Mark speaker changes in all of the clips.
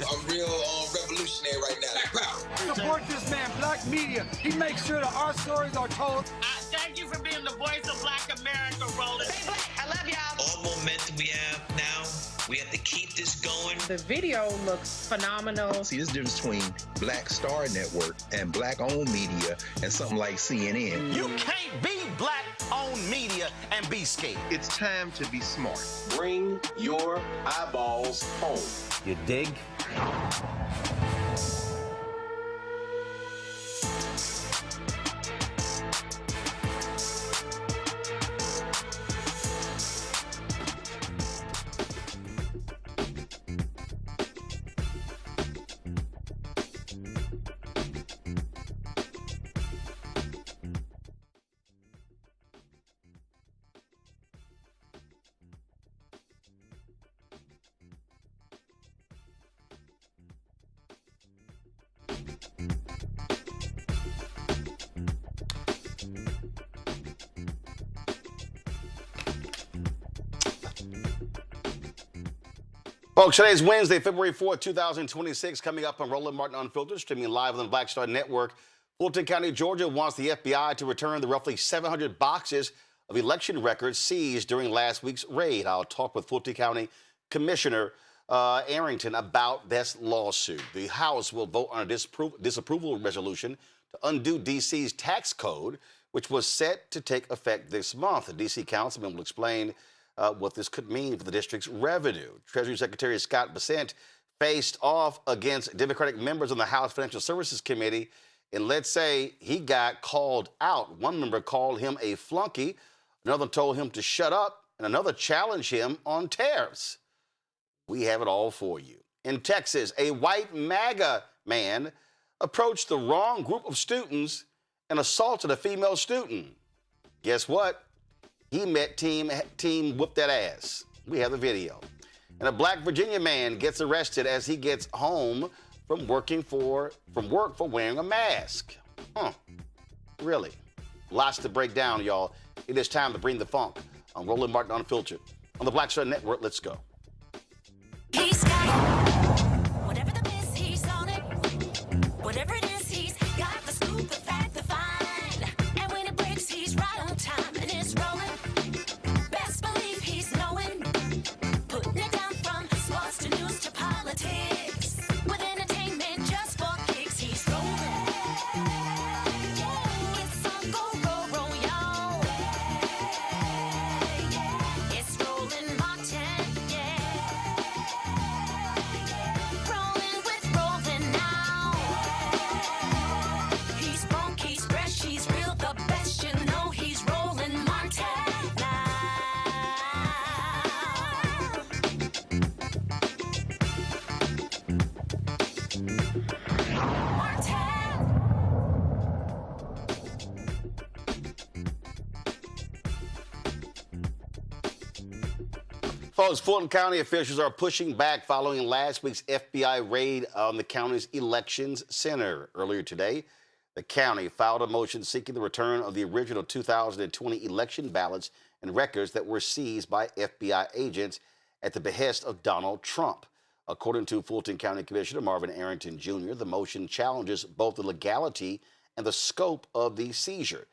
Speaker 1: I'm real revolutionary right now. Black power.
Speaker 2: Support this man, Black media. He makes sure that our stories are told.
Speaker 3: Thank you for being the voice of Black America, Roland.
Speaker 4: Stay black. I love y'all.
Speaker 5: All momentum we have now, we have to keep this going.
Speaker 6: The video looks phenomenal.
Speaker 7: See, this difference between Black Star Network and Black-owned media and something like CNN.
Speaker 8: You can't be Black-owned media and be scared.
Speaker 9: It's time to be smart.
Speaker 10: Bring your eyeballs home.
Speaker 8: You dig? Folks, today is Wednesday, February 4th, 2026. Coming up on Roland Martin Unfiltered, streaming live on the Black Star Network. Fulton County, Georgia wants the FBI to return the roughly 700 boxes of election records seized during last week's raid. I'll talk with Fulton County Commissioner Arrington about this lawsuit. The House will vote on a disapproval resolution to undo D.C.'s tax code, which was set to take effect this month. The D.C. councilman will explain what this could mean for the district's revenue. Treasury Secretary Scott Bessent faced off against Democratic members on the House Financial Services Committee, and let's say he got called out. One member called him a flunky, another told him to shut up, and another challenged him on tariffs. We have it all for you. In Texas, a white MAGA man approached the wrong group of students and assaulted a female student. Guess what? He met team whoop that ass. We have the video. And a Black Virginia man gets arrested as he gets home from work for wearing a mask. Really? Lots to break down, y'all. It is time to bring the funk on Roland Martin Unfiltered. On the Black Star Network, let's go.
Speaker 11: He's got whatever the piss, he's on it. Whatever it is, he's got the scoop, the fact, the fine. And when it breaks, he's right on time and it's rolling. Best believe he's knowing. Putting it down from sports to news to politics. With entertainment just for kicks, he's rolling. It's on go, y'all. It's Roland Martin, rolling with Roland now. He's funky, he's fresh, he's real, the best, you know he's Roland Martin now.
Speaker 8: Folks, Fulton County officials are pushing back following last week's FBI raid on the county's elections center. Earlier today, the county filed a motion seeking the return of the original 2020 election ballots and records that were seized by FBI agents at the behest of Donald Trump. According to Fulton County Commissioner Marvin Arrington Jr., the motion challenges both the legality and the scope of the seizure.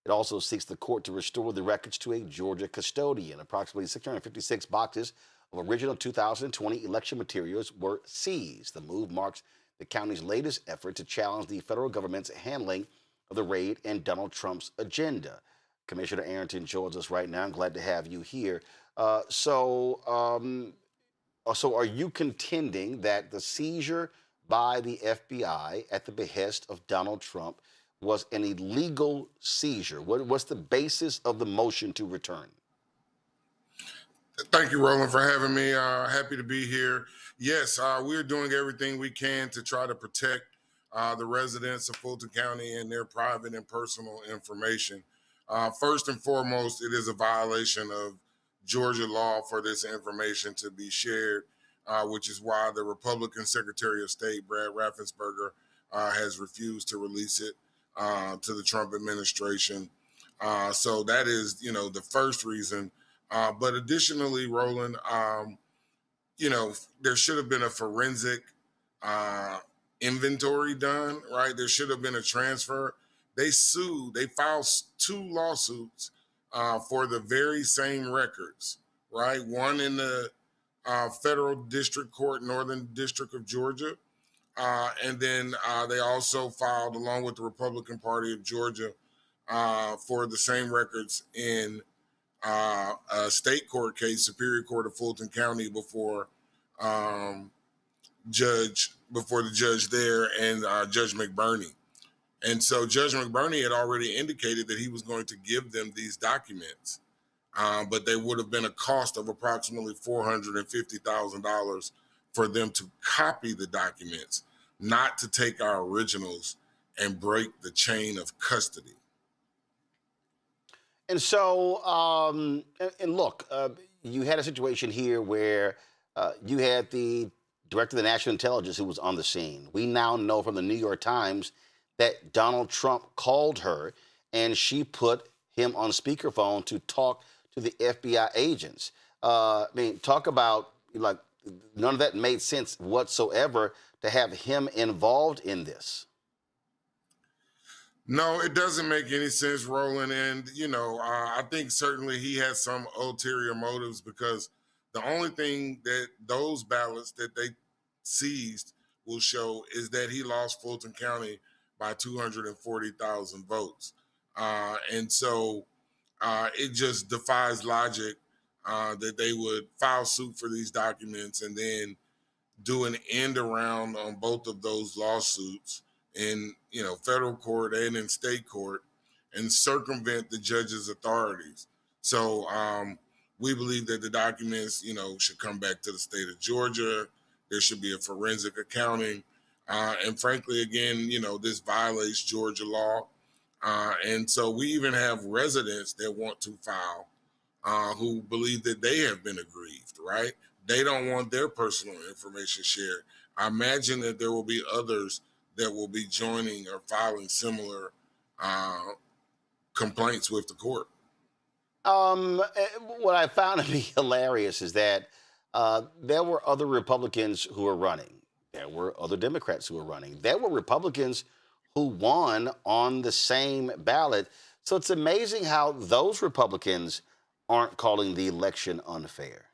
Speaker 8: It also seeks the court to restore the records to a Georgia custodian. Approximately 656 boxes of original 2020 election materials were seized. The move marks the county's latest effort to challenge the federal government's handling of the raid and Donald Trump's agenda. Commissioner Arrington joins us right now. I'm glad to have you here. So are you contending that the seizure by the FBI at the behest of Donald Trump was an illegal seizure? What's the basis of the motion to return?
Speaker 12: Thank you, Roland, for having me. Happy to be here. Yes, we're doing everything we can to try to protect the residents of Fulton County and their private and personal information. First and foremost, it is a violation of Georgia law for this information to be shared, which is why the Republican Secretary of State, Brad Raffensperger, has refused to release it to the Trump administration. So that is, the first reason. But additionally, Roland, there should have been a forensic inventory done, right? There should have been a transfer. They filed 2 lawsuits for the very same records, right? One in the Federal District Court, Northern District of Georgia. And then they also filed, along with the Republican Party of Georgia, for the same records in a state court case, Superior Court of Fulton County, before the judge there and Judge McBurney. And so Judge McBurney had already indicated that he was going to give them these documents, but they would have been a cost of approximately $450,000 for them to copy the documents, not to take our originals and break the chain of custody.
Speaker 8: And so, and look, you had a situation here where you had the director of the National Intelligence who was on the scene. We now know from the New York Times that Donald Trump called her and she put him on speakerphone to talk to the FBI agents. I mean, talk about, like, none of that made sense whatsoever to have him involved in this.
Speaker 12: No, it doesn't make any sense, Roland. And, I think certainly he has some ulterior motives, because the only thing that those ballots that they seized will show is that he lost Fulton County by 240,000 votes. And so it just defies logic that they would file suit for these documents and then do an end around on both of those lawsuits in, federal court and in state court, and circumvent the judge's authorities. So we believe that the documents, should come back to the state of Georgia. There should be a forensic accounting. And frankly, again, this violates Georgia law. And so we even have residents that want to file who believe that they have been aggrieved, right? They don't want their personal information shared. I imagine that there will be others that will be joining or filing similar complaints with the court.
Speaker 8: What I found to be hilarious is that there were other Republicans who were running. There were other Democrats who were running. There were Republicans who won on the same ballot. So it's amazing how those Republicans aren't calling the election unfair.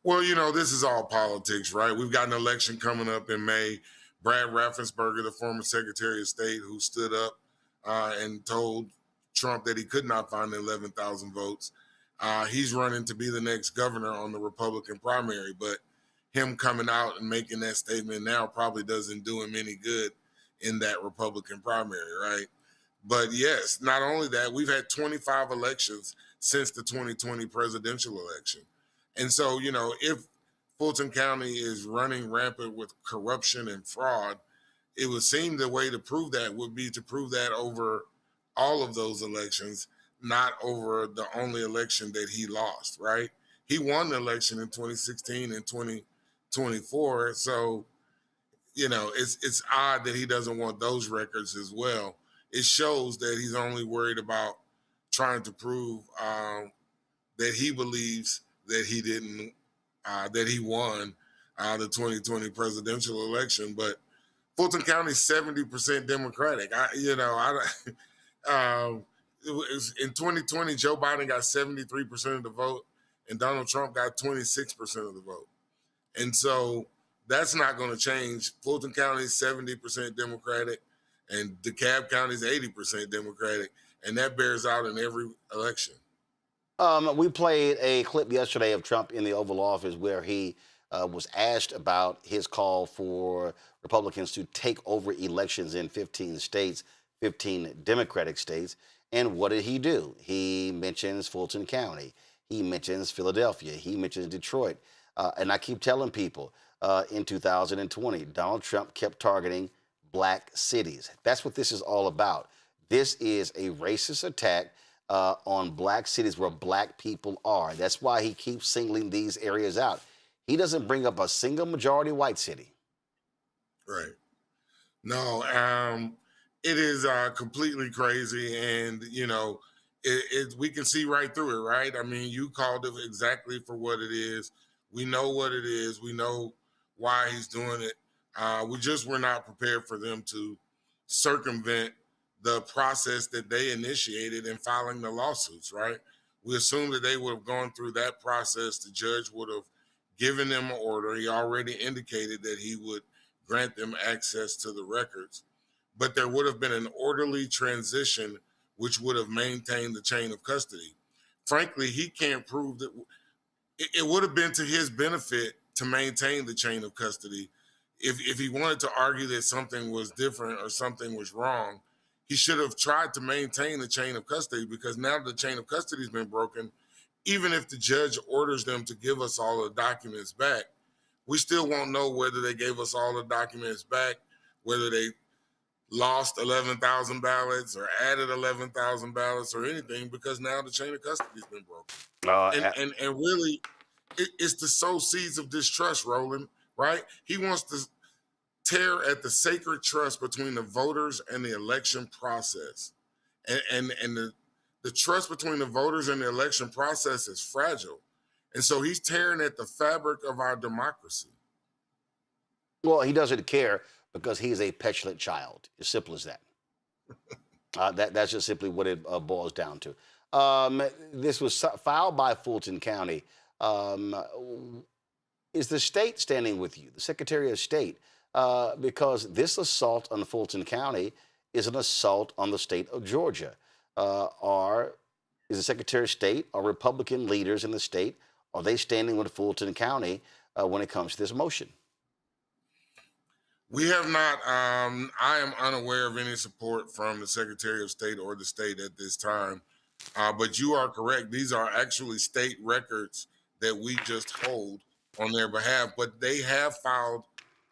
Speaker 12: Well, this is all politics, right? We've got an election coming up in May. Brad Raffensperger, the former Secretary of State, who stood up and told Trump that he could not find the 11,000 votes. He's running to be the next governor on the Republican primary, but him coming out and making that statement now probably doesn't do him any good in that Republican primary, right? But yes, not only that, we've had 25 elections since the 2020 presidential election. And so, if Fulton County is running rampant with corruption and fraud, it would seem the way to prove that would be to prove that over all of those elections, not over the only election that he lost, right? He won the election in 2016 and 2024. So, it's odd that he doesn't want those records as well. It shows that he's only worried about trying to prove that he believes that he didn't, that he won the 2020 presidential election. But Fulton County is 70% Democratic. In 2020, Joe Biden got 73% of the vote, and Donald Trump got 26% of the vote. And so that's not going to change. Fulton County is 70% Democratic, and DeKalb County is 80% Democratic, and that bears out in every election.
Speaker 8: We played a clip yesterday of Trump in the Oval Office where he was asked about his call for Republicans to take over elections in 15 states, 15 Democratic states. And what did he do? He mentions Fulton County. He mentions Philadelphia. He mentions Detroit. And I keep telling people, in 2020, Donald Trump kept targeting black cities. That's what this is all about. This is a racist attack on black cities where black people are. That's why he keeps singling these areas out. He doesn't bring up a single majority white city.
Speaker 12: Right. No, it is completely crazy. And, we can see right through it, right? I mean, you called it exactly for what it is. We know what it is. We know why he's doing it. We just were not prepared for them to circumvent the process that they initiated in filing the lawsuits, right? We assumed that they would have gone through that process. The judge would have given them an order. He already indicated that he would grant them access to the records, but there would have been an orderly transition which would have maintained the chain of custody. Frankly, he can't prove that. It would have been to his benefit to maintain the chain of custody. If he wanted to argue that something was different or something was wrong, he should have tried to maintain the chain of custody, because now the chain of custody has been broken. Even if the judge orders them to give us all the documents back, we still won't know whether they gave us all the documents back, whether they lost 11,000 ballots or added 11,000 ballots or anything, because now the chain of custody has been broken. And really, it's to sow seeds of distrust, Roland, right? He wants to tear at the sacred trust between the voters and the election process. And the trust between the voters and the election process is fragile. And so he's tearing at the fabric of our democracy.
Speaker 8: Well, he doesn't care because he's a petulant child. As simple as that. That's just simply what it boils down to. This was filed by Fulton County. Is the state standing with you, the Secretary of State? Because this assault on Fulton County is an assault on the state of Georgia. Is the Secretary of State or Republican leaders in the state, are they standing with Fulton County when it comes to this motion?
Speaker 12: We have not. I am unaware of any support from the Secretary of State or the state at this time. But you are correct. These are actually state records that we just hold on their behalf. But they have filed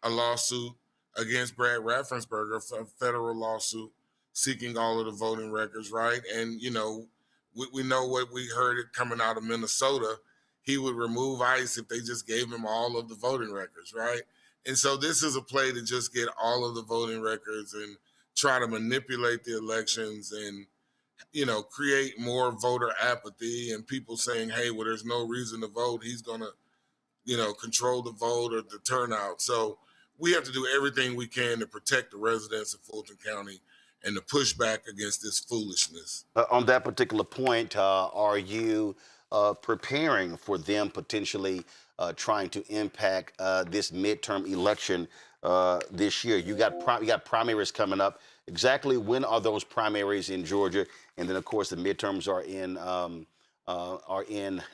Speaker 12: a lawsuit against Brad Raffensperger, a federal lawsuit seeking all of the voting records, right? And, you know, we know what we heard it coming out of Minnesota. He would remove ICE if they just gave him all of the voting records, right? And so this is a play to just get all of the voting records and try to manipulate the elections and, you know, create more voter apathy and people saying, hey, well, there's no reason to vote. He's going to, you know, control the vote or the turnout. So we have to do everything we can to protect the residents of Fulton County and to push back against this foolishness.
Speaker 8: On that particular point, are you preparing for them potentially trying to impact this midterm election this year? You got primaries coming up. Exactly when are those primaries in Georgia? And then, of course, the midterms are in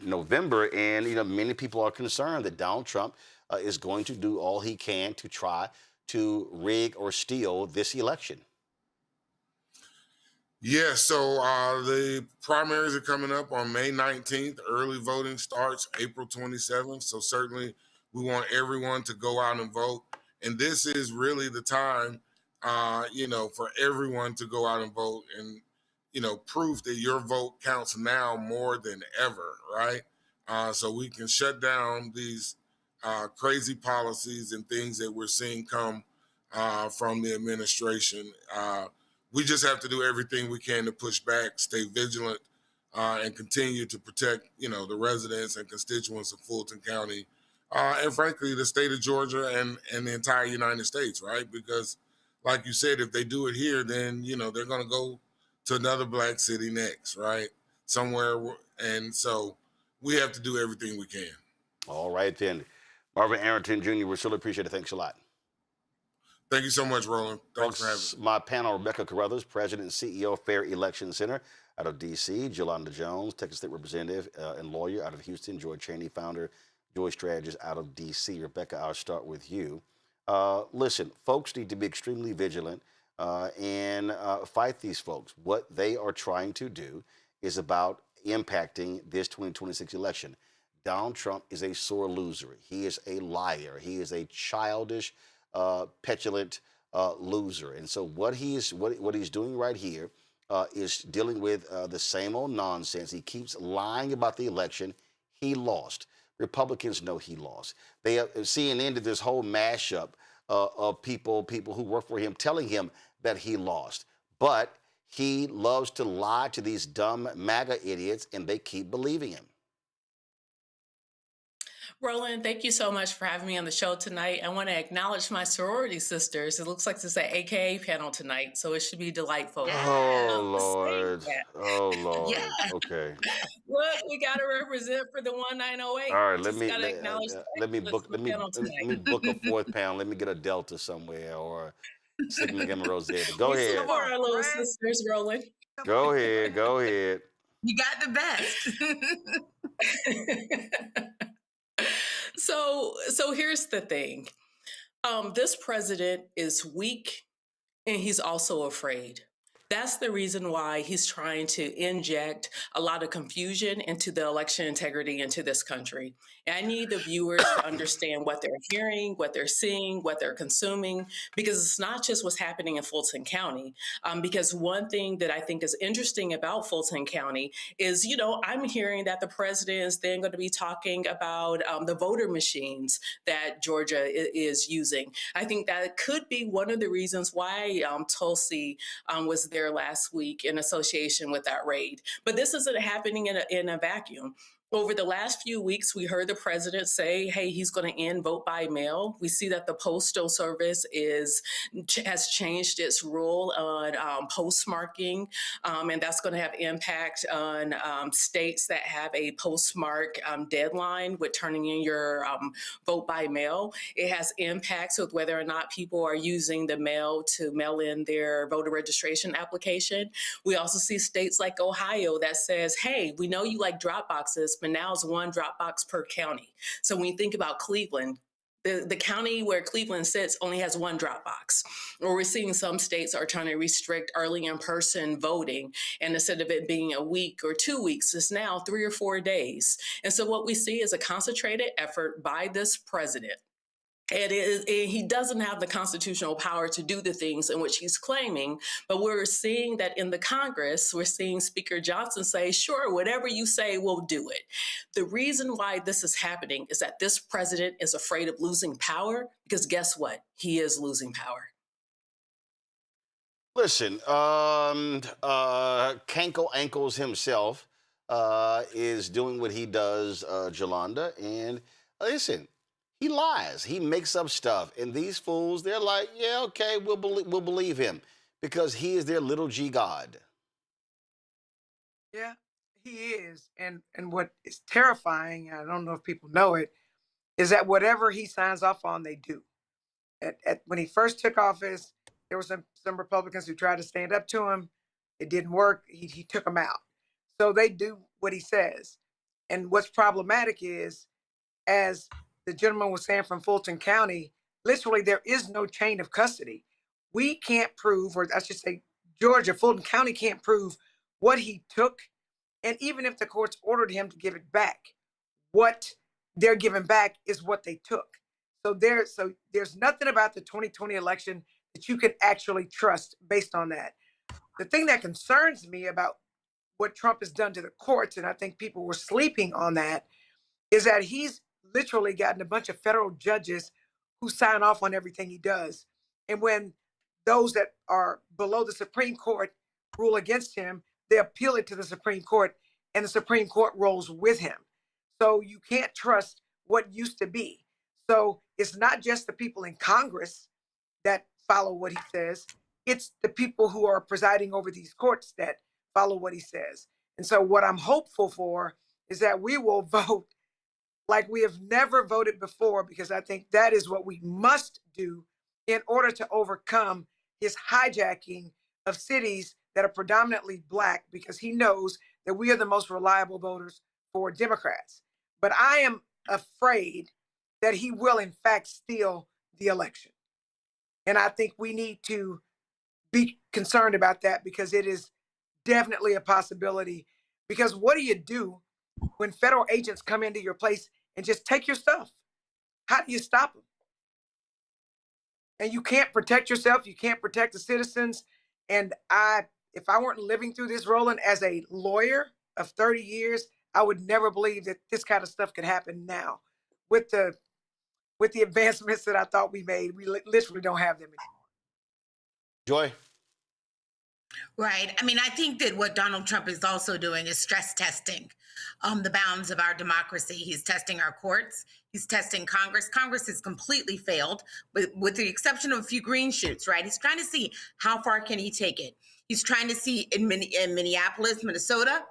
Speaker 8: November. And you know, many people are concerned that Donald Trump is going to do all he can to try to rig or steal this election.
Speaker 12: Yeah, so the primaries are coming up on May 19th. Early voting starts April 27th. So certainly we want everyone to go out and vote. And this is really the time, you know, for everyone to go out and vote and, you know, prove that your vote counts now more than ever, right? So we can shut down these crazy policies and things that we're seeing come from the administration. We just have to do everything we can to push back, stay vigilant, and continue to protect, you know, the residents and constituents of Fulton County, and frankly, the state of Georgia and the entire United States, right? Because, like you said, if they do it here, then, you know, they're going to go to another black city next, right? Somewhere. And so we have to do everything we can.
Speaker 8: All right, then. Marvin Arrington Jr., we really appreciate it. Thanks a lot.
Speaker 12: Thank you so much, Roland. Thanks for having me.
Speaker 8: My panel, Rebecca Carruthers, President and CEO of Fair Election Center out of D.C., Jolanda Jones, Texas State Representative and lawyer out of Houston, George Cheney, founder, Joy Strategist out of D.C. Rebecca, I'll start with you. Listen, folks need to be extremely vigilant and fight these folks. What they are trying to do is about impacting this 2026 election. Donald Trump is a sore loser. He is a liar. He is a childish, petulant loser. And so what he's doing right here is dealing with the same old nonsense. He keeps lying about the election. He lost. Republicans know he lost. CNN did this whole mashup of people who work for him telling him that he lost. But he loves to lie to these dumb MAGA idiots, and they keep believing him.
Speaker 4: Roland, thank you so much for having me on the show tonight. I want to acknowledge my sorority sisters. It looks like this is an AKA panel tonight, so it should be delightful.
Speaker 8: Oh,
Speaker 4: Saying
Speaker 8: Lord.
Speaker 4: that,
Speaker 8: Oh, Lord. Okay.
Speaker 4: look, we got to represent for the 1908.
Speaker 8: All right,
Speaker 4: We
Speaker 8: let
Speaker 4: just
Speaker 8: me
Speaker 4: got to acknowledge the
Speaker 8: let me
Speaker 4: excellence
Speaker 8: book
Speaker 4: of the panel
Speaker 8: let me
Speaker 4: tonight.
Speaker 8: book a fourth panel. Let me get a Delta somewhere or Sigma Gamma Rosetta. Go
Speaker 4: We
Speaker 8: ahead.
Speaker 4: support our little
Speaker 2: Fred.
Speaker 4: sisters, Roland.
Speaker 8: Go ahead. Go ahead.
Speaker 3: You got the best.
Speaker 4: So here's the thing. This president is weak and he's also afraid. That's the reason why he's trying to inject a lot of confusion into the election integrity into this country. And I need the viewers to understand what they're hearing, what they're seeing, what they're consuming, because it's not just what's happening in Fulton County. Because one thing that I think is interesting about Fulton County is, I'm hearing that the president is then going to be talking about the voter machines that Georgia is using. I think that could be one of the reasons why Tulsi was there last week in association with that raid. But this isn't happening in a vacuum. Over the last few weeks, we heard the president say, hey, he's going to end vote by mail. We see that the Postal Service has changed its rule on postmarking, and that's going to have impact on states that have a postmark deadline with turning in your vote by mail. It has impacts with whether or not people are using the mail to mail in their voter registration application. We also see states like Ohio that says, hey, we know you like drop boxes, but now it's one drop box per county. So when you think about Cleveland, the county where Cleveland sits only has one drop box. Or we're seeing some states are trying to restrict early in-person voting. And instead of it being a week or 2 weeks, it's now 3 or 4 days. And so what we see is a concentrated effort by this president. He doesn't have the constitutional power to do the things in which he's claiming, but we're seeing that in the Congress, we're seeing Speaker Johnson say, sure, whatever you say, we'll do it. The reason why this is happening is that this president is afraid of losing power, because guess what? He is losing power.
Speaker 8: Listen, Cankle Ankles himself is doing what he does, Jolanda, and listen, he lies. He makes up stuff. And these fools, they're like, yeah, okay, we'll believe him because he is their little G God.
Speaker 2: Yeah, he is. And what is terrifying, I don't know if people know it, is that whatever he signs off on, they do. When he first took office, there were some Republicans who tried to stand up to him. It didn't work. He took them out. So they do what he says. And what's problematic is, as the gentleman was saying from Fulton County, literally there is no chain of custody. We can't prove, or I should say Georgia, Fulton County can't prove what he took. And even if the courts ordered him to give it back, what they're giving back is what they took. So there's nothing about the 2020 election that you can actually trust based on that. The thing that concerns me about what Trump has done to the courts, and I think people were sleeping on that, is that he's literally gotten a bunch of federal judges who sign off on everything he does. And when those that are below the Supreme Court rule against him, they appeal it to the Supreme Court, and the Supreme Court rolls with him. So you can't trust what used to be. So it's not just the people in Congress that follow what he says. It's the people who are presiding over these courts that follow what he says. And so what I'm hopeful for is that we will vote like we have never voted before, because I think that is what we must do in order to overcome his hijacking of cities that are predominantly Black, because he knows that we are the most reliable voters for Democrats. But I am afraid that he will, in fact, steal the election. And I think we need to be concerned about that, because it is definitely a possibility. Because what do you do when federal agents come into your place and just take your stuff? How do you stop them? And you can't protect yourself. You can't protect the citizens. And if I weren't living through this, Roland, as a lawyer of 30 years, I would never believe that this kind of stuff could happen now. With the advancements that I thought we made, we literally don't have them anymore.
Speaker 8: Joy?
Speaker 3: Right. I mean, I think that what Donald Trump is also doing is stress testing the bounds of our democracy. He's testing our courts.
Speaker 6: He's testing Congress. Congress has completely failed, with the exception of a few green shoots, right? He's trying to see how far can he take it. He's trying to see in Minneapolis, Minnesota,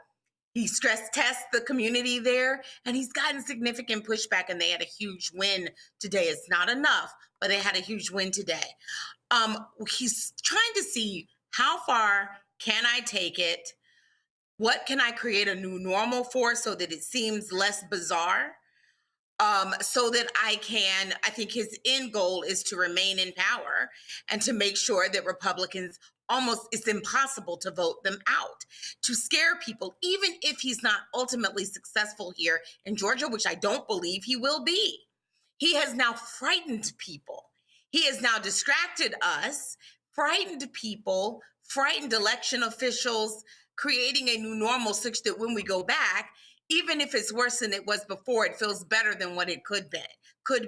Speaker 6: he stress tests the community there, and he's gotten significant pushback, and they had a huge win today. It's not enough, but they had a huge win today. He's trying to see how far can I take it? What can I create a new normal for so that it seems less bizarre? So that I think his end goal is to remain in power and to make sure that Republicans it's impossible to vote them out, to scare people, even if he's not ultimately successful here in Georgia, which I don't believe he will be. He has now frightened people. He has now distracted us, frightened people, frightened election officials, creating a new normal such that when we go back, even if it's worse than it was before, it feels better than what it could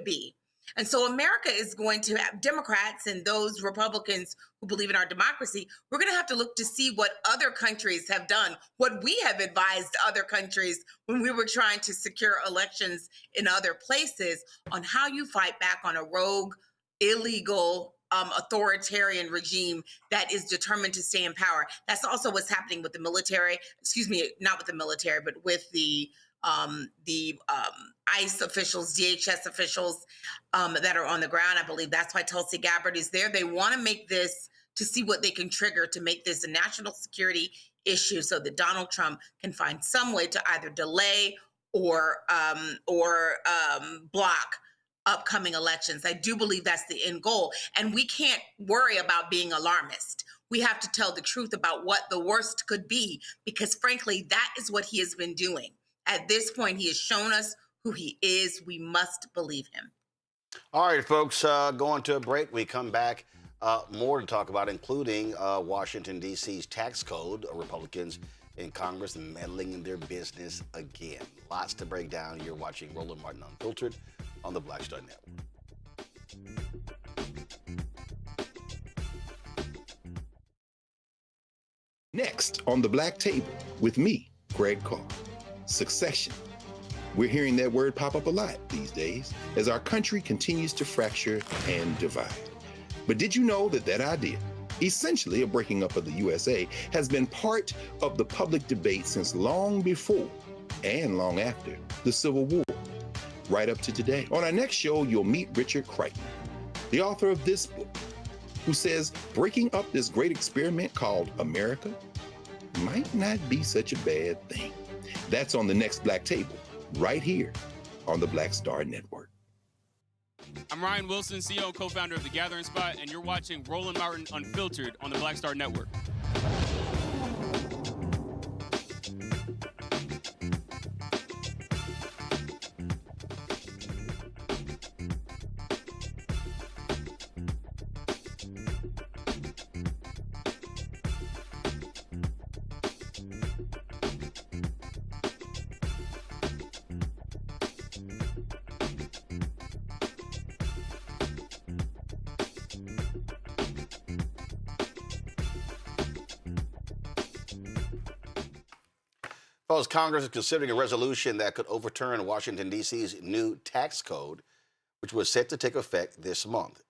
Speaker 6: be. And so America is going to have Democrats and those Republicans who believe in our democracy. We're going to have to look to see what other countries have done, what we have advised other countries when we were trying to secure elections in other places, on how you fight back on a rogue, illegal, authoritarian regime that is determined to stay in power. That's also what's happening with the military. Excuse me, not with the military, but with the ICE officials, DHS officials that are on the ground. I believe that's why Tulsi Gabbard is there. They want to make this, to see what they can trigger to make this a national security issue so that Donald Trump can find some way to either delay or block upcoming elections. I do believe that's the end goal. And we can't worry about being alarmist. We have to tell the truth about what the worst could be, because frankly, that is what he has been doing. At this point, he has shown us who he is. We must believe him.
Speaker 8: All right, folks, going to a break. We come back, more to talk about, including Washington, D.C.'s tax code, Republicans in Congress meddling in their business again. Lots to break down. You're watching Roland Martin Unfiltered on the Black Star Network.
Speaker 7: Next on the Black Table with me, Greg Carr. Succession. We're hearing that word pop up a lot these days as our country continues to fracture and divide. But did you know that idea, essentially a breaking up of the USA, has been part of the public debate since long before and long after the Civil War, right up to today? On our next show, you'll meet Richard Crichton, the author of this book, who says breaking up this great experiment called America might not be such a bad thing. That's on the next Black Table, right here on the Black Star Network.
Speaker 9: I'm Ryan Wilson, CEO and co-founder of The Gathering Spot, and you're watching Roland Martin Unfiltered on the Black Star Network.
Speaker 8: Folks, Congress is considering a resolution that could overturn Washington, D.C.'s new tax code, which was set to take effect this month.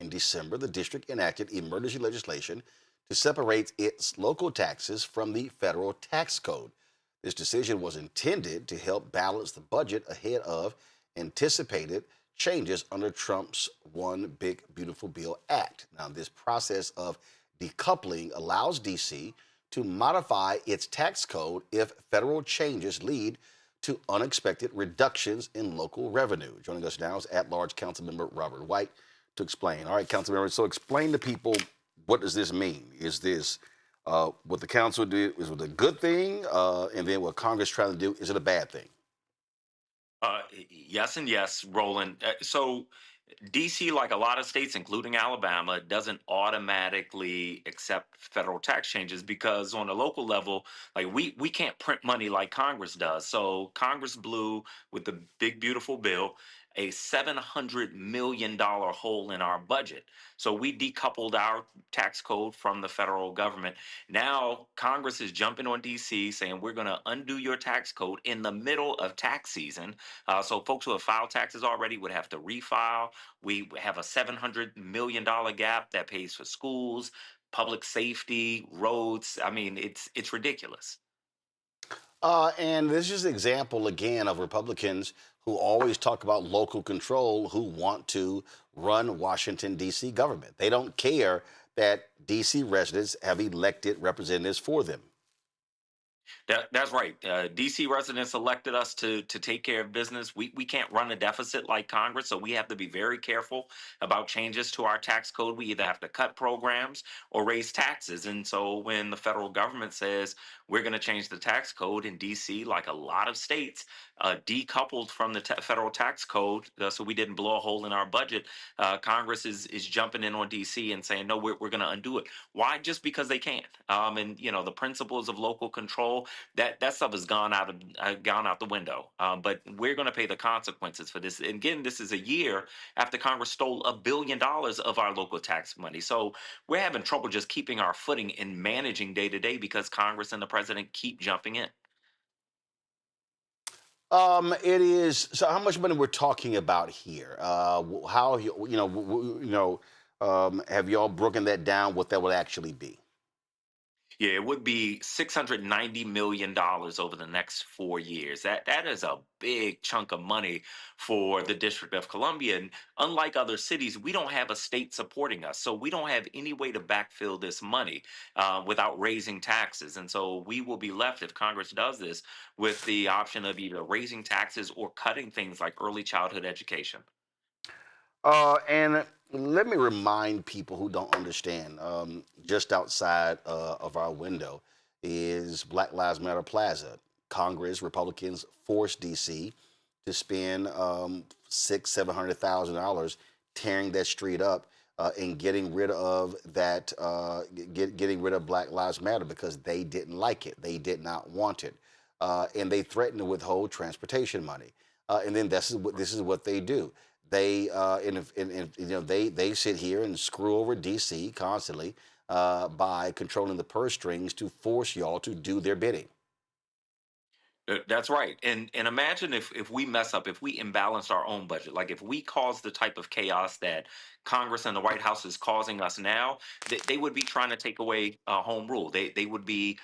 Speaker 8: In December, the district enacted emergency legislation to separate its local taxes from the federal tax code. This decision was intended to help balance the budget ahead of anticipated changes under Trump's One Big Beautiful Bill Act. Now, this process of decoupling allows D.C. to modify its tax code if federal changes lead to unexpected reductions in local revenue. Joining us now is at-large Councilmember Robert White to explain. All right, Councilmember, so explain to people, what does this mean? Is this what the council did, is it a good thing? And then what Congress trying to do, is it a bad thing?
Speaker 13: Yes and yes, Roland. So DC, like a lot of states, including Alabama, doesn't automatically accept federal tax changes because on a local level, like we can't print money like Congress does. So Congress blew with the big, beautiful bill. a $700 million hole in our budget. So we decoupled our tax code from the federal government. Now Congress is jumping on DC saying we're going to undo your tax code in the middle of tax season. So folks who have filed taxes already would have to refile. We have a $700 million gap that pays for schools, public safety, roads. I mean, it's ridiculous.
Speaker 8: And this is an example again of Republicans who always talk about local control, who want to run Washington, D.C. government. They don't care that D.C. residents have elected representatives for them.
Speaker 13: That's right. DC residents elected us to take care of business. We can't run a deficit like Congress, so we have to be very careful about changes to our tax code. We either have to cut programs or raise taxes. And so when the federal government says we're going to change the tax code in DC, like a lot of states, decoupled from the federal tax code, so we didn't blow a hole in our budget, Congress is jumping in on DC and saying, no, we're going to undo it. Why? Just because they can. And, you know, the principles of local control, that stuff has gone out the window. But we're going to pay the consequences for this. And again, this is a year after Congress stole $1 billion of our local tax money. So we're having trouble just keeping our footing in managing day to day because Congress and the president keep jumping in.
Speaker 8: It is. So, how much money we're talking about here? How have y'all broken that down? What that would actually be?
Speaker 13: Yeah, it would be $690 million over the next 4 years. That is a big chunk of money for the District of Columbia. And unlike other cities, we don't have a state supporting us. So we don't have any way to backfill this money without raising taxes. And so we will be left, if Congress does this, with the option of either raising taxes or cutting things like early childhood education.
Speaker 8: And let me remind people who don't understand, just outside of our window is Black Lives Matter Plaza. Congress, Republicans forced DC to spend $700,000 tearing that street up and getting rid of that, getting rid of Black Lives Matter because they didn't like it. They did not want it. And they threatened to withhold transportation money. And then this is what they do. They they sit here and screw over DC constantly by controlling the purse strings to force y'all to do their bidding.
Speaker 13: That's right. And imagine if we mess up, if we imbalance our own budget, like if we cause the type of chaos that Congress and the White House is causing us now, they would be trying to take away home rule. They would be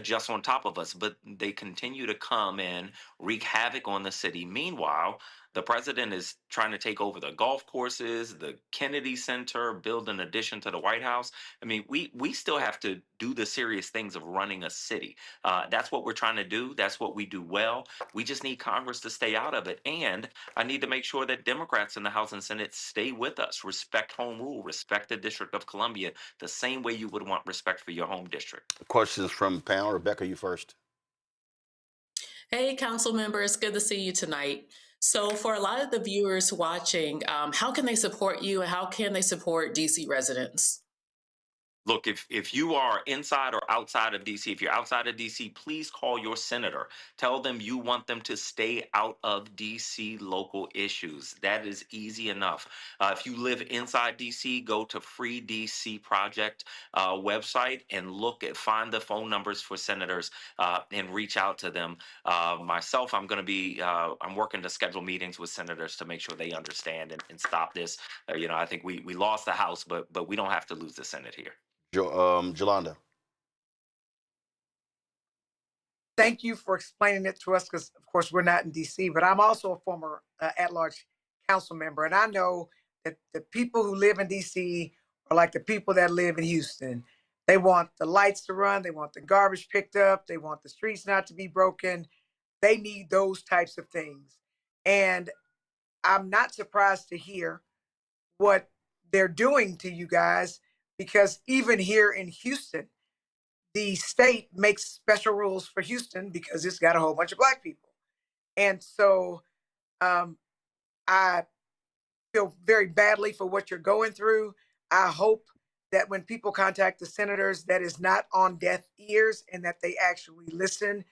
Speaker 13: just on top of us, but they continue to come and wreak havoc on the city. Meanwhile, the president is trying to take over the golf courses, the Kennedy Center, build an addition to the White House. I mean, we still have to do the serious things of running a city. That's what we're trying to do. That's what we do well. We just need Congress to stay out of it. And I need to make sure that Democrats in the House and Senate stay with us, respect home rule, respect the District of Columbia, the same way you would want respect for your home district.
Speaker 8: Questions from the panel. Rebecca, you first.
Speaker 4: Hey, council members, good to see you tonight. So for a lot of the viewers watching, how can they support you and how can they support DC residents?
Speaker 13: Look, if you are inside or outside of DC, if you're outside of DC, please call your senator. Tell them you want them to stay out of DC local issues. That is easy enough. If you live inside DC, go to Free DC Project website and find the phone numbers for senators and reach out to them. Myself, I'm working to schedule meetings with senators to make sure they understand and stop this. I think we lost the House, but we don't have to lose the Senate here.
Speaker 8: Jolanda.
Speaker 2: Thank you for explaining it to us because, of course, we're not in DC, but I'm also a former at-large council member. And I know that the people who live in DC are like the people that live in Houston. They want the lights to run. They want the garbage picked up. They want the streets not to be broken. They need those types of things. And I'm not surprised to hear what they're doing to you guys, because even here in Houston, the state makes special rules for Houston because it's got a whole bunch of Black people. And so I feel very badly for what you're going through. I hope that when people contact the senators, that is not on deaf ears and that they actually listen.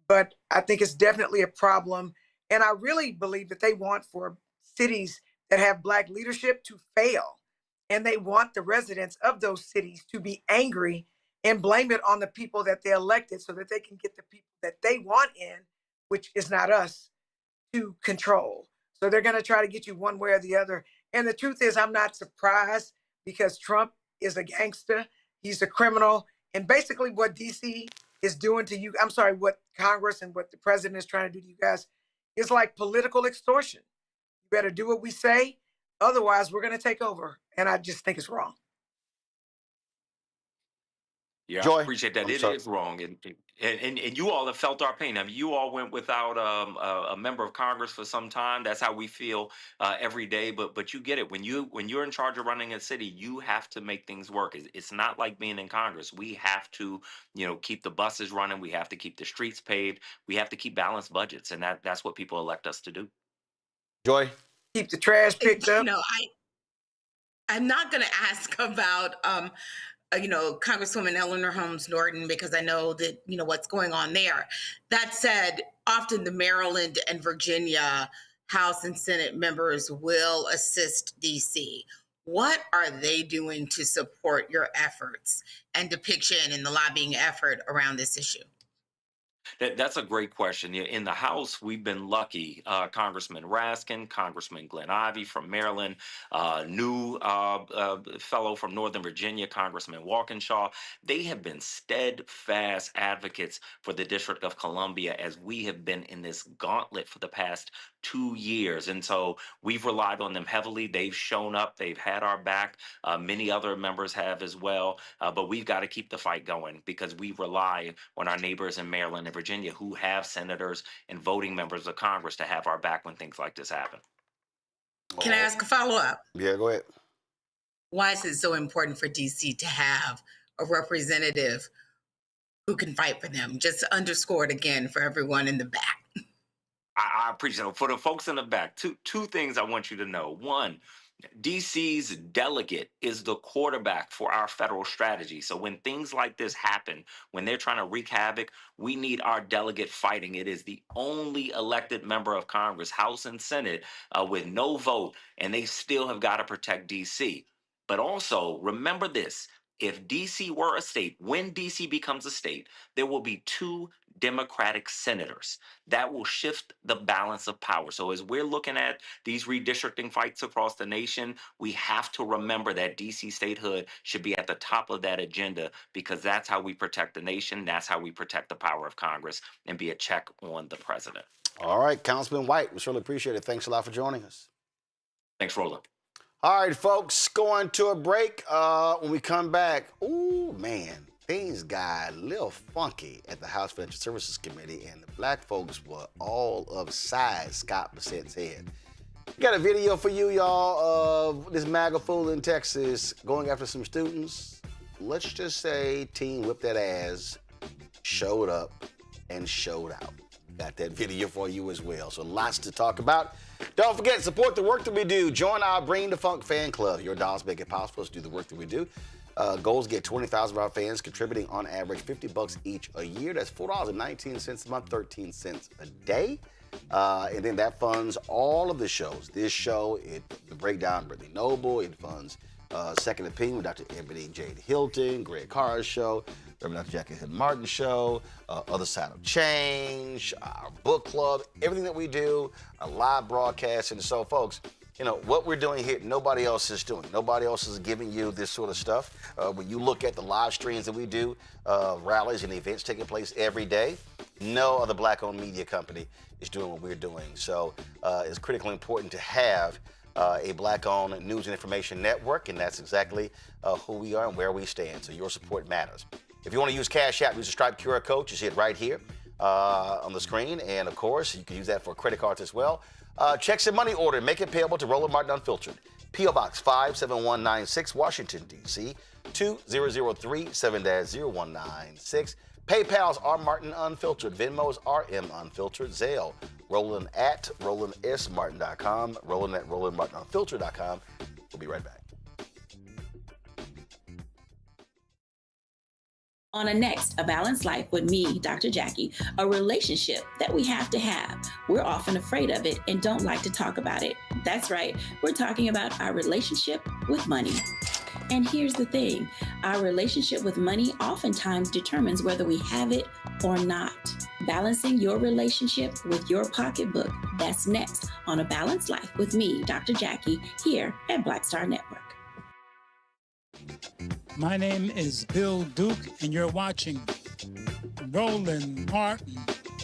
Speaker 2: But I think it's definitely a problem. And I really believe that they want for cities that have Black leadership to fail. And they want the residents of those cities to be angry and blame it on the people that they elected so that they can get the people that they want in, which is not us, to control. So they're going to try to get you one way or the other. And the truth is, I'm not surprised because Trump is a gangster. He's a criminal. And basically what DC is doing to you, I'm sorry, what Congress and what the president is trying to do to you guys is like political extortion. You better do what we say. Otherwise, we're going to take over. And I just think it's wrong.
Speaker 13: Yeah,
Speaker 8: Joy,
Speaker 13: I appreciate that. It is wrong, and you all have felt our pain. I mean, you all went without a member of Congress for some time. That's how we feel every day. But you get it when you're in charge of running a city, you have to make things work. It's not like being in Congress. We have to, keep the buses running. We have to keep the streets paved. We have to keep balanced budgets, and that's what people elect us to do.
Speaker 8: Joy,
Speaker 2: keep the trash picked up.
Speaker 6: I'm not going to ask about Congresswoman Eleanor Holmes Norton, because I know that, what's going on there. That said, often the Maryland and Virginia House and Senate members will assist DC. What are they doing to support your efforts and depiction and the lobbying effort around this issue?
Speaker 13: That's a great question. In the House, we've been lucky. Congressman Raskin, Congressman Glenn Ivey from Maryland, new fellow from Northern Virginia, Congressman Walkinshaw. They have been steadfast advocates for the District of Columbia as we have been in this gauntlet for the past 2 years. And so we've relied on them heavily. They've shown up. They've had our back. Many other members have as well. But we've got to keep the fight going because we rely on our neighbors in Maryland and Virginia who have senators and voting members of Congress to have our back when things like this happen.
Speaker 6: Can I ask a follow-up?
Speaker 8: Yeah, go ahead.
Speaker 6: Why is it so important for DC to have a representative who can fight for them? Just underscore it again for everyone in the back.
Speaker 13: I appreciate it. For the folks in the back, two things I want you to know. One, DC's delegate is the quarterback for our federal strategy. So when things like this happen, when they're trying to wreak havoc, we need our delegate fighting. It is the only elected member of Congress, House and Senate, with no vote, and they still have got to protect DC. But also, remember this. If DC were a state, when DC becomes a state, there will be 2 Democratic senators. That will shift the balance of power. So as we're looking at these redistricting fights across the nation, we have to remember that DC statehood should be at the top of that agenda because that's how we protect the nation. That's how we protect the power of Congress and be a check on the president.
Speaker 8: All right, Councilman White, we certainly appreciate it. Thanks a lot for joining us.
Speaker 13: Thanks, Roland.
Speaker 8: All right, folks, going to a break. When we come back, ooh, man, things got a little funky at the House Financial Services Committee, and the black folks were all upside Scott Bessent's head. We got a video for you, y'all, of this MAGA fool in Texas going after some students. Let's just say Team Whip That Ass showed up and showed out. Got that video for you as well. So lots to talk about. Don't forget, support the work that we do. Join our Bring the Funk fan club. Your dollars make it possible to do the work that we do. Goals get 20,000 of our fans contributing on average $50 each a year. That's $4.19 a month, 13 cents a day. And then that funds all of the shows. This show, the Breakdown, Brittany Noble. It funds Second Opinion with Dr. Ebony Jade Hilton, Greg Carr's show, Reverend Dr. Jackie Hood Martin show, Other Side of Change, our book club, everything that we do, our live broadcast. And so, folks, what we're doing here, nobody else is doing. Nobody else is giving you this sort of stuff. When you look at the live streams that we do, rallies and events taking place every day, no other black-owned media company is doing what we're doing. So it's critically important to have a black-owned news and information network, and that's exactly who we are and where we stand. So your support matters. If you want to use Cash App, use the Stripe QR code. You see it right here on the screen. And, of course, you can use that for credit cards as well. Checks and money order. Make it payable to Roland Martin Unfiltered. P.O. Box 57196, Washington, D.C. 20037-0196. PayPal's R. Martin Unfiltered. Venmo's RM Unfiltered. Zelle. Roland at RolandSMartin.com. Roland at RolandMartinUnfiltered.com. We'll be right back.
Speaker 14: On a balanced life with me, Dr. Jackie, a relationship that we have to have. We're often afraid of it and don't like to talk about it. That's right, we're talking about our relationship with money. And here's the thing, our relationship with money oftentimes determines whether we have it or not. Balancing your relationship with your pocketbook, that's next on A Balanced Life with me, Dr. Jackie, here at Black Star Network.
Speaker 15: My name is Bill Duke, and you're watching Roland Martin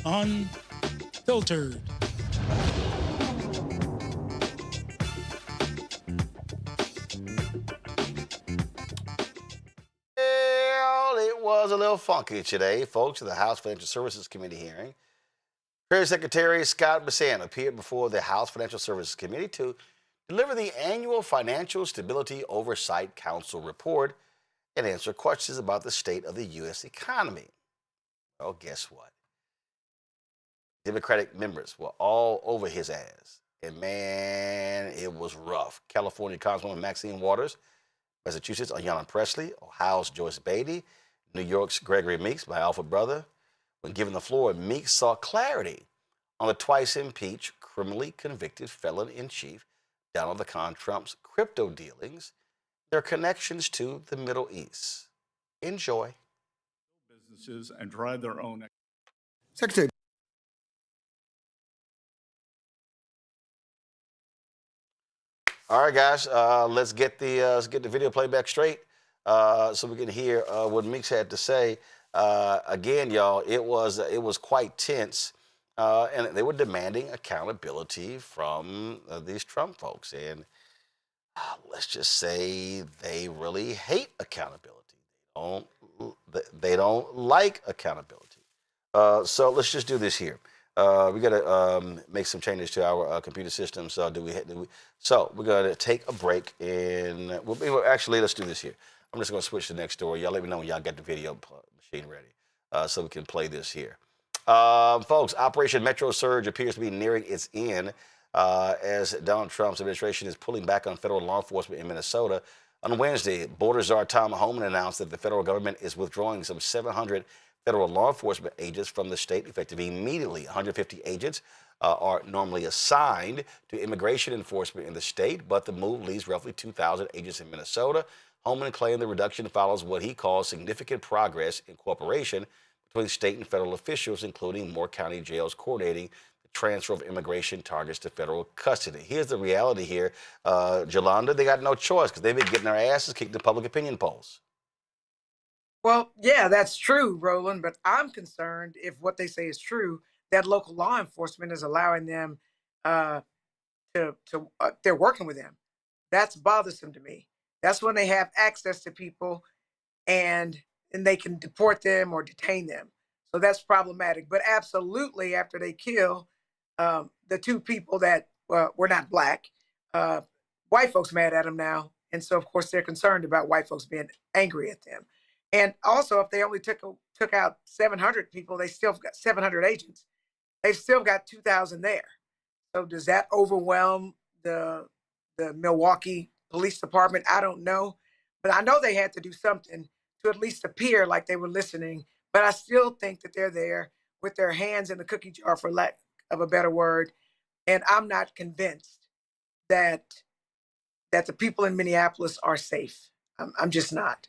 Speaker 15: Unfiltered.
Speaker 8: Well, it was a little funky today, folks, at the House Financial Services Committee hearing. Treasury Secretary Scott Bessent appeared before the House Financial Services Committee to deliver the annual Financial Stability Oversight Council report and answer questions about the state of the U.S. economy. Well, guess what? Democratic members were all over his ass. And man, it was rough. California Councilwoman Maxine Waters, Massachusetts' Ayanna Pressley, Ohio's Joyce Beatty, New York's Gregory Meeks, my alpha brother. When given the floor, Meeks sought clarity on the twice impeached, criminally convicted felon-in-chief Donald the Con Trump's crypto dealings, their connections to the Middle East. Enjoy.
Speaker 16: Businesses and drive their own.
Speaker 17: Secretary.
Speaker 8: All right, guys, let's get the video playback straight so we can hear what Meeks had to say. Again, y'all, it was quite tense, and they were demanding accountability from these Trump folks. And let's just say they really hate accountability. They don't like accountability. So let's just do this here. We got to make some changes to our computer system. So So we're going to take a break, and actually let's do this here. I'm just going to switch to the next story. Y'all let me know when y'all got the video machine ready, so we can play this here. Folks, Operation Metro Surge appears to be nearing its end as Donald Trump's administration is pulling back on federal law enforcement in Minnesota. On Wednesday, Border Czar Tom Homan announced that the federal government is withdrawing some 700 federal law enforcement agents from the state effective immediately. 150 agents are normally assigned to immigration enforcement in the state, but the move leaves roughly 2,000 agents in Minnesota. Homan claimed the reduction follows what he calls significant progress in cooperation between state and federal officials, including more county jails coordinating the transfer of immigration targets to federal custody. Here's the reality here, Jolanda, they got no choice because they've been getting their asses kicked in public opinion polls.
Speaker 2: Well, yeah, that's true, Roland, but I'm concerned if what they say is true, that local law enforcement is allowing them they're working with them. That's bothersome to me. That's when they have access to people and they can deport them or detain them. So that's problematic. But absolutely, after they kill the two people that were not black, white folks mad at them now. And so, of course, they're concerned about white folks being angry at them. And also, if they only took out 700 people, they still got 700 agents. They've still got 2,000 there. So does that overwhelm the Milwaukee Police Department? I don't know. But I know they had to do something to at least appear like they were listening. But I still think that they're there with their hands in the cookie jar, for lack of a better word. And I'm not convinced that the people in Minneapolis are safe. I'm just not.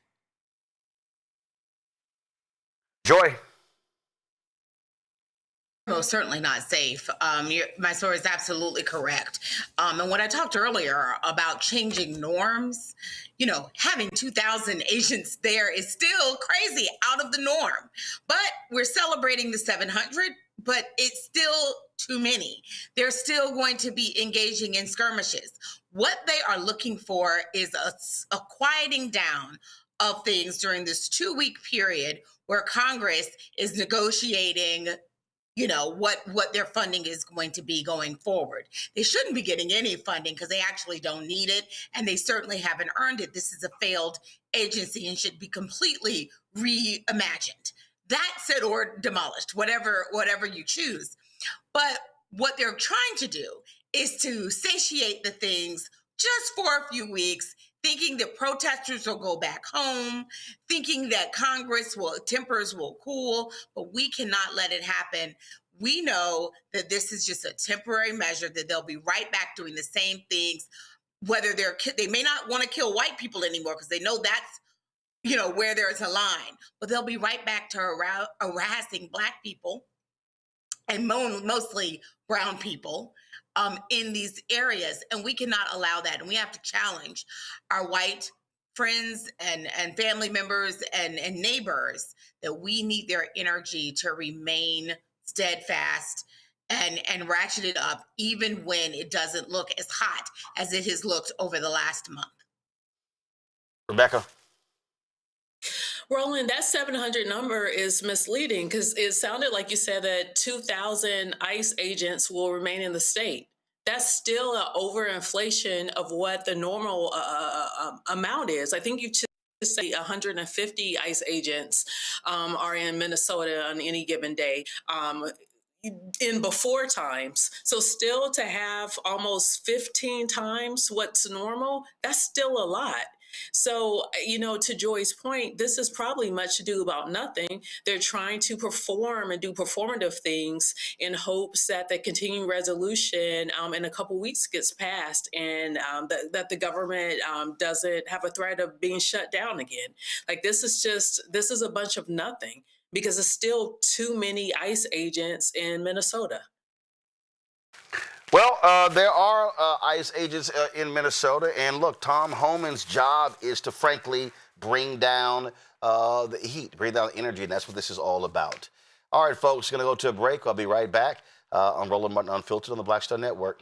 Speaker 8: Joy.
Speaker 6: Most certainly not safe. My story is absolutely correct. And when I talked earlier about changing norms, having 2,000 agents there is still crazy, out of the norm. But we're celebrating the 700, but it's still too many. They're still going to be engaging in skirmishes. What they are looking for is a quieting down of things during this 2-week period where Congress is negotiating what their funding is going to be going forward. They shouldn't be getting any funding because they actually don't need it, and they certainly haven't earned it. This is a failed agency and should be completely reimagined. That's or demolished, whatever you choose. But what they're trying to do is to satiate the things just for a few weeks, thinking that protesters will go back home, thinking that tempers will cool, but we cannot let it happen. We know that this is just a temporary measure, that they'll be right back doing the same things, whether they may not want to kill white people anymore because they know that's, where there's a line, but they'll be right back to harassing Black people and mostly brown people in these areas. And we cannot allow that. And we have to challenge our white friends and family members and neighbors that we need their energy to remain steadfast and ratchet it up, even when it doesn't look as hot as it has looked over the last month.
Speaker 8: Rebecca.
Speaker 4: Roland, that 700 number is misleading because it sounded like you said that 2,000 ICE agents will remain in the state. That's still an overinflation of what the normal amount is. I think you just say 150 ICE agents are in Minnesota on any given day. In before times. So still to have almost 15 times what's normal, that's still a lot. So, to Joy's point, this is probably much ado about nothing. They're trying to perform and do performative things in hopes that the continuing resolution in a couple weeks gets passed and that the government doesn't have a threat of being shut down again. Like this is a bunch of nothing because there's still too many ICE agents in Minnesota.
Speaker 8: Well, there are ICE agents in Minnesota, and look, Tom Homan's job is to, frankly, bring down the heat, bring down the energy, and that's what this is all about. All right, folks, going to go to a break. I'll be right back on Roland Martin Unfiltered on the Black Star Network.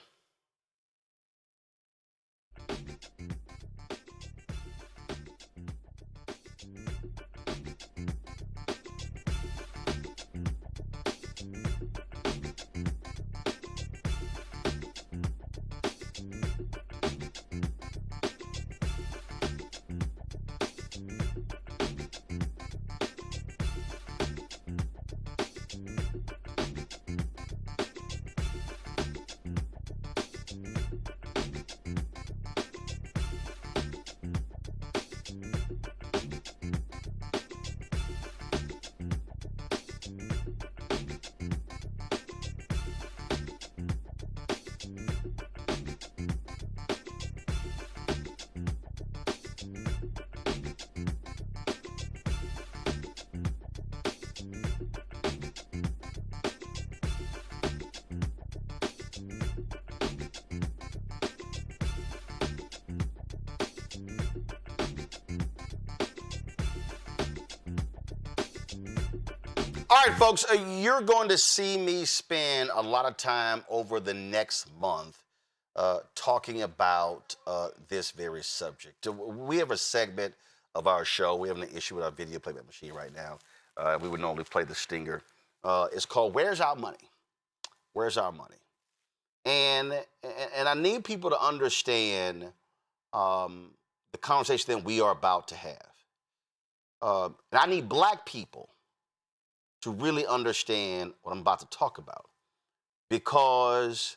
Speaker 8: All right, folks, you're going to see me spend a lot of time over the next month talking about this very subject. We have a segment of our show. We have an issue with our video playback machine right now. We would normally play the stinger. It's called Where's Our Money? Where's Our Money? And I need people to understand the conversation that we are about to have. And I need Black people to really understand what I'm about to talk about, because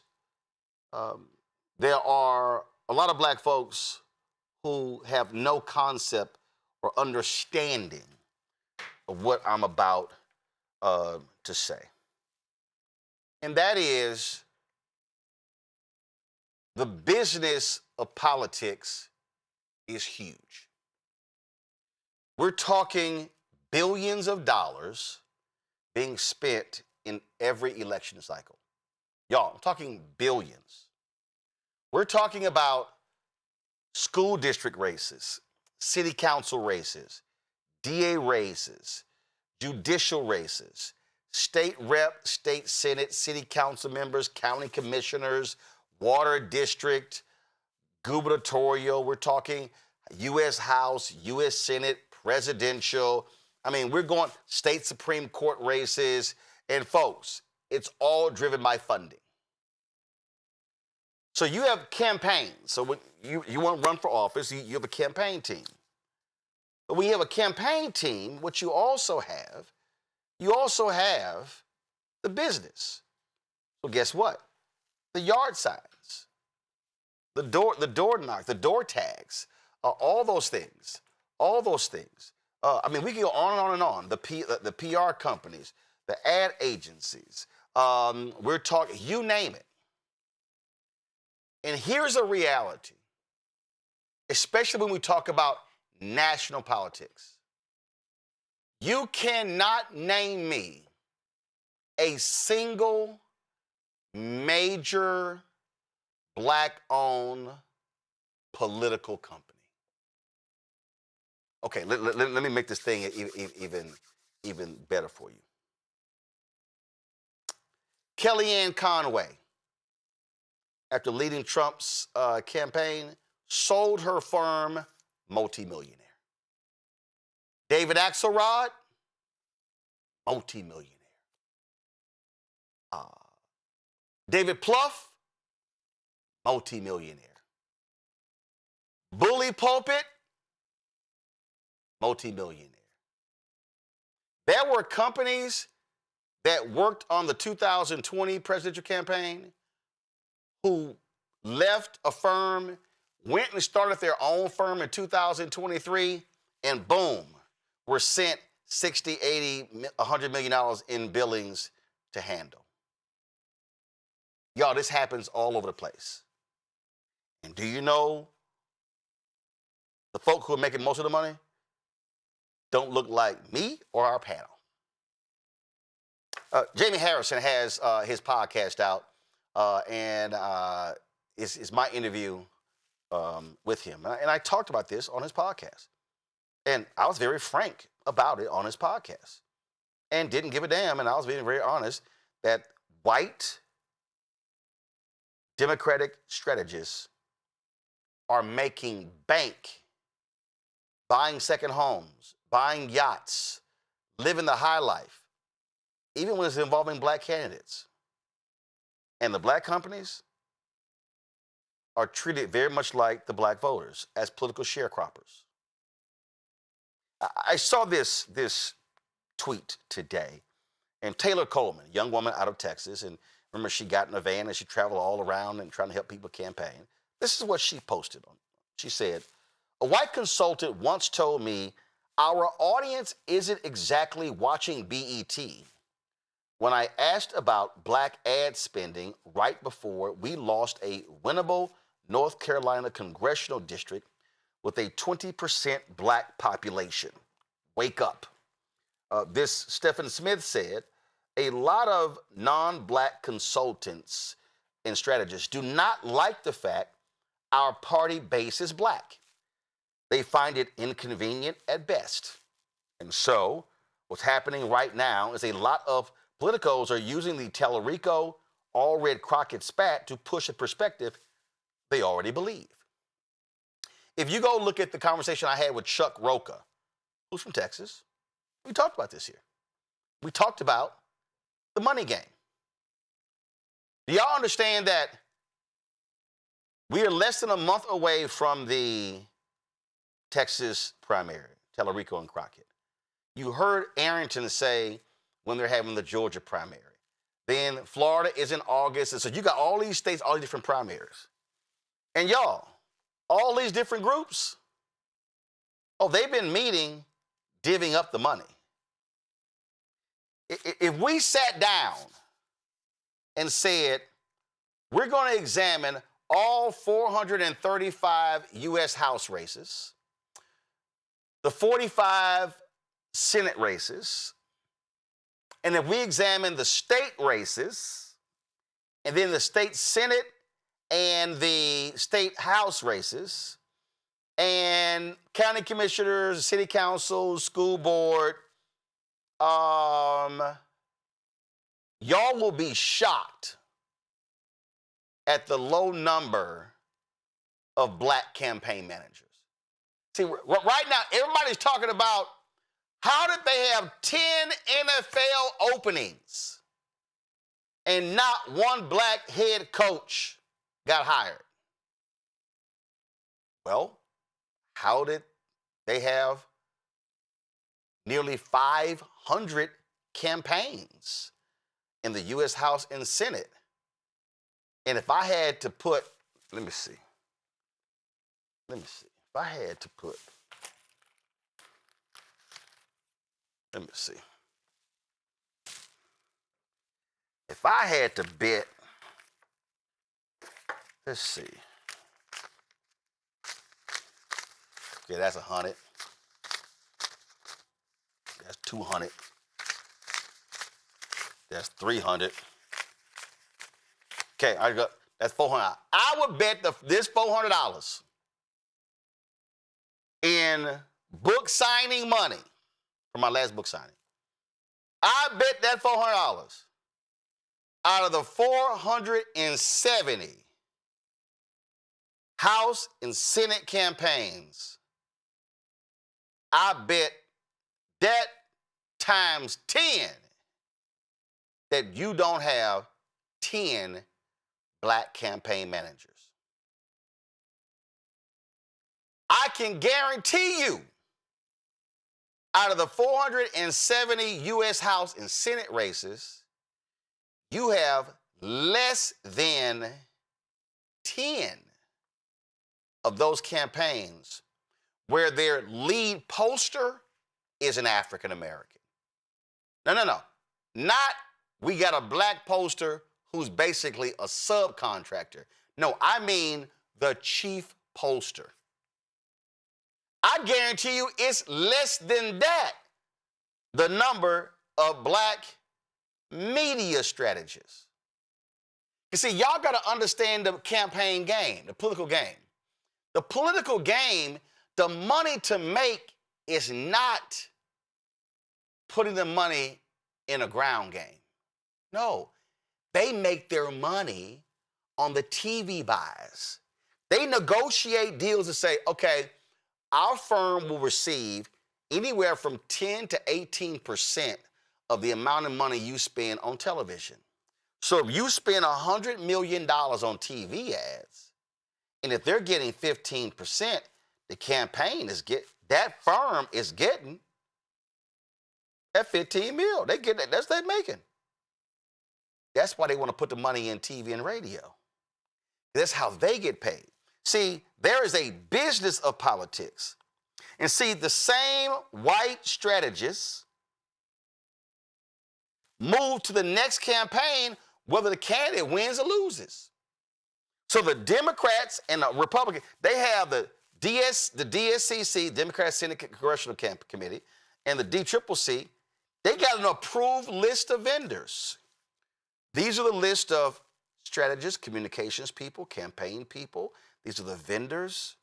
Speaker 8: there are a lot of Black folks who have no concept or understanding of what I'm about to say. And that is, the business of politics is huge. We're talking billions of dollars being spent in every election cycle. Y'all, I'm talking billions. We're talking about school district races, city council races, DA races, judicial races, state rep, state senate, city council members, county commissioners, water district, gubernatorial. We're talking U.S. House, U.S. Senate, presidential. I mean, we're going state Supreme Court races. And folks, it's all driven by funding. So you have campaigns. So when you want to run for office, you have a campaign team. But when you have a campaign team, what you also have the business. So guess what? The yard signs, the door knock, the door tags, all those things. All those things. I mean, we can go on and on and on. The PR companies, the ad agencies. We're talking, you name it. And here's a reality, especially when we talk about national politics. You cannot name me a single major black-owned political company. Okay, let me make this thing even better for you. Kellyanne Conway, after leading Trump's campaign, sold her firm, multimillionaire. David Axelrod, multimillionaire. David Plouffe, multimillionaire. Bully Pulpit, multimillionaire. There were companies that worked on the 2020 presidential campaign who left a firm, went and started their own firm in 2023, and boom, were sent $60, $80, $100 million in billings to handle. Y'all, this happens all over the place. And do you know the folk who are making most of the money don't look like me or our panel? Jamie Harrison has his podcast out, and it's my interview with him. And I talked about this on his podcast. And I was very frank about it on his podcast and didn't give a damn. And I was being very honest that white Democratic strategists are making bank, buying second homes, buying yachts, living the high life, even when it's involving black candidates. And the black companies are treated very much like the black voters, as political sharecroppers. I saw this tweet today, and Taylor Coleman, a young woman out of Texas, and remember she got in a van and she traveled all around and trying to help people campaign. This is what she posted on. She said, "A white consultant once told me our audience isn't exactly watching BET when I asked about black ad spending right before we lost a winnable North Carolina congressional district with a 20% black population. Wake up." This Stephen Smith said, "A lot of non-black consultants and strategists do not like the fact our party base is black. They find it inconvenient at best. And so what's happening right now is a lot of politicos are using the Tellerico, all red Crockett spat to push a perspective they already believe." If you go look at the conversation I had with Chuck Rocha, who's from Texas, we talked about this here. We talked about the money game. Do y'all understand that we are less than a month away from the Texas primary, Tellerico and Crockett? You heard Arrington say when they're having the Georgia primary. Then Florida is in August. And so you got all these states, all these different primaries. And y'all, all these different groups, they've been meeting, divvying up the money. If we sat down and said, we're going to examine all 435 U.S. House races, the 45 Senate races, and if we examine the state races, and then the state Senate and the state House races, and county commissioners, city council, school board, y'all will be shocked at the low number of black campaign managers. See, right now, everybody's talking about how did they have 10 NFL openings and not one black head coach got hired? Well, how did they have nearly 500 campaigns in the U.S. House and Senate? And if I had to put, let me see. If I had to put, let me see. If I had to bet, let's see. Okay, that's 100. That's 200. That's 300. Okay, I got that's 400. I would bet this $400 in book signing money for my last book signing. I bet that $400 out of the 470 House and Senate campaigns. I bet that times 10 that you don't have 10 black campaign managers. I can guarantee you, out of the 470 U.S. House and Senate races, you have less than 10 of those campaigns where their lead poster is an African American. No. Not we got a black poster who's basically a subcontractor. No, I mean the chief poster. I guarantee you it's less than that, the number of black media strategists. You see, y'all got to understand the campaign game, the political game. The political game, the money to make is not putting the money in a ground game. No, they make their money on the TV buys. They negotiate deals to say, okay, our firm will receive anywhere from 10 to 18% of the amount of money you spend on television. So if you spend $100 million on TV ads, and if they're getting 15%, the campaign is that firm is getting that 15 mil. They get that. That's what they're making. That's why they want to put the money in TV and radio. That's how they get paid. See, there is a business of politics. And see, the same white strategists move to the next campaign whether the candidate wins or loses. So the Democrats and the Republicans, they have the DSCC, Democratic Senate Congressional Committee, and the DCCC, they got an approved list of vendors. These are the list of strategists, communications people, campaign people. These are the vendors.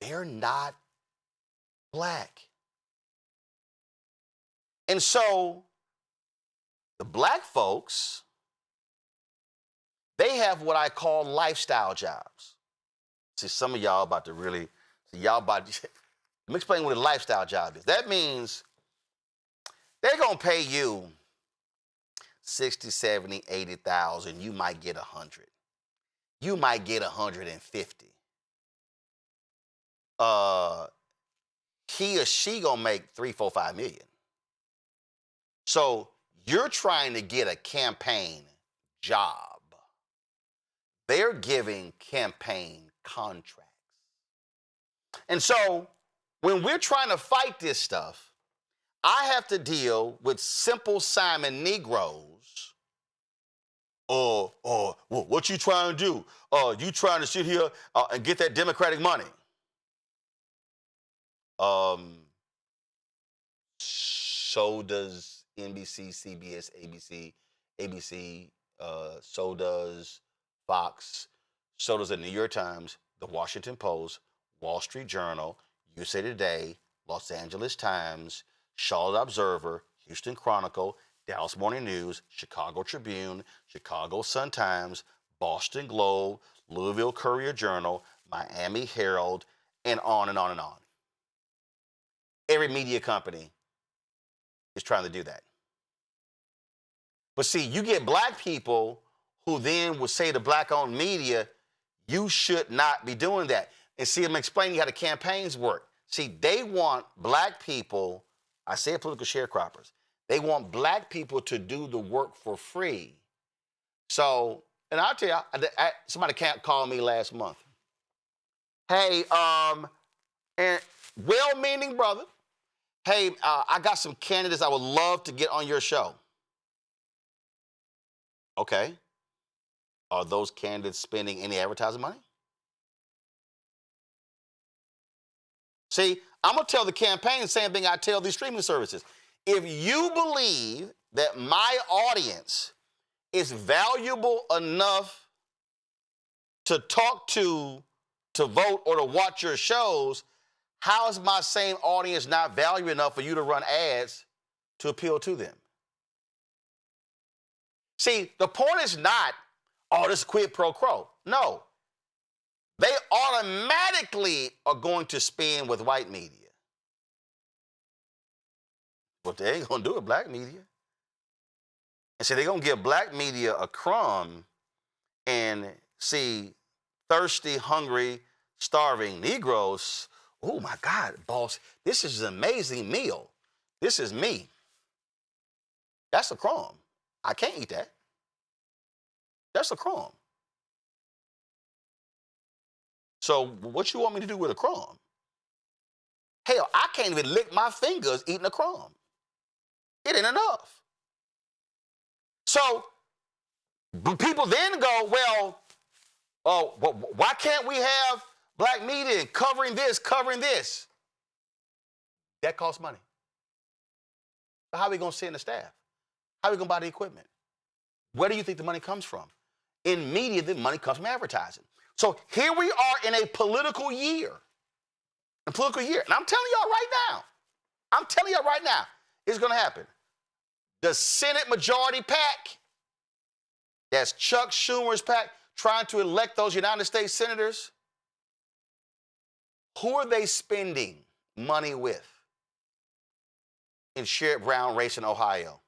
Speaker 8: They're not black. And so the black folks, they have what I call lifestyle jobs. See, some of y'all about to really, let me explain what a lifestyle job is. That means they're going to pay you 60, 70, 80,000. You might get 100. You might get 150. He or she gonna make 3, 4, 5 million. So you're trying to get a campaign job. They're giving campaign contracts. And so when we're trying to fight this stuff, I have to deal with Simple Simon Negroes. What you trying to do? You trying to sit here and get that Democratic money? So does NBC, CBS, ABC, so does Fox, so does the New York Times, the Washington Post, Wall Street Journal, USA Today, Los Angeles Times, Charlotte Observer, Houston Chronicle, Dallas Morning News, Chicago Tribune, Chicago Sun-Times, Boston Globe, Louisville Courier-Journal, Miami Herald, and on and on and on. Every media company is trying to do that. But see, you get black people who then will say to black-owned media, you should not be doing that. And see, I'm explaining how the campaigns work. See, they want black people, I say political sharecroppers, they want black people to do the work for free. So, and I'll tell you, somebody called me last month. Hey, And well-meaning brother, hey, I got some candidates I would love to get on your show. Okay. Are those candidates spending any advertising money? See, I'm going to tell the campaign the same thing I tell these streaming services. If you believe that my audience is valuable enough to talk to vote, or to watch your shows, how is my same audience not valuable enough for you to run ads to appeal to them? See, the point is not, oh, this quid pro quo. No. They automatically are going to spend with white media. But they ain't going to do it black media. And so they're going to give black media a crumb and see thirsty, hungry, starving Negroes. Oh, my God, boss, this is an amazing meal. This is me. That's a crumb. I can't eat that. That's a crumb. So what you want me to do with a crumb? Hell, I can't even lick my fingers eating a crumb. It ain't enough. So people then go, well, why can't we have black media covering this, covering this? That costs money. But how are we going to send the staff? How are we going to buy the equipment? Where do you think the money comes from? In media, the money comes from advertising. So here we are in a political year. And I'm telling y'all right now, it's going to happen. The Senate Majority PAC, that's Chuck Schumer's PAC, trying to elect those United States senators. Who are they spending money with? In Sherrod Brown race in Ohio,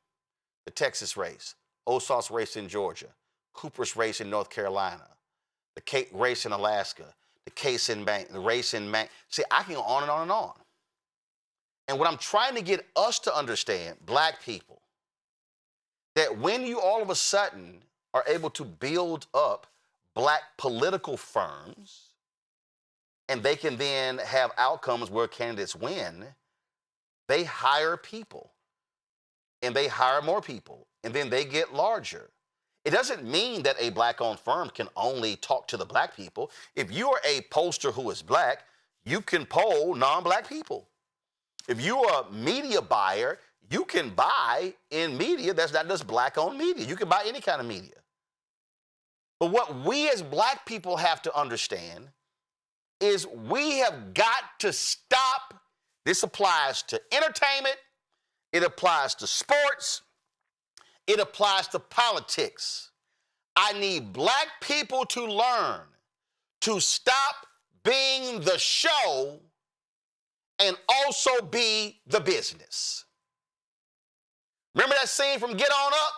Speaker 8: the Texas race, Ossoff's race in Georgia, Cooper's race in North Carolina, the race in Alaska, the race in Maine. See, I can go on and on and on. And what I'm trying to get us to understand, black people, that when you all of a sudden are able to build up black political firms, and they can then have outcomes where candidates win, they hire people, and they hire more people, and then they get larger. It doesn't mean that a black-owned firm can only talk to the black people. If you are a pollster who is black, you can poll non-black people. If you are a media buyer, you can buy in media that's not just black-owned media. You can buy any kind of media. But what we as black people have to understand is we have got to stop. This applies to entertainment. It applies to sports. It applies to politics. I need black people to learn to stop being the show and also be the business. Remember that scene from Get On Up?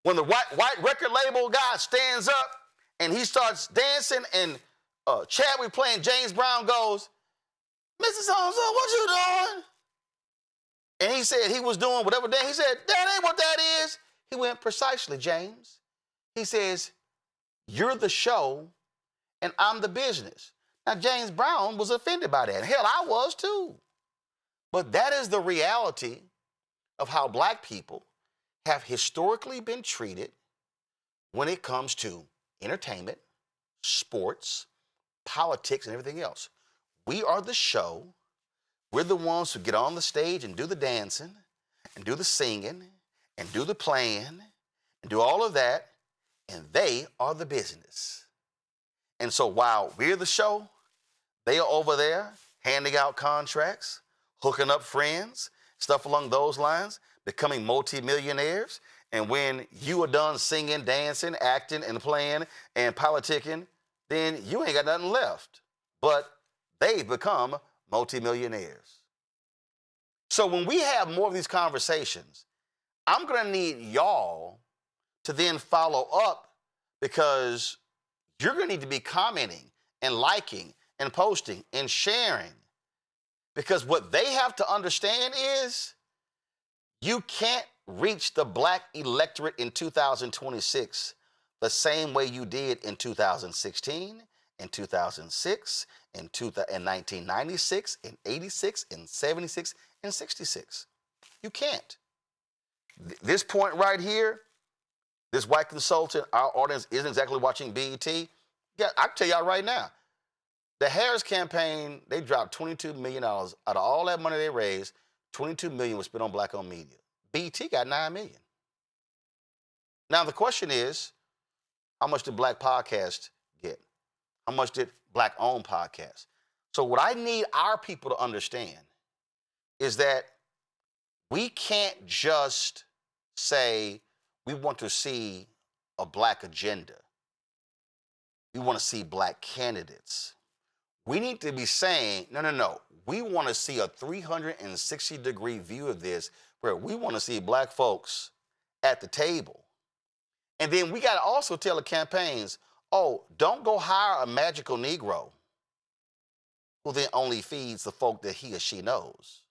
Speaker 8: When the white record label guy stands up and he starts dancing, and Chadwick playing James Brown goes, "Mr. So-and-so, what you doing?" And he said he was doing whatever that. He said, "That ain't what that is." He went, "Precisely, James." He says, "You're the show and I'm the business." Now, James Brown was offended by that. Hell, I was too. But that is the reality of how black people have historically been treated when it comes to entertainment, sports, politics, and everything else. We are the show. We're the ones who get on the stage and do the dancing and do the singing and do the playing and do all of that, and they are the business. And so while we're the show, they are over there handing out contracts, hooking up friends, stuff along those lines, becoming multimillionaires. And when you are done singing, dancing, acting, and playing and politicking, then you ain't got nothing left. But they've become multimillionaires. So when we have more of these conversations, I'm going to need y'all to then follow up, because you're going to need to be commenting and liking and posting and sharing. Because what they have to understand is you can't reach the black electorate in 2026 the same way you did in 2016, in 2006, in 1996, in 86, in 76, and 66. You can't. This point right here, this white consultant, our audience isn't exactly watching BET. Yeah, I can tell y'all right now, the Harris campaign, they dropped $22 million. Out of all that money they raised, $22 million was spent on black-owned media. BET got $9 million. Now the question is, how much did Black Podcast get? How much did Black-owned podcast? So what I need our people to understand is that we can't just say we want to see a black agenda. We want to see black candidates. We need to be saying, no. We want to see a 360-degree view of this where we want to see black folks at the table. And then we got to also tell the campaigns, oh, don't go hire a magical Negro who then only feeds the folk that he or she knows.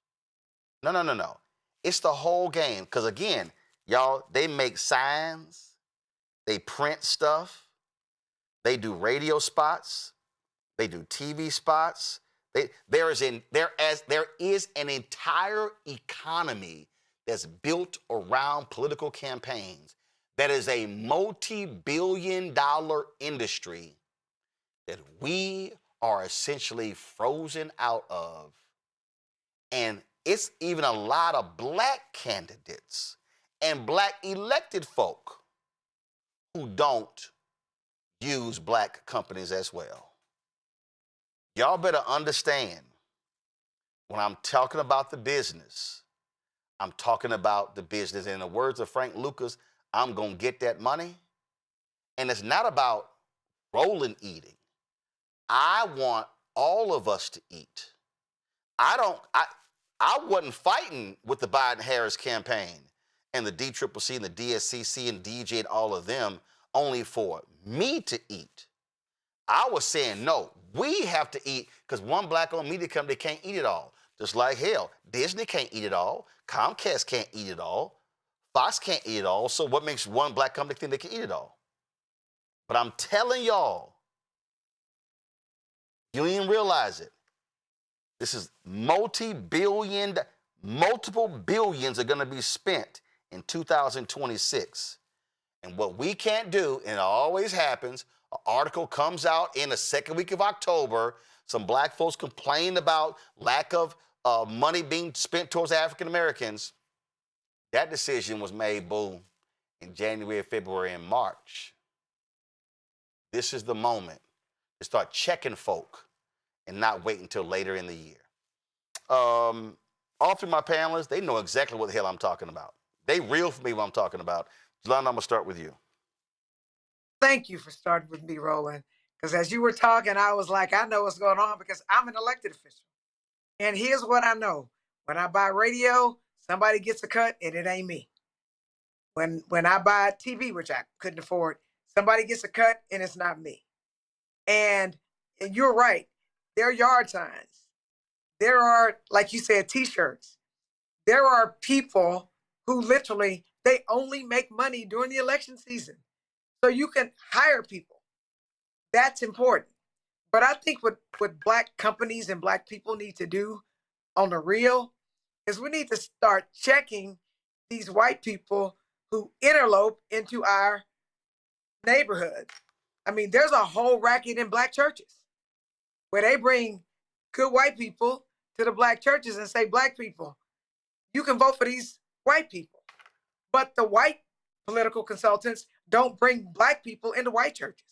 Speaker 8: No. It's the whole game. Because again, y'all, they make signs, they print stuff, they do radio spots, they do TV spots. There is an entire economy that's built around political campaigns that is a multi-billion-dollar industry that we are essentially frozen out of. And it's even a lot of black candidates and black elected folk who don't use black companies as well. Y'all better understand, when I'm talking about the business, I'm talking about the business. In the words of Frank Lucas, I'm going to get that money. And it's not about Roland eating. I want all of us to eat. I wasn't fighting with the Biden-Harris campaign and the DCCC and the DSCC and DJ and all of them only for me to eat. I was saying, no, we have to eat because one black-owned media company can't eat it all. Just like hell, Disney can't eat it all. Comcast can't eat it all. Fox can't eat it all. So what makes one black company think they can eat it all? But I'm telling y'all, you don't even realize it. This is multiple billions are going to be spent in 2026. And what we can't do, and it always happens, an article comes out in the second week of October, some black folks complain about lack of money being spent towards African Americans. That decision was made, boom, in January, February, and March. This is the moment to start checking folk and not wait until later in the year. All through my panelists, they know exactly what the hell I'm talking about. They real for me what I'm talking about. Jelana, I'm going to start with you.
Speaker 2: Thank you for starting with me, Roland. Because as you were talking, I was like, I know what's going on because I'm an elected official. And here's what I know. When I buy radio, somebody gets a cut and it ain't me. When I buy TV, which I couldn't afford, somebody gets a cut and it's not me. And you're right. There are yard signs. There are, like you said, T-shirts. There are people who literally, they only make money during the election season. So you can hire people. That's important. But I think what black companies and black people need to do on the real is we need to start checking these white people who interlope into our neighborhood. I mean, there's a whole racket in black churches where they bring good white people to the black churches and say, black people, you can vote for these white people. But the white political consultants don't bring black people into white churches.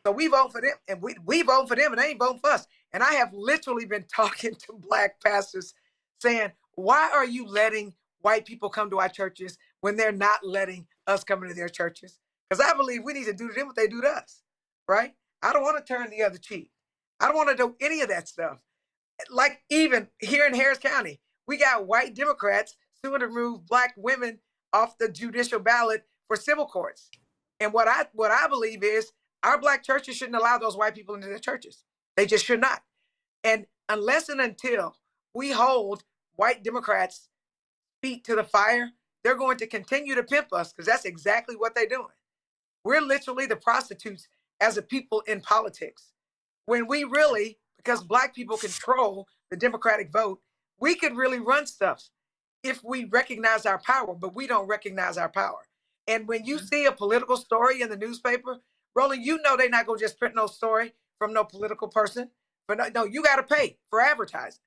Speaker 2: So we vote for them and we vote for them and they ain't voting for us. And I have literally been talking to black pastors saying, why are you letting white people come to our churches when they're not letting us come into their churches? Because I believe we need to do to them what they do to us, right? I don't want to turn the other cheek. I don't want to do any of that stuff. Like even here in Harris County, we got white Democrats suing to remove black women off the judicial ballot for civil courts. And what I believe is our black churches shouldn't allow those white people into their churches. They just should not. And unless and until we hold white Democrats' feet to the fire, they're going to continue to pimp us because that's exactly what they're doing. We're literally the prostitutes as a people in politics. When we really, because Black people control the Democratic vote, we could really run stuff if we recognize our power, but we don't recognize our power. And when you see a political story in the newspaper, Roland, you know they're not going to just print no story from no political person. But no, you got to pay for advertising.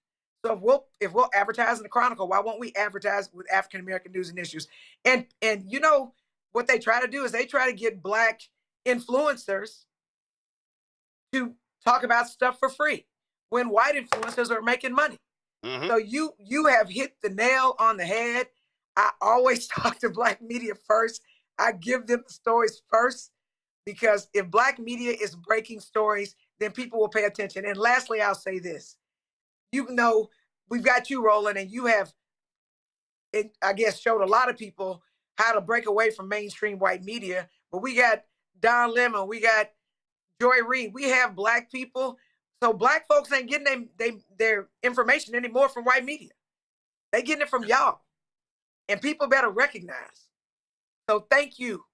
Speaker 2: So if we'll advertise in the Chronicle, why won't we advertise with African American news and issues? And you know what they try to do is they try to get Black influencers to talk about stuff for free when white influencers are making money. Mm-hmm. So you have hit the nail on the head. I always talk to Black media first. I give them the stories first, because if Black media is breaking stories, then people will pay attention. And lastly, I'll say this. You know, we've got you, Roland, and you have, I guess, showed a lot of people how to break away from mainstream white media. But we got Don Lemon, we got Joy Reid. We have Black people. So Black folks ain't getting their information anymore from white media. They getting it from y'all. And people better recognize. So thank you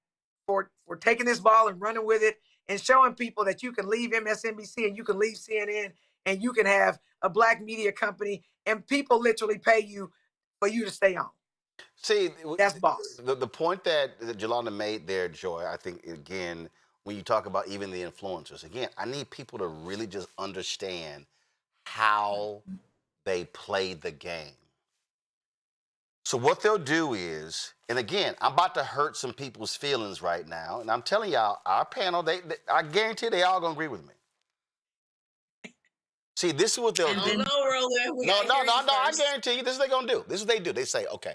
Speaker 2: for taking this ball and running with it and showing people that you can leave MSNBC and you can leave CNN and you can have a Black media company and people literally pay you for you to stay on.
Speaker 8: See,
Speaker 2: that's boss.
Speaker 8: The point that Jolanda made there, Joy, I think, again, when you talk about even the influencers, again, I need people to really just understand how they play the game. So what they'll do is, and again, I'm about to hurt some people's feelings right now, and I'm telling y'all, our panel, I guarantee they all gonna agree with me. See, this is what they'll do.
Speaker 4: No, Roland.
Speaker 8: No, I guarantee you, this is what they're gonna do. This is what they do. They say, okay,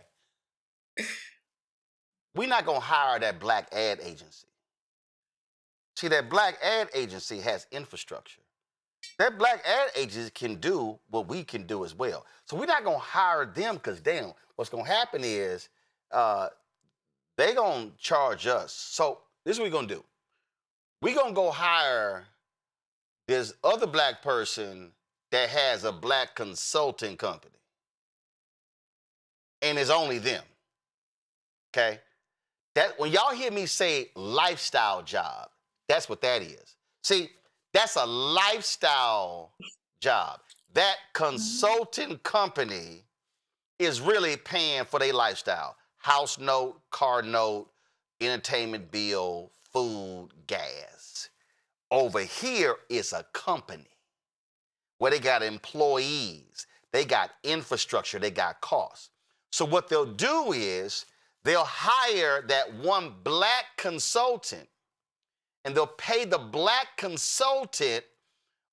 Speaker 8: we're not gonna hire that Black ad agency. See, that Black ad agency has infrastructure. That Black ad agency can do what we can do as well. So we're not gonna hire them because damn, what's gonna happen is they're gonna charge us. So this is what we're gonna do. We're gonna go hire this other Black person that has a Black consulting company. And it's only them. Okay? That when y'all hear me say lifestyle job, that's what that is. See, that's a lifestyle job. That consulting company is really paying for their lifestyle. House note, car note, entertainment bill, food, gas. Over here is a company where they got employees, they got infrastructure, they got costs. So what they'll do is they'll hire that one Black consultant and they'll pay the Black consultant,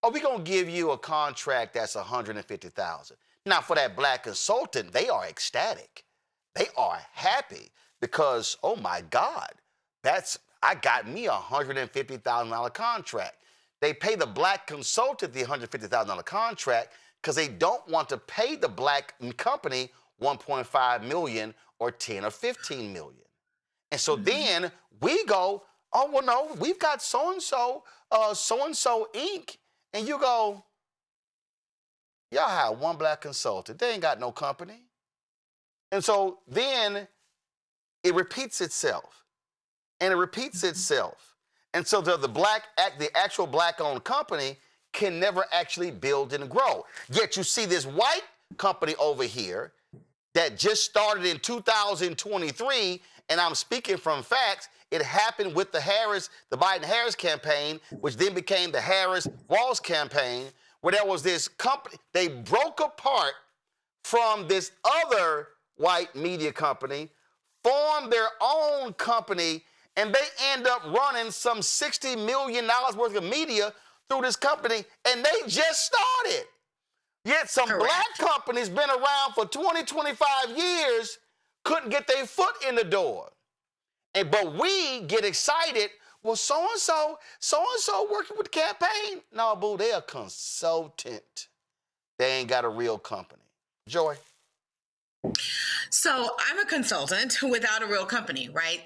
Speaker 8: oh, we're going to give you a contract that's $150,000. Now, for that Black consultant, they are ecstatic. They are happy because, oh, my God, I got me a $150,000 contract. They pay the Black consultant the $150,000 contract because they don't want to pay the Black company $1.5 million or $10 or $15 million. And so then we go, oh, well, no, we've got so-and-so Inc. And you go, y'all have one Black consultant. They ain't got no company. And so then it repeats itself. And it repeats itself. And so the actual Black-owned company can never actually build and grow. Yet you see this white company over here that just started in 2023, and I'm speaking from facts. It happened with the Biden-Harris campaign, which then became the Harris-Walz campaign, where there was this company. They broke apart from this other white media company, formed their own company, and they end up running some $60 million worth of media through this company, and they just started. Yet some Black companies been around for 20, 25 years, couldn't get their foot in the door. But we get excited, well, so-and-so working with the campaign. No, boo, they're a consultant. They ain't got a real company. Joy?
Speaker 6: So I'm a consultant without a real company, right?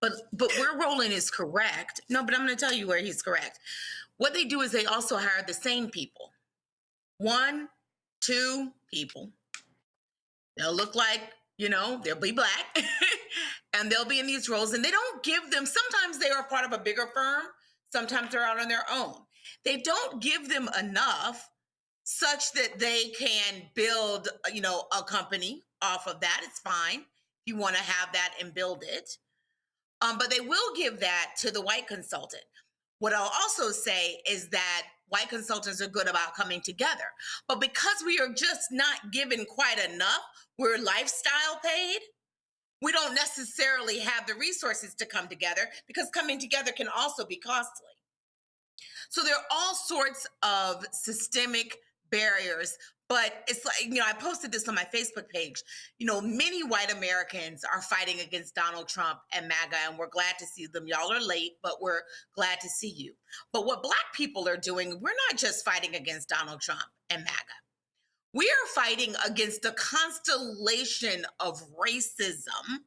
Speaker 6: But where Roland is correct, no, but I'm going to tell you where he's correct. What they do is they also hire the same people. 1, 2 people. They'll look like, they'll be Black and they'll be in these roles, and they don't give them, sometimes they are part of a bigger firm. Sometimes they're out on their own. They don't give them enough such that they can build, a company off of that. It's fine if you want to have that and build it. But they will give that to the white consultant. What I'll also say is that white consultants are good about coming together. But because we are just not given quite enough, we're lifestyle paid, we don't necessarily have the resources to come together, because coming together can also be costly. So there are all sorts of systemic barriers, but it's like, I posted this on my Facebook page. Many white Americans are fighting against Donald Trump and MAGA, and we're glad to see them. Y'all are late, but we're glad to see you. But what Black people are doing, we're not just fighting against Donald Trump and MAGA. We are fighting against the constellation of racism,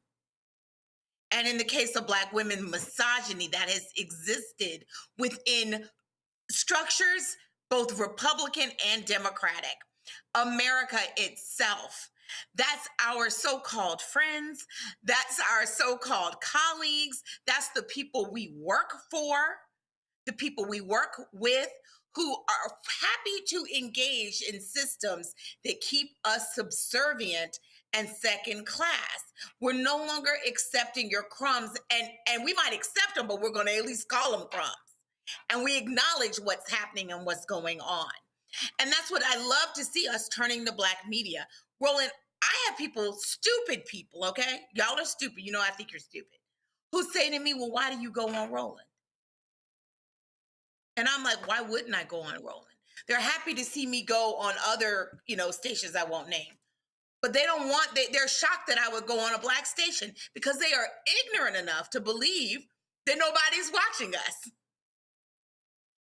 Speaker 6: and in the case of Black women, misogyny that has existed within structures, both Republican and Democratic. America itself. That's our so-called friends. That's our so-called colleagues. That's the people we work for, the people we work with, who are happy to engage in systems that keep us subservient and second class. We're no longer accepting your crumbs, and we might accept them, but we're going to at least call them crumbs. And we acknowledge what's happening and what's going on. And that's what I love to see, us turning to Black media. Roland, I have people, stupid people, okay? Y'all are stupid. I think you're stupid. Who say to me, well, why do you go on Roland? And I'm like, why wouldn't I go on Roland? They're happy to see me go on other, stations I won't name. But they don't want, they're shocked that I would go on a Black station, because they are ignorant enough to believe that nobody's watching us.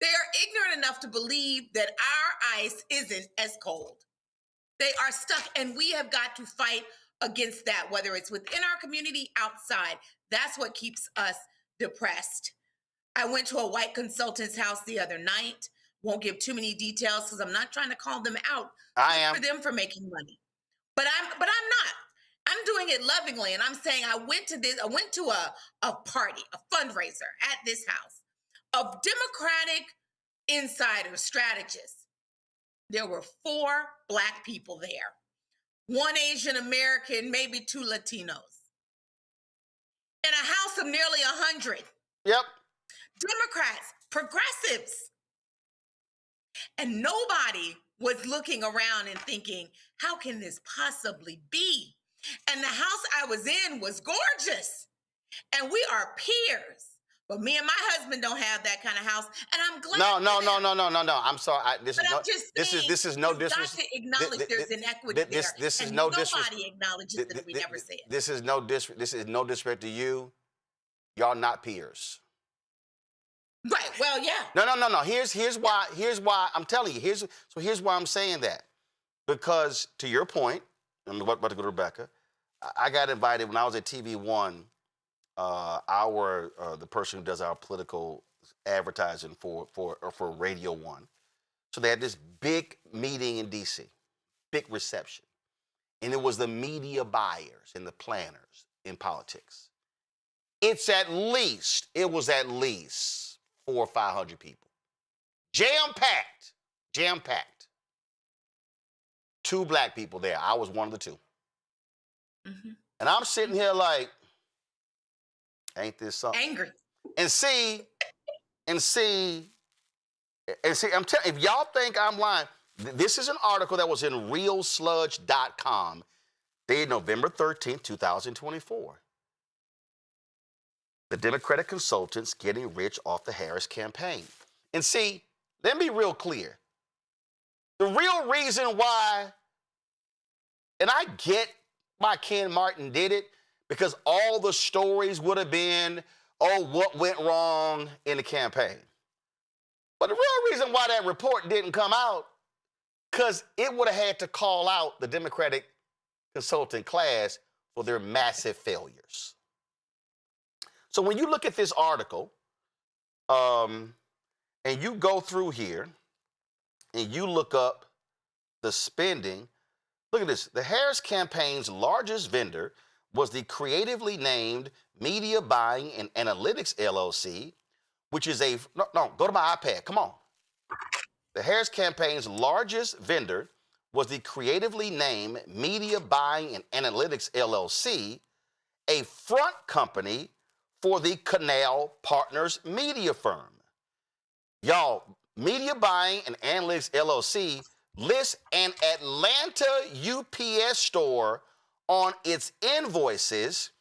Speaker 6: They are ignorant enough to believe that our ice isn't as cold. They are stuck, and we have got to fight against that, whether it's within our community, outside. That's what keeps us depressed. I went to a white consultant's house the other night. Won't give too many details because I'm not trying to call them out.
Speaker 8: I am.
Speaker 6: For them for making money. But I'm not. I'm doing it lovingly, and I'm saying I went to a party, a fundraiser at this house of Democratic insider strategists. There were 4 Black people there, 1 Asian American, maybe 2 Latinos, in a house of nearly 100.
Speaker 8: Yep.
Speaker 6: Democrats, progressives. And nobody was looking around and thinking, how can this possibly be? And the house I was in was gorgeous. And we are peers. But me and my husband don't have that kind of house, and I'm glad.
Speaker 8: No. I'm sorry. This is no disrespect.
Speaker 6: You've got to acknowledge there's inequity there.
Speaker 8: This is
Speaker 6: and
Speaker 8: no
Speaker 6: nobody
Speaker 8: disrespect.
Speaker 6: acknowledges it if we never say it.
Speaker 8: This is no disrespect to you. Y'all not peers.
Speaker 6: Right. Well, yeah.
Speaker 8: No. Here's why I'm telling you. Here's why I'm saying that. Because to your point, I'm about to go to Rebecca. I got invited when I was at TV One. The person who does our political advertising for Radio One. So they had this big meeting in DC, big reception. And it was the media buyers and the planners in politics. It was at least 400 or 500 people. Jam-packed. 2 Black people there. I was one of the 2. Mm-hmm. And I'm sitting here like, ain't this something?
Speaker 6: Angry.
Speaker 8: And see, I'm telling you, if y'all think I'm lying, this is an article that was in realsludge.com, dated November 13th, 2024. The Democratic consultants getting rich off the Harris campaign. And see, let me be real clear. The real reason why, and I get why Ken Martin did it, because all the stories would have been, what went wrong in the campaign. But the real reason why that report didn't come out, because it would have had to call out the Democratic consultant class for their massive failures. So when you look at this article, and you go through here, and you look up the spending, look at this. The Harris campaign's largest vendor was the creatively named Media Buying and Analytics LLC, which is go to my iPad, come on. The Harris campaign's largest vendor was the creatively named Media Buying and Analytics LLC, a front company for the Canal Partners media firm. Y'all, Media Buying and Analytics LLC lists an Atlanta UPS store on its invoices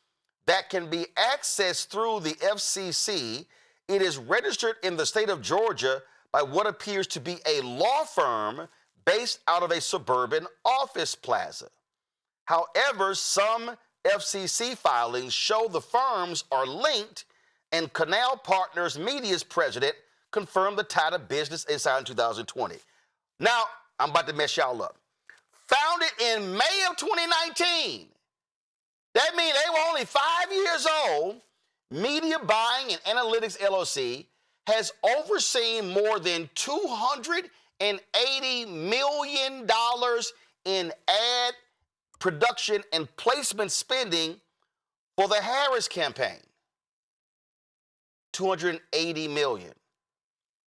Speaker 8: that can be accessed through the FCC. It is registered in the state of Georgia by what appears to be a law firm based out of a suburban office plaza. However, some FCC filings show the firms are linked, and Canal Partners Media's president confirmed the tie to Business Insider in 2020. Now, I'm about to mess y'all up. Founded in May of 2019, that means they were only 5 years old. Media Buying and Analytics LLC has overseen more than $280 million in ad production and placement spending for the Harris campaign. $280 million.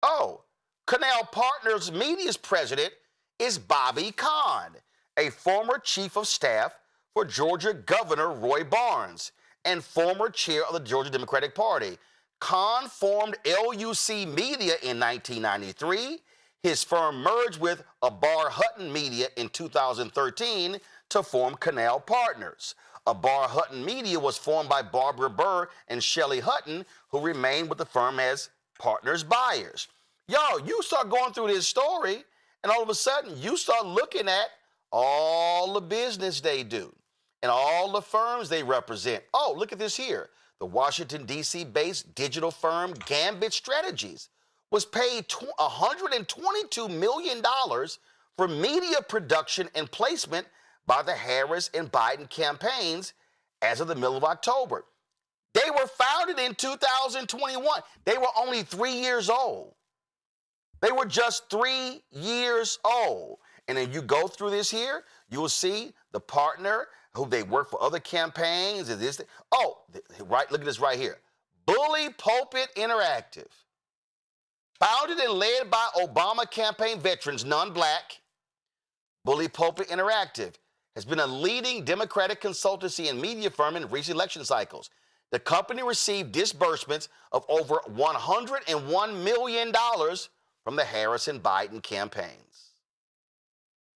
Speaker 8: Oh, Canal Partners Media's president is Bobby Kahn, a former chief of staff for Georgia Governor Roy Barnes and former chair of the Georgia Democratic Party. Kahn formed LUC Media in 1993. His firm merged with Abar Hutton Media in 2013 to form Canal Partners. Abar Hutton Media was formed by Barbara Burr and Shelley Hutton, who remained with the firm as partners buyers. Yo, you start going through this story, and all of a sudden, you start looking at all the business they do and all the firms they represent. Oh, look at this here. The Washington, D.C.-based digital firm Gambit Strategies was paid $122 million for media production and placement by the Harris and Biden campaigns as of the middle of October. They were founded in 2021. They were only 3 years old. They were just 3 years old. And then you go through this here, you will see the partner who they work for other campaigns. And this, oh, right, look at this right here. Bully Pulpit Interactive. Founded and led by Obama campaign veterans, non-black, Bully Pulpit Interactive has been a leading Democratic consultancy and media firm in recent election cycles. The company received disbursements of over $101 million from the Harris and Biden campaigns.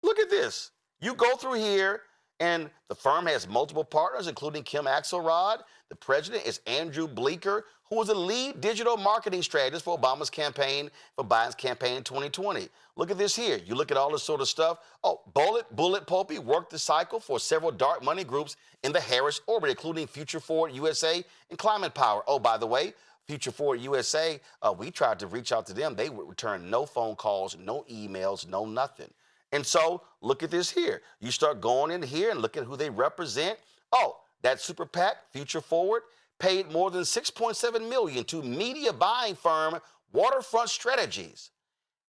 Speaker 8: Look at this. You go through here, and the firm has multiple partners, including Kim Axelrod. The president is Andrew Bleeker, who was the lead digital marketing strategist for Obama's campaign, for Biden's campaign in 2020. Look at this here. You look at all this sort of stuff. Oh, Bullet Pulpy worked the cycle for several dark money groups in the Harris orbit, including Future Forward USA and Climate Power. Oh, by the way, Future Forward USA, we tried to reach out to them. They would return no phone calls, no emails, no nothing. And so look at this here. You start going in here and look at who they represent. Oh, that super PAC, Future Forward, paid more than $6.7 million to media buying firm Waterfront Strategies,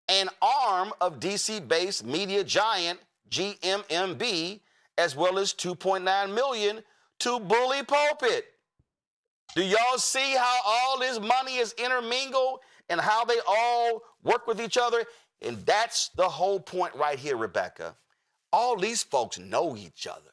Speaker 8: an arm of DC-based media giant GMMB, as well as $2.9 million to Bully Pulpit. Do y'all see how all this money is intermingled and how they all work with each other? And that's the whole point right here, Rebecca. All these folks know each other.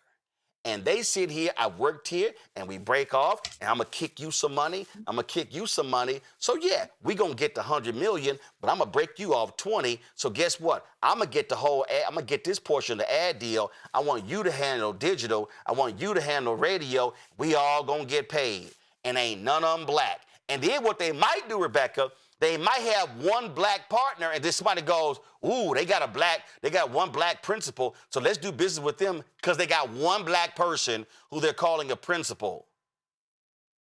Speaker 8: And they sit here, I worked here, and we break off, and I'm going to kick you some money. I'm going to kick you some money. So, yeah, we're going to get the $100 million, but I'm going to break you off 20. So guess what? I'm going to get the whole ad. I'm going to get this portion of the ad deal. I want you to handle digital. I want you to handle radio. We all going to get paid. And ain't none of them black. And then what they might do, Rebecca, they might have one black partner, and then somebody goes, ooh, they got one black principal, so let's do business with them because they got one black person who they're calling a principal.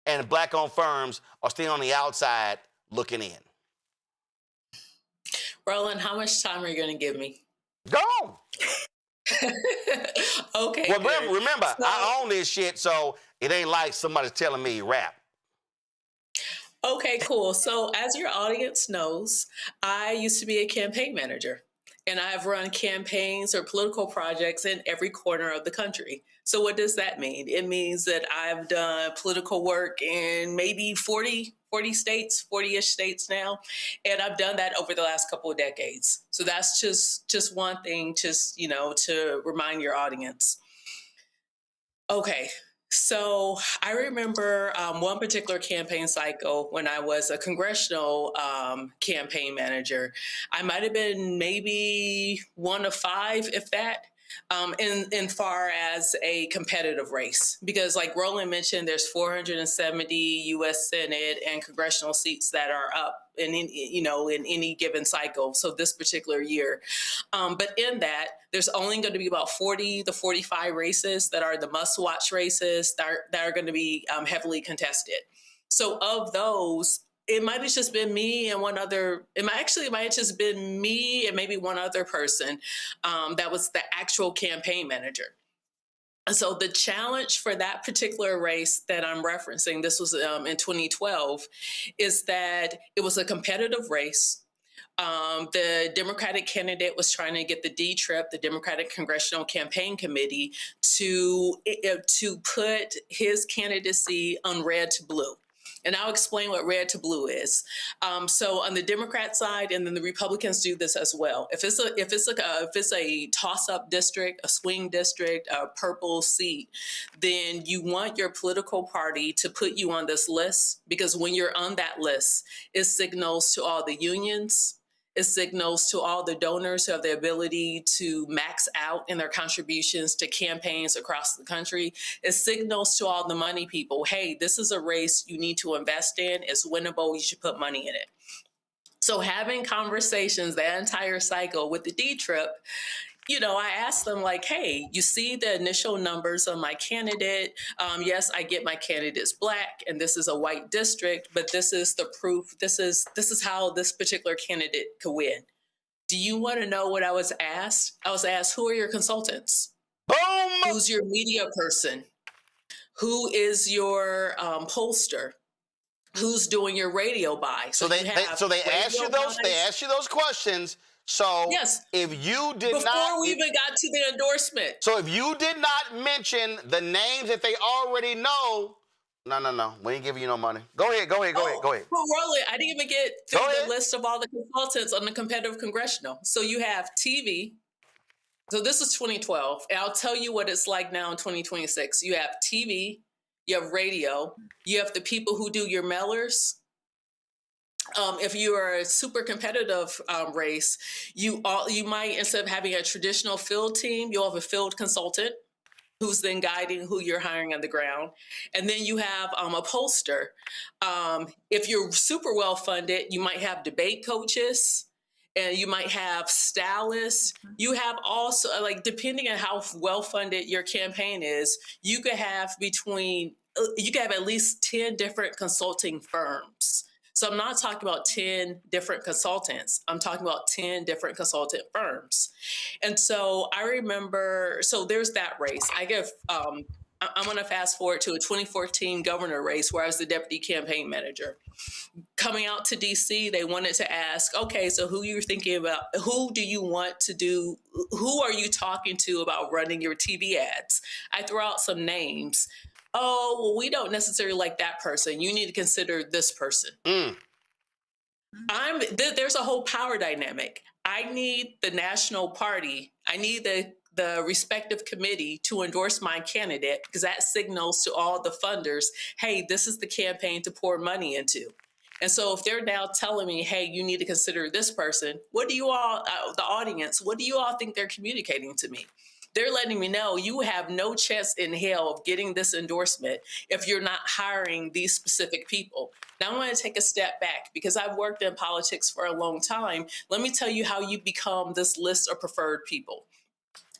Speaker 8: And black-owned firms are still on the outside looking in.
Speaker 4: Roland, how much time are you going to give me?
Speaker 8: Go!
Speaker 4: Okay.
Speaker 8: Well, remember, I own this shit, so it ain't like somebody's telling me rap.
Speaker 4: Okay, cool. So as your audience knows, I used to be a campaign manager, and I've run campaigns or political projects in every corner of the country. So what does that mean? It means that I've done political work in maybe 40 40 states, 40-ish states now. And I've done that over the last couple of decades. So that's just one thing, just, to remind your audience. Okay. So I remember one particular campaign cycle when I was a congressional campaign manager. I might have been maybe one of 5, if that, in far as a competitive race. Because like Roland mentioned, there's 470 U.S. Senate and congressional seats that are up in any given cycle. So this particular year. But in that, there's only going to be about 40 to 45 races that are the must-watch races that are going to be heavily contested. So of those, it might have just been me and one other. It might have just been me and maybe one other person that was the actual campaign manager. So the challenge for that particular race that I'm referencing, this was in 2012, is that it was a competitive race. The Democratic candidate was trying to get the D-TRIP, the Democratic Congressional Campaign Committee, to put his candidacy on red to blue. And I'll explain what red to blue is. So on the Democrat side, and then the Republicans do this as well. If it's a toss-up district, a swing district, a purple seat, then you want your political party to put you on this list, because when you're on that list, it signals to all the unions. It signals to all the donors who have the ability to max out in their contributions to campaigns across the country. It signals to all the money people, hey, this is a race you need to invest in. It's winnable. You should put money in it. So having conversations that entire cycle with the D-TRIP, I asked them like, hey, you see the initial numbers on my candidate. Yes, I get my candidate's Black and this is a white district, but this is the proof. This is how this particular candidate could win. Do you want to know what I was asked? I was asked, who are your consultants?
Speaker 8: Boom!
Speaker 4: Who's your media person? Who is your pollster? Who's doing your radio buy?
Speaker 8: So they asked you those. They asked you those questions. So
Speaker 4: yes,
Speaker 8: if you did not,
Speaker 4: before we even got to the endorsement.
Speaker 8: So if you did not mention the names that they already know, no, we ain't giving you no money. Go ahead.
Speaker 4: Well, Roland, I didn't even get through the list of all the consultants on the competitive congressional. So you have TV. So this is 2012, and I'll tell you what it's like now in 2026. You have TV, you have radio, you have the people who do your mailers. If you are a super competitive race, you might, instead of having a traditional field team, you'll have a field consultant who's then guiding who you're hiring on the ground. And then you have a pollster. If you're super well funded, you might have debate coaches and you might have stylists. You have also, like, depending on how well funded your campaign is, you could have at least 10 different consulting firms. So I'm not talking about 10 different consultants. I'm talking about 10 different consultant firms. And so I remember, so there's that race. I'm going to fast forward to a 2014 governor race where I was the deputy campaign manager. Coming out to DC, they wanted to ask, okay, so who you're thinking about, who do you want to do, who are you talking to about running your TV ads? I throw out some names. Oh, well, we don't necessarily like that person. You need to consider this person. There's a whole power dynamic. I need the national party. I need the respective committee to endorse my candidate, because that signals to all the funders, hey, this is the campaign to pour money into. And so if they're now telling me, hey, you need to consider this person, what do you all, the audience, what do you all think they're communicating to me? They're letting me know you have no chance in hell of getting this endorsement if you're not hiring these specific people. Now, I want to take a step back because I've worked in politics for a long time. Let me tell you how you become this list of preferred people.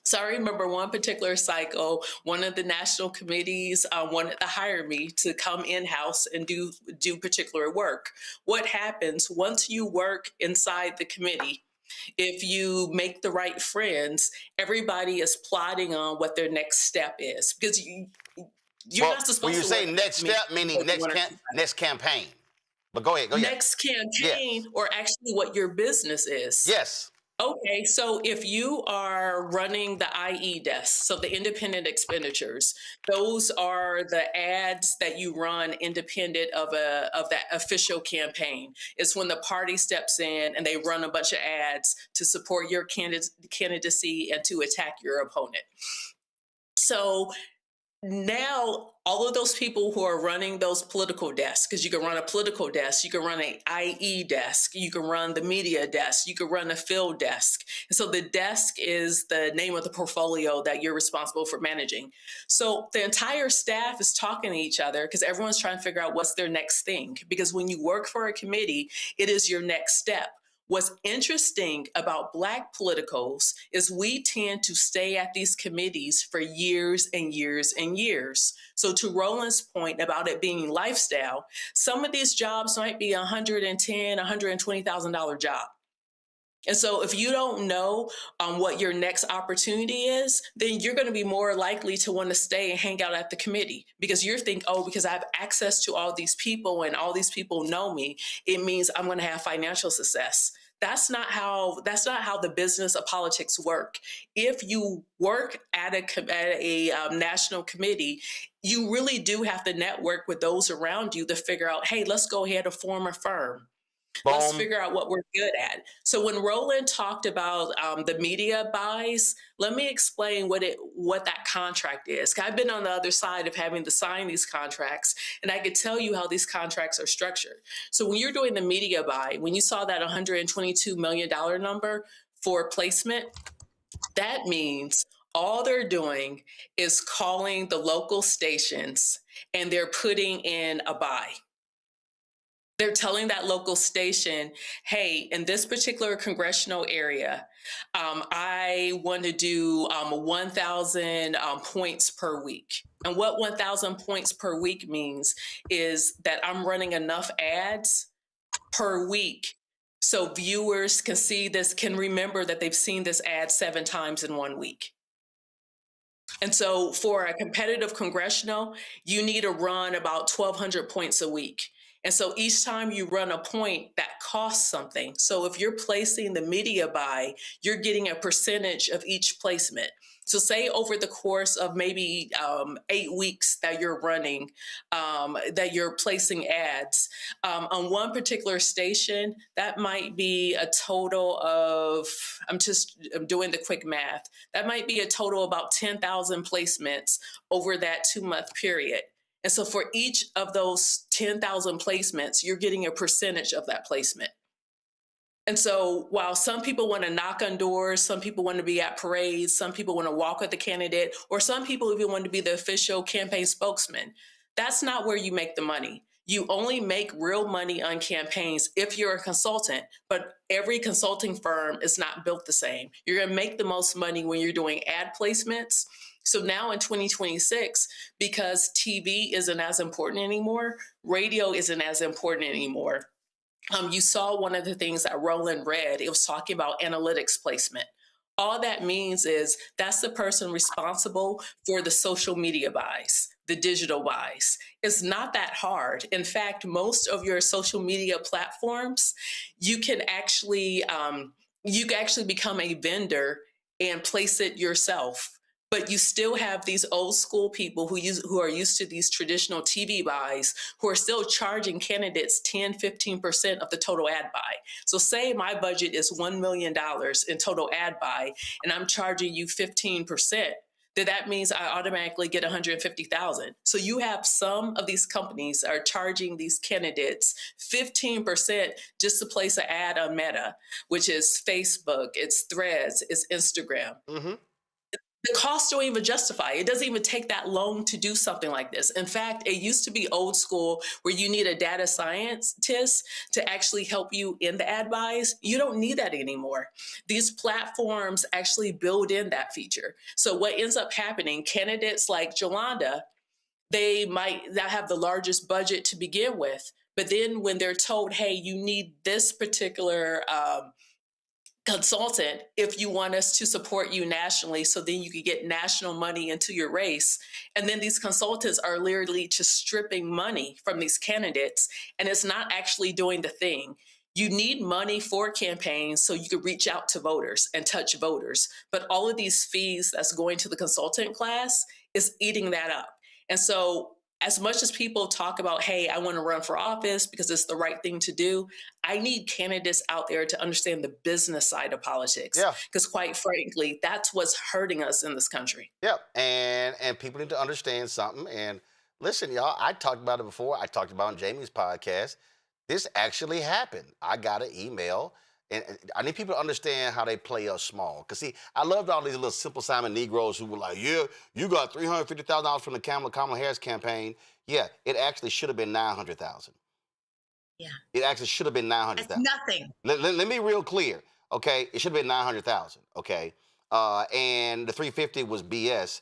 Speaker 4: So I remember one particular cycle, one of the national committees wanted to hire me to come in-house and do particular work. What happens once you work inside the committee? If you make the right friends, everybody is plotting on what their next step is, because you're not supposed to.
Speaker 8: When you say next step, meaning next campaign. But go ahead.
Speaker 4: Next campaign, yes. Or actually what your business is.
Speaker 8: Yes.
Speaker 4: Okay, so if you are running the IE desk, so the independent expenditures, those are the ads that you run independent of that official campaign. It's when the party steps in and they run a bunch of ads to support your candidacy and to attack your opponent. So now all of those people who are running those political desks, because you can run a political desk, you can run an IE desk, you can run the media desk, you can run a field desk. And so the desk is the name of the portfolio that you're responsible for managing. So the entire staff is talking to each other because everyone's trying to figure out what's their next thing. Because when you work for a committee, it is your next step. What's interesting about Black politicals is we tend to stay at these committees for years and years and years. So to Roland's point about it being lifestyle, some of these jobs might be $110,000, $120,000 job. And so if you don't know what your next opportunity is, then you're going to be more likely to want to stay and hang out at the committee because you're thinking, oh, because I have access to all these people and all these people know me, it means I'm going to have financial success. That's not how the business of politics work. If you work at a national committee, you really do have to network with those around you to figure out, hey, let's go ahead and form a firm. Let's figure out what we're good at. So when Roland talked about the media buys, let me explain what that contract is. I've been on the other side of having to sign these contracts, and I could tell you how these contracts are structured. So when you're doing the media buy, when you saw that $122 million number for placement, that means all they're doing is calling the local stations and they're putting in a buy. They're telling that local station, hey, in this particular congressional area, I want to do 1,000 points per week. And what 1,000 points per week means is that I'm running enough ads per week so viewers can see this, can remember that they've seen this ad 7 times in 1 week. And so for a competitive congressional, you need to run about 1,200 points a week. And so each time you run a point, that costs something. So if you're placing the media buy, you're getting a percentage of each placement. So say over the course of maybe 8 weeks that you're running, that you're placing ads, on one particular station, that might be a total of, I'm doing the quick math, that might be a total of about 10,000 placements over that 2-month period. And so for each of those 10,000 placements, you're getting a percentage of that placement. And so while some people want to knock on doors, some people want to be at parades, some people want to walk with the candidate, or some people even want to be the official campaign spokesman, that's not where you make the money. You only make real money on campaigns if you're a consultant, but every consulting firm is not built the same. You're going to make the most money when you're doing ad placements. So now in 2026, because TV isn't as important anymore, radio isn't as important anymore. You saw one of the things that Roland read, it was talking about analytics placement. All that means is that's the person responsible for the social media buys, the digital buys. It's not that hard. In fact, most of your social media platforms, you can actually become a vendor and place it yourself. But you still have these old school people who are used to these traditional TV buys who are still charging candidates 10, 15% of the total ad buy. So say my budget is $1 million in total ad buy, and I'm charging you 15%. Then that means I automatically get $150,000. So you have some of these companies are charging these candidates 15% just to place an ad on Meta, which is Facebook, it's Threads, it's Instagram. Mm-hmm. The costs don't even justify. It doesn't even take that long to do something like this. In fact, it used to be old school where you need a data scientist to actually help you in the ad buys. You don't need that anymore. These platforms actually build in that feature. So what ends up happening, candidates like Jolanda, they might not have the largest budget to begin with, but then when they're told, hey, you need this particular consultant if you want us to support you nationally, so then you can get national money into your race. And then these consultants are literally just stripping money from these candidates, and it's not actually doing the thing. You need money for campaigns so you can reach out to voters and touch voters. But all of these fees that's going to the consultant class is eating that up. And so as much as people talk about, hey, I want to run for office because it's the right thing to do, I need candidates out there to understand the business side of politics.
Speaker 8: Yeah.
Speaker 4: Because quite frankly, that's what's hurting us in this country.
Speaker 8: Yep. And people need to understand something. And listen, y'all, I talked about it before. I talked about it on Jamie's podcast. This actually happened. I got an email, and I need people to understand how they play us small. Because, see, I loved all these little Simple Simon Negroes who were like, yeah, you got $350,000 from the Kamala Harris campaign. Yeah, it actually should have been $900,000.
Speaker 6: Yeah.
Speaker 8: It actually should have been $900,000.
Speaker 6: That's nothing.
Speaker 8: Let me be real clear, okay? It should have been $900,000, okay? And the $350 was BS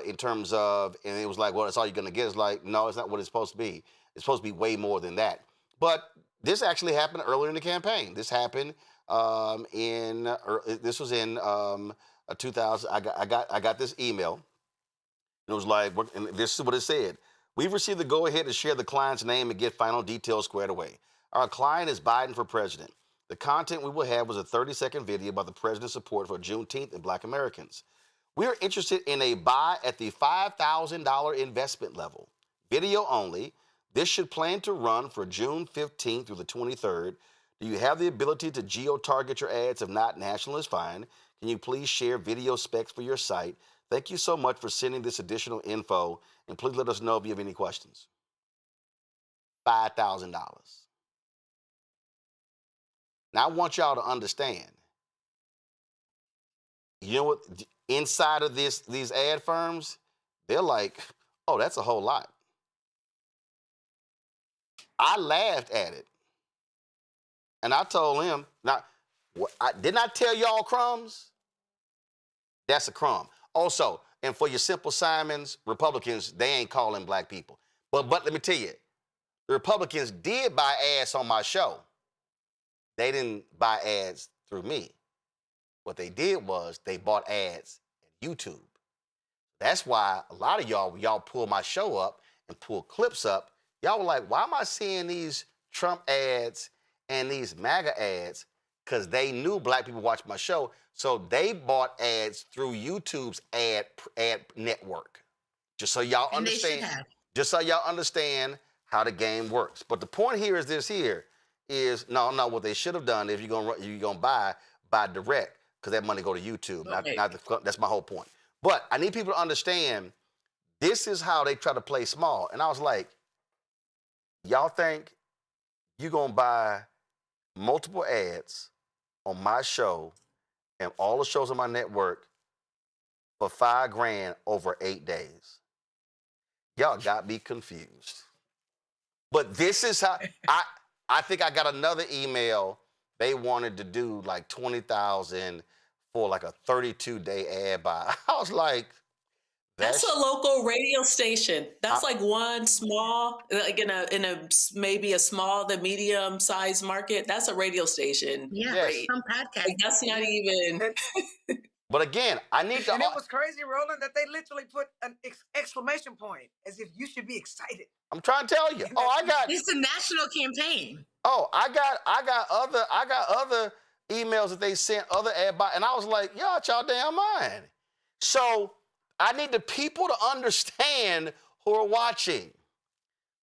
Speaker 8: in terms of, and it was like, well, that's all you're going to get. It's like, no, it's not what it's supposed to be. It's supposed to be way more than that. But this actually happened earlier in the campaign. This happened this was in 2000. I got this email. It was like, and this is what it said. We've received the go-ahead to share the client's name and get final details squared away. Our client is Biden for president. The content we will have was a 30-second video about the president's support for Juneteenth and Black Americans. We are interested in a buy at the $5,000 investment level. Video only. This should plan to run for June 15th through the 23rd. Do you have the ability to geo-target your ads? If not, national is fine. Can you please share video specs for your site? Thank you so much for sending this additional info, and please let us know if you have any questions. $5,000. Now, I want y'all to understand, you know what, inside of these ad firms, they're like, oh, that's a whole lot. I laughed at it. And I told him, now, didn't I tell y'all crumbs? That's a crumb. Also, and for your Simple Simons, Republicans, they ain't calling black people. But let me tell you, the Republicans did buy ads on my show. They didn't buy ads through me. What they did was they bought ads at YouTube. That's why a lot of y'all, when y'all pull my show up and pull clips up, y'all were like, why am I seeing these Trump ads and these MAGA ads? Because they knew black people watched my show, so they bought ads through YouTube's ad network. Just so y'all understand. Just so y'all understand how the game works. But the point here is this here is, no, what they should have done if you're gonna buy direct, because that money go to YouTube.
Speaker 4: Okay.
Speaker 8: That's my whole point. But I need people to understand this is how they try to play small. And I was like, y'all think you're gonna buy multiple ads on my show and all the shows on my network for $5,000 over 8 days? Y'all got me confused. But this is how I think I got another email. They wanted to do like $20,000 for like a 32-day ad buy. I was like,
Speaker 4: that's a local radio station. That's like one small, like in a maybe a small to medium sized market. That's a radio station.
Speaker 6: Yeah,
Speaker 4: Right.
Speaker 6: some podcast.
Speaker 4: Like, that's not even.
Speaker 8: But again, I need to.
Speaker 2: And it was crazy, Roland, that they literally put an exclamation point as if you should be excited.
Speaker 8: I'm trying to tell you. Oh, I got.
Speaker 6: It's a national campaign.
Speaker 8: Oh, I got other emails that they sent, other ad buy, and I was like, y'all out y'all damn mind. So I need the people to understand who are watching.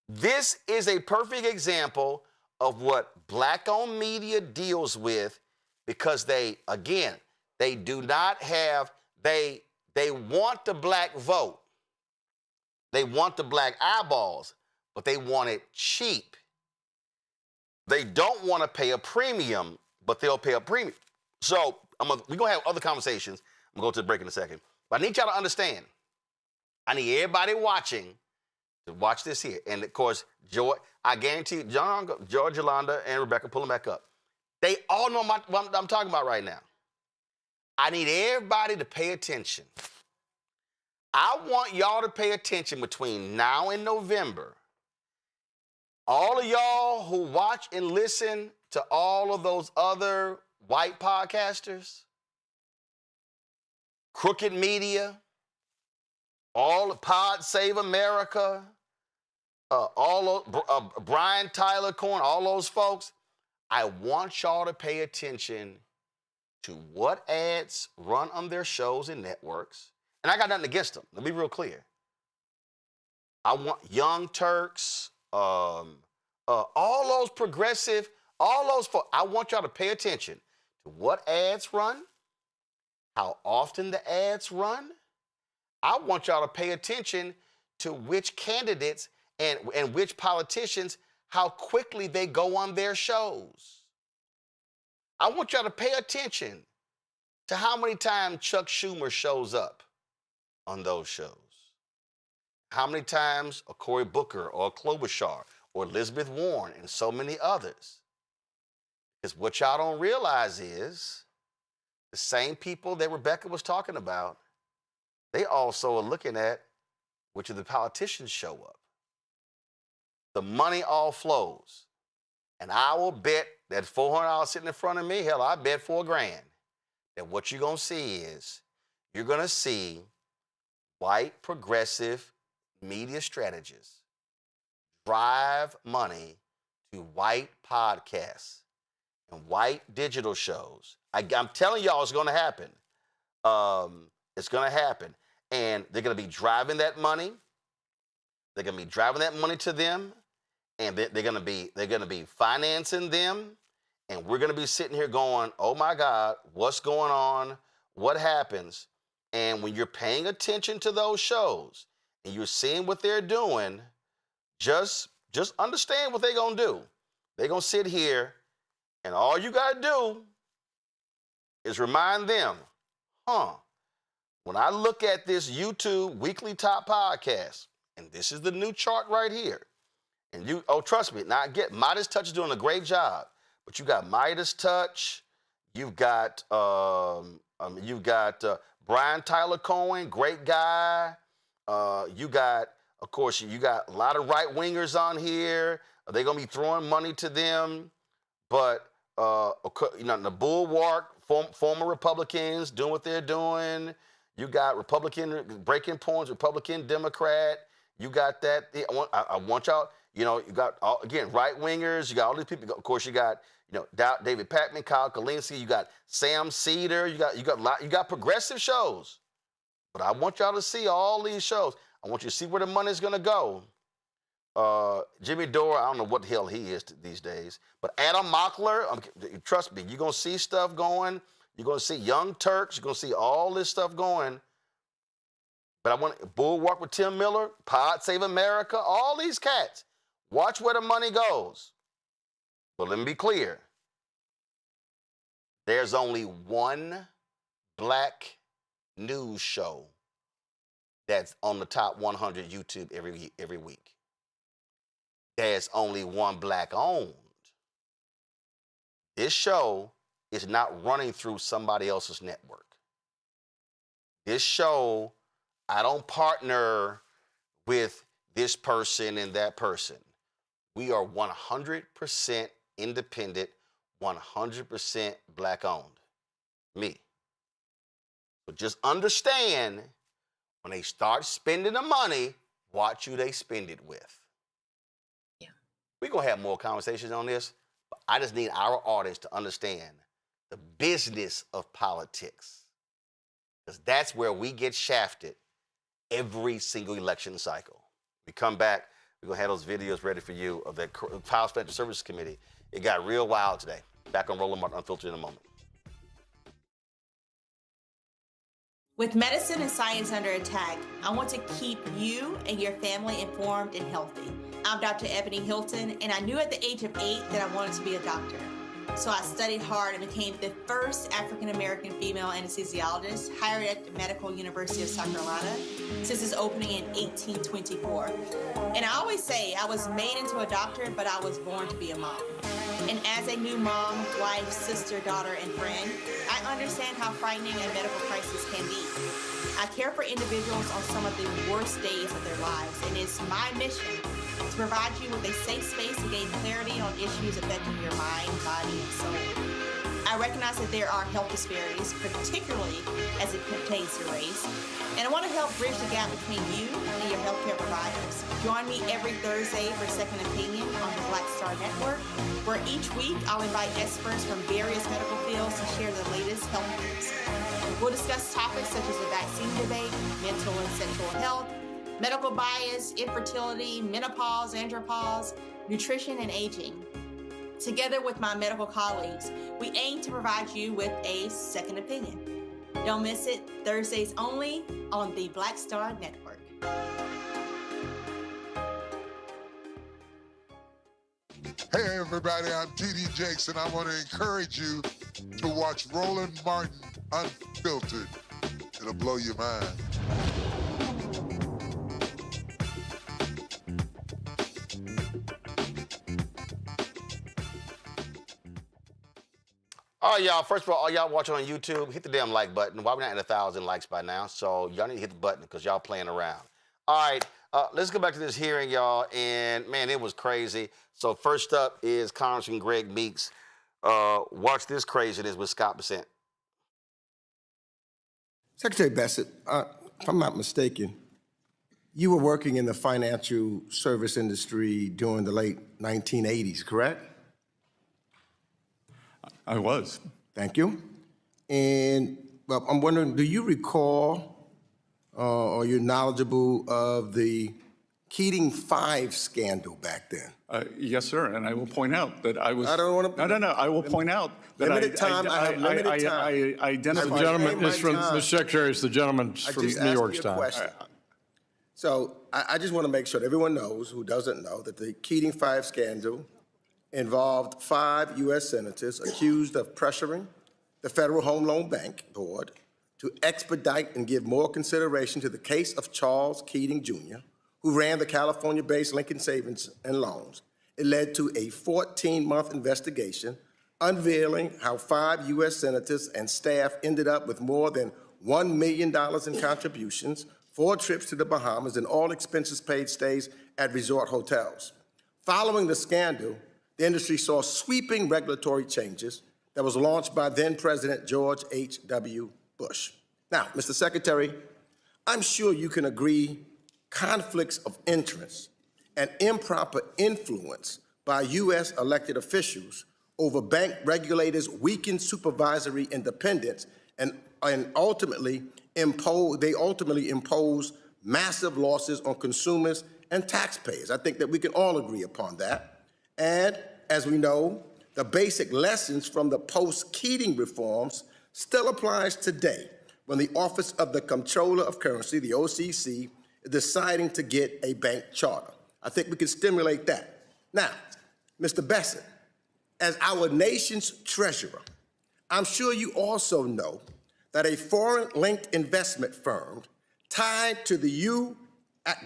Speaker 8: This is a perfect example of what black-owned media deals with, because they do not have, they want the black vote. They want the black eyeballs, but they want it cheap. They don't want to pay a premium, but they'll pay a premium. So we're going to have other conversations. I'm going to go to the break in a second. But I need y'all to understand. I need everybody watching to watch this here. And, of course, I guarantee you, George, Yolanda, and Rebecca, pull them back up. They all know what I'm talking about right now. I need everybody to pay attention. I want y'all to pay attention between now and November. All of y'all who watch and listen to all of those other white podcasters, Crooked Media, all of Pod Save America, Brian Tyler Corn, all those folks, I want y'all to pay attention to what ads run on their shows and networks. And I got nothing against them. Let me be real clear. I want Young Turks, all those progressive, I want y'all to pay attention to what ads run, how often the ads run. I want y'all to pay attention to which candidates and which politicians, how quickly they go on their shows. I want y'all to pay attention to how many times Chuck Schumer shows up on those shows. How many times a Cory Booker or a Klobuchar or Elizabeth Warren and so many others. Because what y'all don't realize is the same people that Rebecca was talking about, they also are looking at which of the politicians show up. The money all flows. And I will bet that $400 sitting in front of me, hell, I bet $4,000, that what you're going to see is you're going to see white progressive media strategists drive money to white podcasts and white digital shows. I'm telling y'all it's going to happen. It's going to happen. And they're going to be driving that money. They're going to be driving that money to them. And they're going to be financing them. And we're going to be sitting here going, oh my God, what's going on? What happens? And when you're paying attention to those shows and you're seeing what they're doing, just understand what they're going to do. They're going to sit here and all you got to do is remind them, when I look at this YouTube weekly top podcast, and this is the new chart right here, and trust me, Midas Touch is doing a great job, but you got Midas Touch, you've got Brian Tyler Cohen, great guy. You got a lot of right wingers on here. They're gonna be throwing money to them, but the Bulwark, former Republicans doing what they're doing. You got Republican breaking points, Republican, Democrat. You got that. I want y'all. You got right wingers. You got all these people. Of course, you got David Pakman, Kyle Kalinske. You got Sam Cedar. You got progressive shows. But I want y'all to see all these shows. I want you to see where the money's gonna go. Jimmy Dore, I don't know what the hell he is these days. But Adam Mockler, trust me, you're gonna see stuff going. You're gonna see Young Turks. You're gonna see all this stuff going. But I want Bulwark with Tim Miller, Pod Save America, all these cats. Watch where the money goes. But let me be clear. There's only one black news show that's on the top 100 YouTube every week. There's only one black owned. This show is not running through somebody else's network. This show, I don't partner with this person and that person. We are 100% independent, 100% black owned. Me. But just understand, when they start spending the money, watch who they spend it with.
Speaker 6: Yeah.
Speaker 8: We're going to have more conversations on this, but I just need our audience to understand the business of politics. Because that's where we get shafted every single election cycle. We come back, we're going to have those videos ready for you of that House Financial Services Committee. It got real wild today. Back on Roland Martin Unfiltered in a moment.
Speaker 17: With medicine and science under attack, I want to keep you and your family informed and healthy. I'm Dr. Ebony Hilton, and I knew at the age of 8 that I wanted to be a doctor. So I studied hard and became the first African-American female anesthesiologist hired at the Medical University of South Carolina since its opening in 1824. And I always say I was made into a doctor, but I was born to be a mom. And as a new mom, wife, sister, daughter, and friend, I understand how frightening a medical crisis can be. I care for individuals on some of the worst days of their lives, and it's my mission to provide you with a safe space to gain clarity on issues affecting your mind, body, and soul. I I recognize that there are health disparities, particularly as it pertains to race, and I want to help bridge the gap between you and your healthcare providers. Join me every Thursday for Second Opinion on the Black Star Network, where each week I'll invite experts from various medical fields to share the latest health news. We'll discuss topics such as the vaccine debate, mental and sexual health, medical bias, infertility, menopause, andropause, nutrition, and aging. Together with my medical colleagues, we aim to provide you with a second opinion. Don't miss it, Thursdays only on the Black Star Network.
Speaker 18: Hey everybody, I'm T.D. Jakes, and I want to encourage you to watch Roland Martin Unfiltered. It'll blow your mind.
Speaker 8: All right, y'all. First of all y'all watching on YouTube, hit the damn like button. Why we not at 1,000 likes by now? So y'all need to hit the button because y'all playing around. All right, let's go back to this hearing, y'all. And man, it was crazy. So first up is Congressman Greg Meeks. Watch this craziness with Scott Bessent.
Speaker 19: Secretary Bessent, if I'm not mistaken, you were working in the financial service industry during the late 1980s, correct?
Speaker 16: I was.
Speaker 19: Thank you. And well, I'm wondering, do you recall or you're knowledgeable of the Keating 5 scandal back then?
Speaker 16: Yes, sir. And I will point out that I was.
Speaker 19: I don't want to.
Speaker 16: No. I will point out that I identified.
Speaker 20: The gentleman is from the secretary. Is the gentleman from New York Times.
Speaker 19: So I just want to make sure that everyone knows who doesn't know that the Keating 5 scandal involved 5 U.S. senators accused of pressuring the Federal Home Loan Bank Board to expedite and give more consideration to the case of Charles Keating, Jr., who ran the California-based Lincoln Savings and Loans. It led to a 14-month investigation unveiling how 5 U.S. senators and staff ended up with more than $1 million in contributions, 4 trips to the Bahamas, and all expenses paid stays at resort hotels. Following the scandal, the industry saw sweeping regulatory changes that was launched by then-President George H.W. Bush. Now, Mr. Secretary, I'm sure you can agree conflicts of interest and improper influence by U.S. elected officials over bank regulators weaken supervisory independence and ultimately impose massive losses on consumers and taxpayers. I think that we can all agree upon that. And as we know, the basic lessons from the post-Keating reforms still applies today when the Office of the Comptroller of Currency, the OCC, is deciding to get a bank charter. I think we can stimulate that. Now, Mr. Bessent, as our nation's treasurer, I'm sure you also know that a foreign-linked investment firm tied to the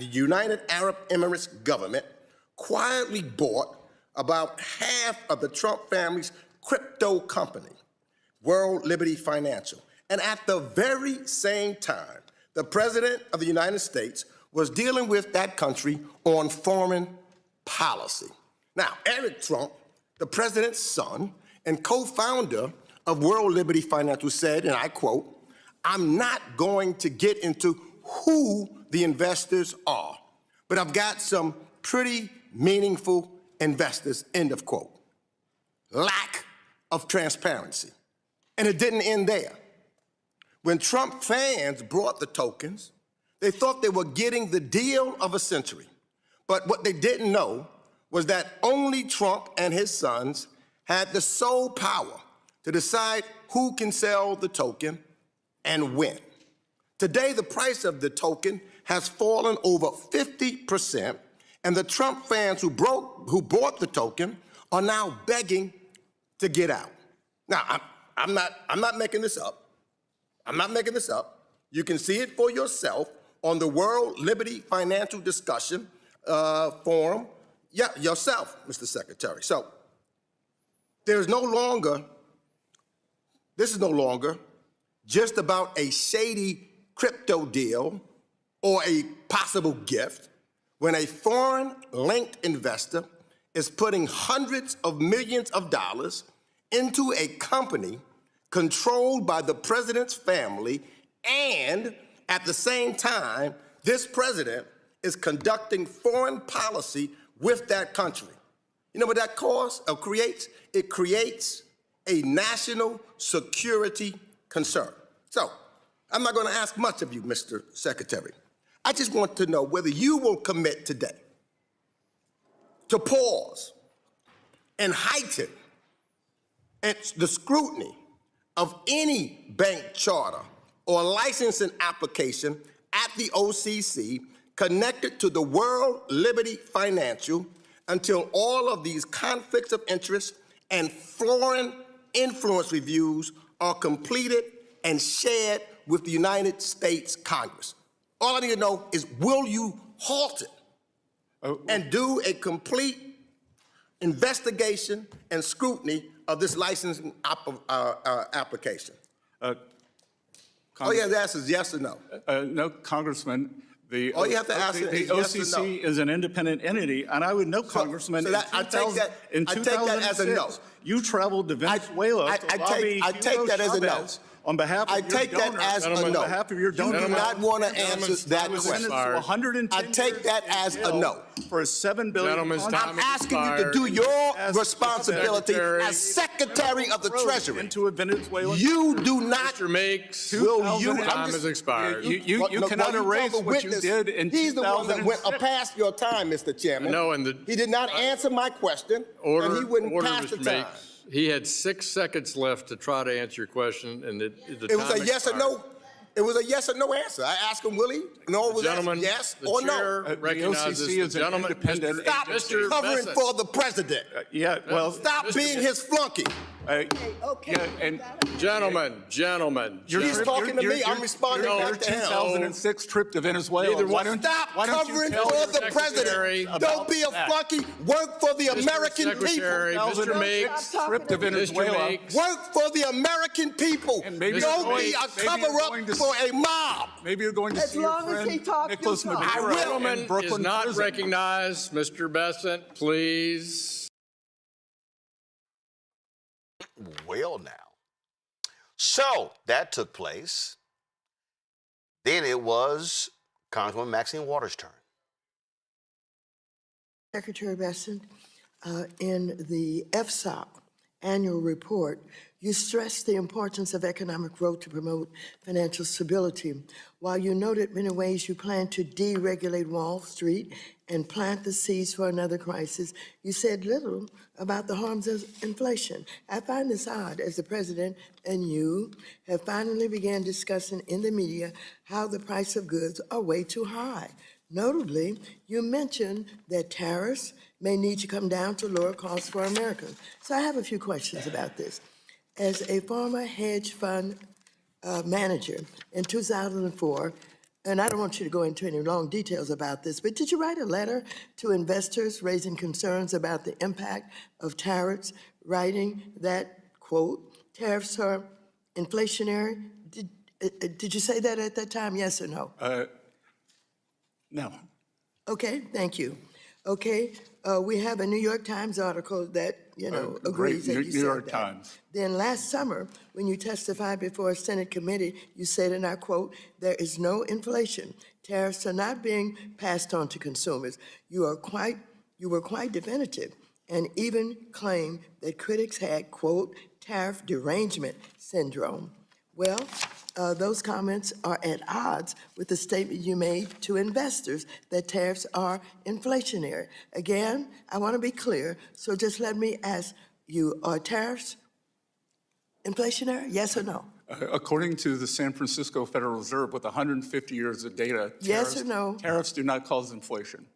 Speaker 19: United Arab Emirates government quietly bought about half of the Trump family's crypto company, World Liberty Financial. And at the very same time, the President of the United States was dealing with that country on foreign policy. Now, Eric Trump, the president's son and co-founder of World Liberty Financial, said, and I quote, "I'm not going to get into who the investors are, but I've got some pretty meaningful investors," end of quote. Lack of transparency. And it didn't end there. When Trump fans brought the tokens, they thought they were getting the deal of a century. But what they didn't know was that only Trump and his sons had the sole power to decide who can sell the token and when. Today, the price of the token has fallen over 50%, and the Trump fans who bought the token are now begging to get out. Now, I'm not making this up. I'm not making this up. You can see it for yourself on the World Liberty Financial Discussion Forum. Yeah, yourself, Mr. Secretary. So this is no longer just about a shady crypto deal or a possible gift. When a foreign-linked investor is putting hundreds of millions of dollars into a company controlled by the president's family, and at the same time, this president is conducting foreign policy with that country. You know what that creates? It creates a national security concern. So, I'm not going to ask much of you, Mr. Secretary. I just want to know whether you will commit today to pause and heighten the scrutiny of any bank charter or licensing application at the OCC connected to the World Liberty Financial until all of these conflicts of interest and foreign influence reviews are completed and shared with the United States Congress. All I need to know is, will you halt it and do a complete investigation and scrutiny of this licensing application? All you have to ask is yes or no.
Speaker 16: No, Congressman.
Speaker 19: All you have to ask
Speaker 16: the
Speaker 19: is yes
Speaker 16: OCC
Speaker 19: or no.
Speaker 16: is an independent entity, and I would know, Congressman,
Speaker 19: I take that as a no.
Speaker 16: You traveled to Venezuela to lobby
Speaker 19: I take that as a no.
Speaker 16: On behalf of
Speaker 19: I take that as a no.
Speaker 16: On behalf of your donors.
Speaker 19: You do not want to answer that question. I take that as a no.
Speaker 16: For a $7 billion
Speaker 19: I'm asking you to do your responsibility as Secretary of the Treasury.
Speaker 16: Into a Venezuelan.
Speaker 19: You do not.
Speaker 20: Mr. Makes,
Speaker 19: will you?
Speaker 20: time has expired.
Speaker 16: You cannot erase what you did in 2006.
Speaker 19: He's the one that went past your time, Mr. Chairman.
Speaker 20: No,
Speaker 19: he did not answer my question, and he wouldn't pass the time.
Speaker 20: He had 6 seconds left to try to answer your question, and the
Speaker 19: it was a yes or no. It was a yes or no answer. I asked him, will he? No, was
Speaker 20: gentleman,
Speaker 19: yes or no?
Speaker 20: Recognizes the gentleman.
Speaker 19: Stop covering for the president. Stop being his flunky.
Speaker 16: And
Speaker 20: gentlemen,
Speaker 19: he's talking to me. I'm responding back to him.
Speaker 16: 2006 trip to Venezuela.
Speaker 19: Stop covering for the president. Don't be a flunky. Work for the American people.
Speaker 20: Mr. Makes,
Speaker 16: trip to Venezuela.
Speaker 19: Work for the American people. Don't be a cover-up for a mob.
Speaker 16: Maybe you're going to see your friend Nicholas Maduro.
Speaker 20: Gentleman is not recognized. Mr. Bessent, please.
Speaker 8: Well, now. So that took place. Then it was Congresswoman Maxine Waters' turn.
Speaker 21: Secretary Bessent, in the FSOC annual report, you stressed the importance of economic growth to promote financial stability. While you noted many ways you plan to deregulate Wall Street and plant the seeds for another crisis, you said little about the harms of inflation. I find this odd, as the president and you have finally began discussing in the media how the price of goods are way too high. Notably, you mentioned that tariffs may need to come down to lower costs for Americans. So I have a few questions about this. As a former hedge fund manager in 2004, and I don't want you to go into any long details about this, but did you write a letter to investors raising concerns about the impact of tariffs, writing that, quote, tariffs are inflationary? Did you say that at that time, yes or no?
Speaker 16: No.
Speaker 21: Okay, thank you. Okay, we have a New York Times article that, agrees that you said that.
Speaker 16: New York Times.
Speaker 21: Then last summer, when you testified before a Senate committee, you said, and I quote, there is no inflation. Tariffs are not being passed on to consumers. You were quite definitive and even claimed that critics had, quote, tariff derangement syndrome. Well, those comments are at odds with the statement you made to investors that tariffs are inflationary. Again, I want to be clear, so just let me ask you, are tariffs inflationary, yes or no?
Speaker 16: According to the San Francisco Federal Reserve, with 150 years of data,
Speaker 21: yes or no?
Speaker 16: Tariffs do not cause inflation.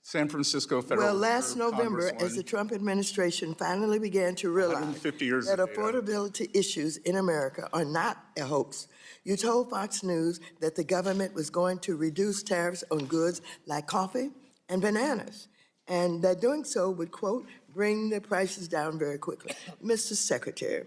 Speaker 16: San Francisco Federal Reserve.
Speaker 21: Well, last November, as the Trump administration finally began to realize that affordability issues in America are not a hoax, you told Fox News that the government was going to reduce tariffs on goods like coffee and bananas, and that doing so would, quote, bring the prices down very quickly. Mr. Secretary,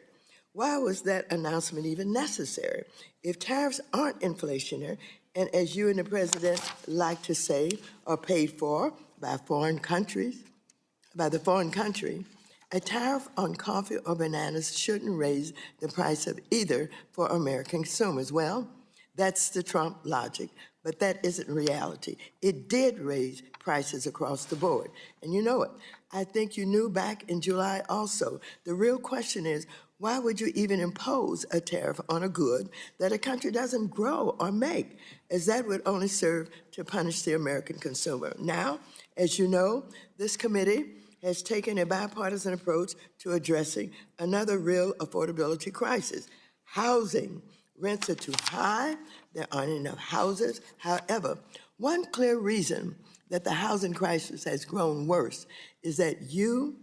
Speaker 21: why was that announcement even necessary? If tariffs aren't inflationary, and as you and the president like to say, are paid for by the foreign country, A tariff on coffee or bananas shouldn't raise the price of either for American consumers. Well, that's the Trump logic, but that isn't reality. It did raise prices across the board, and you know it. I think you knew back in July also. The real question is, why would you even impose a tariff on a good that a country doesn't grow or make, as that would only serve to punish the American consumer? Now, as you know, this committee has taken a bipartisan approach to addressing another real affordability crisis. Housing. Rents are too high. There aren't enough houses. However, one clear reason that the housing crisis has grown worse is that you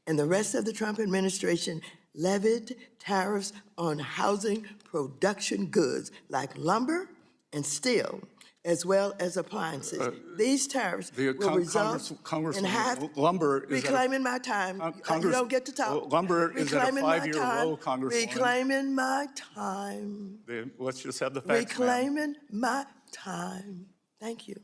Speaker 21: and the rest of the Trump administration levied tariffs on housing production goods like lumber and steel, as well as appliances. These tariffs will result in half.
Speaker 16: Lumber is
Speaker 21: reclaiming my time. You don't get to talk.
Speaker 16: Lumber is at a 5-year low, Congresswoman.
Speaker 21: Reclaiming my time.
Speaker 16: Let's just have the facts,
Speaker 21: Reclaiming my time. Thank you.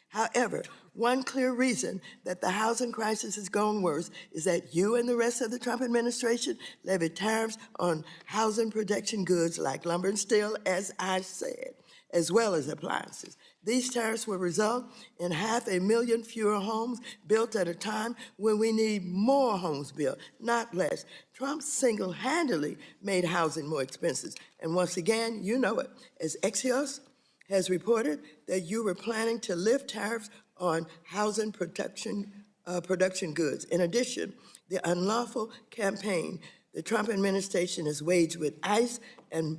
Speaker 21: However, one clear reason that the housing crisis has gone worse is that you and the rest of the Trump administration levied tariffs on housing production goods like lumber and steel, as I said, as well as appliances. These tariffs will result in 500,000 fewer homes built at a time when we need more homes built, not less. Trump single-handedly made housing more expensive. And once again, you know it, as Axios has reported that you were planning to lift tariffs on housing production goods. In addition, the unlawful campaign the Trump administration has waged with ICE and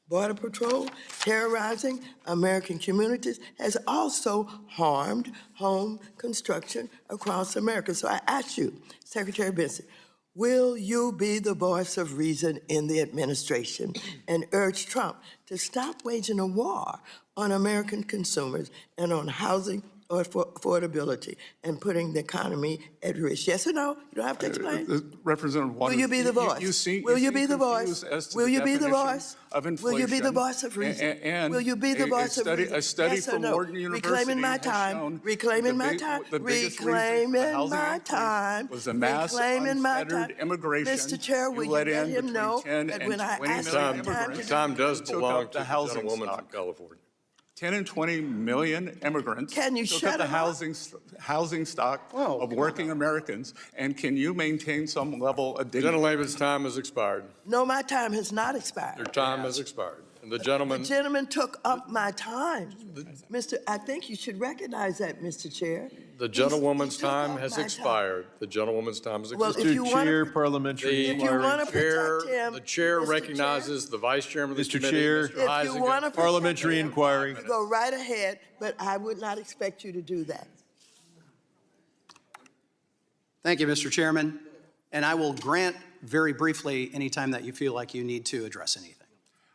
Speaker 21: Border Patrol terrorizing American communities has also harmed home construction across America. So I ask you, Secretary Bessent, will you be the voice of reason in the administration and urge Trump to stop waging a war on American consumers and on housing or affordability and putting the economy at risk? Yes or no? You don't have to explain.
Speaker 16: Representative Waters,
Speaker 21: will you be the voice? Will you be the voice? Will you be the voice? Will you be the voice of reason? Will you be the voice of reason?
Speaker 16: A study
Speaker 21: yes
Speaker 16: from Wharton University
Speaker 21: reclaiming my time. Reclaiming my time. Reclaiming my time.
Speaker 16: Was a mass unfettered immigration.
Speaker 21: Mr. Chair, will you let him know that when I ask him
Speaker 20: time does belong to the gentlewoman from California.
Speaker 16: 10 and 20 million immigrants
Speaker 21: can you
Speaker 16: took
Speaker 21: shut
Speaker 16: up the housing stock of working Americans, and can you maintain some level of dignity?
Speaker 20: Gentleman's time has expired.
Speaker 21: No, my time has not expired.
Speaker 20: Your time has expired. And the gentleman
Speaker 21: took up my time. I think you should recognize that, Mr. Chair.
Speaker 20: The gentlewoman's time has expired. The gentlewoman's time has expired.
Speaker 21: Well, if you
Speaker 1: Chair, parliamentary
Speaker 21: inquiry.
Speaker 20: The chair recognizes the vice chairman of the committee,
Speaker 1: Chair,
Speaker 20: Mr. Heisinger.
Speaker 21: If you want to
Speaker 1: parliamentary inquiry.
Speaker 21: You go right ahead, but I would not expect you to do that.
Speaker 22: Thank you, Mr. Chairman. And I will grant very briefly any time that you feel like you need to address anything.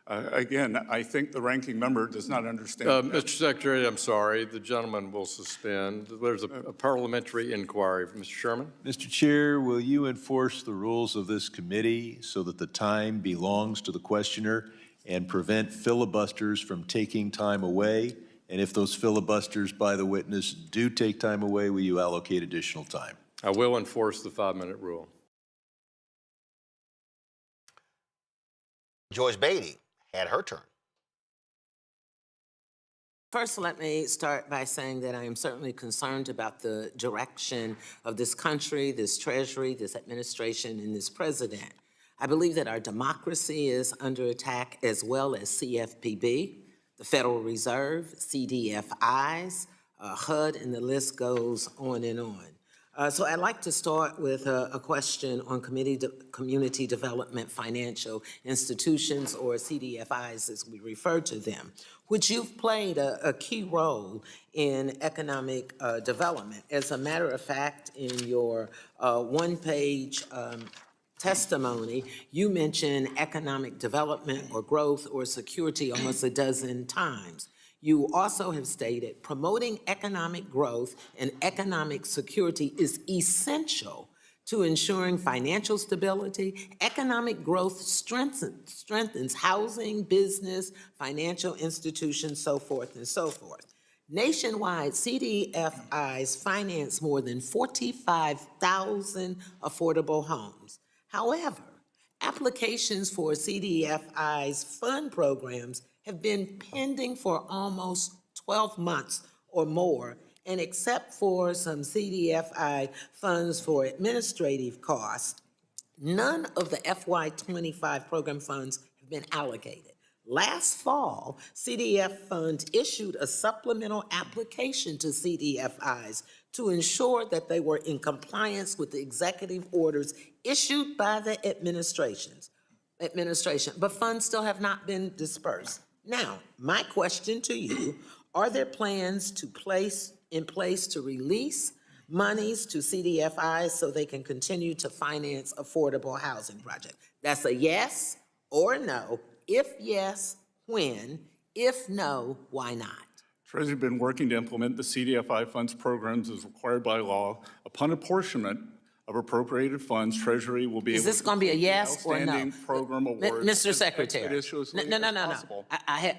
Speaker 16: Again, I think the ranking member does not understand.
Speaker 20: Mr. Secretary, I'm sorry. The gentleman will suspend. There's a parliamentary inquiry. Mr. Sherman?
Speaker 1: Mr. Chair, will you enforce the rules of this committee so that the time belongs to the questioner and prevent filibusters from taking time away? And if those filibusters by the witness do take time away, will you allocate additional time?
Speaker 20: I will enforce the 5-minute rule.
Speaker 8: Joyce Beatty had her turn.
Speaker 23: First, let me start by saying that I am certainly concerned about the direction of this country, this Treasury, this administration, and this president. I believe that our democracy is under attack, as well as CFPB, the Federal Reserve, CDFIs, HUD, and the list goes on and on. So I'd like to start with a question on community development financial institutions, or CDFIs as we refer to them, which you've played a key role in economic development. As a matter of fact, in your one-page testimony, you mention economic development or growth or security almost a dozen times. You also have stated promoting economic growth and economic security is essential to ensuring financial stability. Economic growth strengthens housing, business, financial institutions, so forth and so forth. Nationwide, CDFIs finance more than 45,000 affordable homes. However, applications for CDFIs fund programs have been pending for almost 12 months or more, and except for some CDFI funds for administrative costs, none of the FY25 program funds have been allocated. Last fall, CDF funds issued a supplemental application to CDFIs to ensure that they were in compliance with the executive orders issued by the administration, but funds still have not been dispersed. Now, my question to you, are there plans in place to release monies to CDFIs so they can continue to finance affordable housing projects? That's a yes or no. If yes, when? If no, why not?
Speaker 16: Treasury has been working to implement the CDFI funds programs as required by law. Upon apportionment of appropriated funds, Treasury will be
Speaker 23: Is
Speaker 16: able
Speaker 23: this going to be a yes or no?
Speaker 16: outstanding program awards.
Speaker 23: Mr. Secretary,
Speaker 16: expeditiously
Speaker 23: no.
Speaker 16: as possible.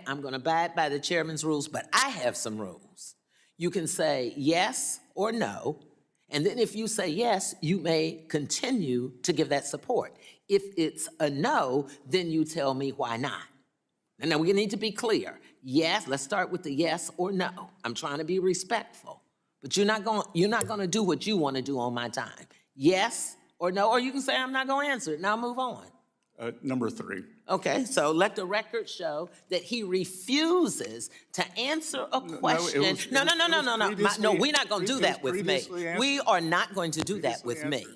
Speaker 23: I'm going to abide by the chairman's rules, but I have some rules. You can say yes or no, and then if you say yes, you may continue to give that support. If it's a no, then you tell me why not. And now we need to be clear. Yes, let's start with the yes or no. I'm trying to be respectful, but you're not going to do what you want to do on my time. Yes or no, or you can say I'm not going to answer it, and I'll move on.
Speaker 16: Number 3.
Speaker 23: Okay, so let the record show that he refuses to answer a question. No, we're not going to do that with me. We are not going to do that with me.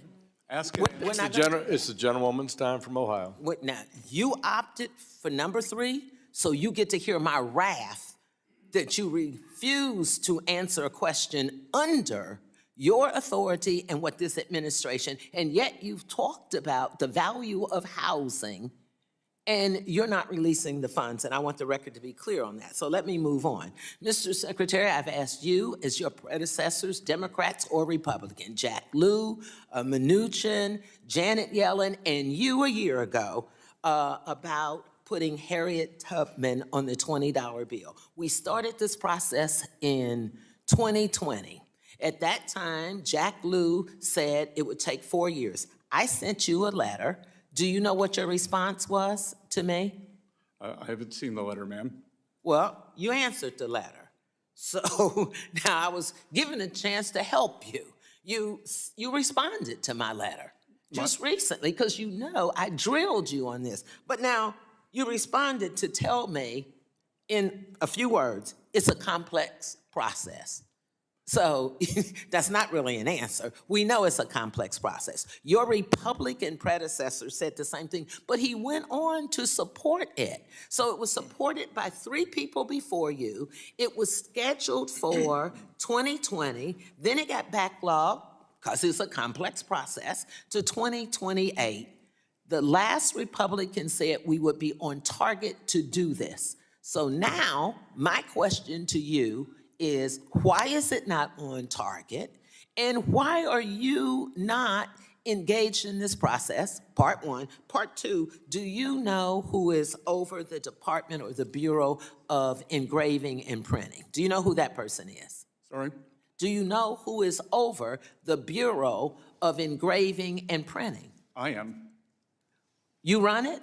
Speaker 16: Ask
Speaker 23: We're
Speaker 20: It's
Speaker 23: not
Speaker 20: the,
Speaker 23: gonna
Speaker 20: it's the gentlewoman's time from Ohio.
Speaker 23: Now, you opted for number 3, so you get to hear my wrath that you refuse to answer a question under your authority and what this administration, and yet you've talked about the value of housing, and you're not releasing the funds, and I want the record to be clear on that. So let me move on. Mr. Secretary, I've asked you, as your predecessors, Democrats or Republican, Jack Lew, Mnuchin, Janet Yellen, and you a year ago, about putting Harriet Tubman on the $20 bill. We started this process in 2020. At that time, Jack Lew said it would take 4 years. I sent you a letter. Do you know what your response was to me?
Speaker 16: I haven't seen the letter, ma'am.
Speaker 23: Well, you answered the letter. So now I was given a chance to help you. You responded to my letter just recently because you know I drilled you on this. But now you responded to tell me in a few words, it's a complex process. So that's not really an answer. We know it's a complex process. Your Republican predecessor said the same thing, but he went on to support it. So it was supported by 3 people before you. It was scheduled for 2020. Then it got backlogged, because it's a complex process, to 2028. The last Republican said we would be on target to do this. So now my question to you is, why is it not on target? And why are you not engaged in this process? Part 1. Part 2, do you know who is over the Department or the Bureau of Engraving and Printing? Do you know who that person is?
Speaker 16: Sorry?
Speaker 23: Do you know who is over the Bureau of Engraving and Printing?
Speaker 16: I am.
Speaker 23: You run it?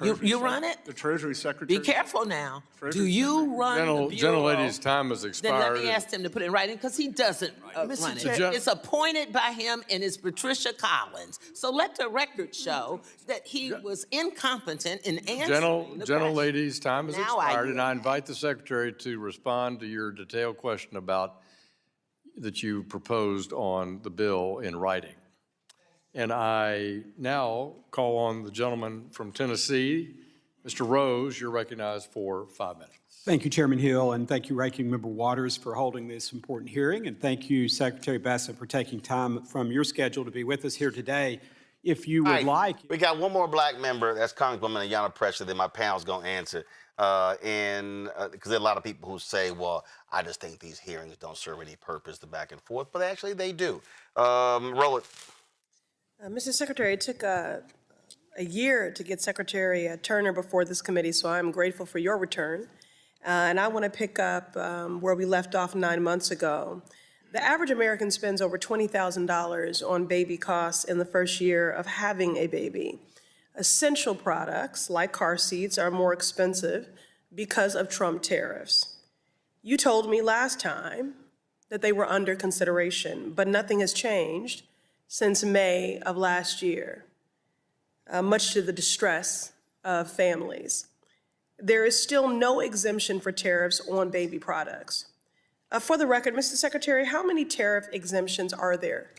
Speaker 23: You run it?
Speaker 16: The Treasury Secretary.
Speaker 23: Be careful now. Do you run the Bureau?
Speaker 20: Gentlelady's time has expired.
Speaker 23: Then let me ask him to put it in writing, because he doesn't run it. It's appointed by him, and it's Patricia Collins. So let the record show that he was incompetent in answering the
Speaker 20: Gentlelady's time has
Speaker 23: Now
Speaker 20: expired, and I invite the Secretary to respond to your detailed question about that you proposed on the bill in writing. And I now call on the gentleman from Tennessee, Mr. Rose. You're recognized for 5 minutes.
Speaker 5: Thank you, Chairman Hill, and thank you, Ranking Member Waters, for holding this important hearing. And thank you, Secretary Bessent, for taking time from your schedule to be with us here today. If you would like.
Speaker 8: We got one more black member, that's Congresswoman Ayanna Pressley, that my panel's going to answer. Because there are a lot of people who say, well, I just think these hearings don't serve any purpose, the back and forth, but actually they do. Roland.
Speaker 10: Mr. Secretary, it took a year to get Secretary Turner before this committee, so I'm grateful for your return. And I want to pick up where we left off 9 months ago. The average American spends over $20,000 on baby costs in the first year of having a baby. Essential products like car seats are more expensive because of Trump tariffs. You told me last time that they were under consideration, but nothing has changed since May of last year, much to the distress of families. There is still no exemption for tariffs on baby products. For the record, Mr. Secretary, how many tariff exemptions are there?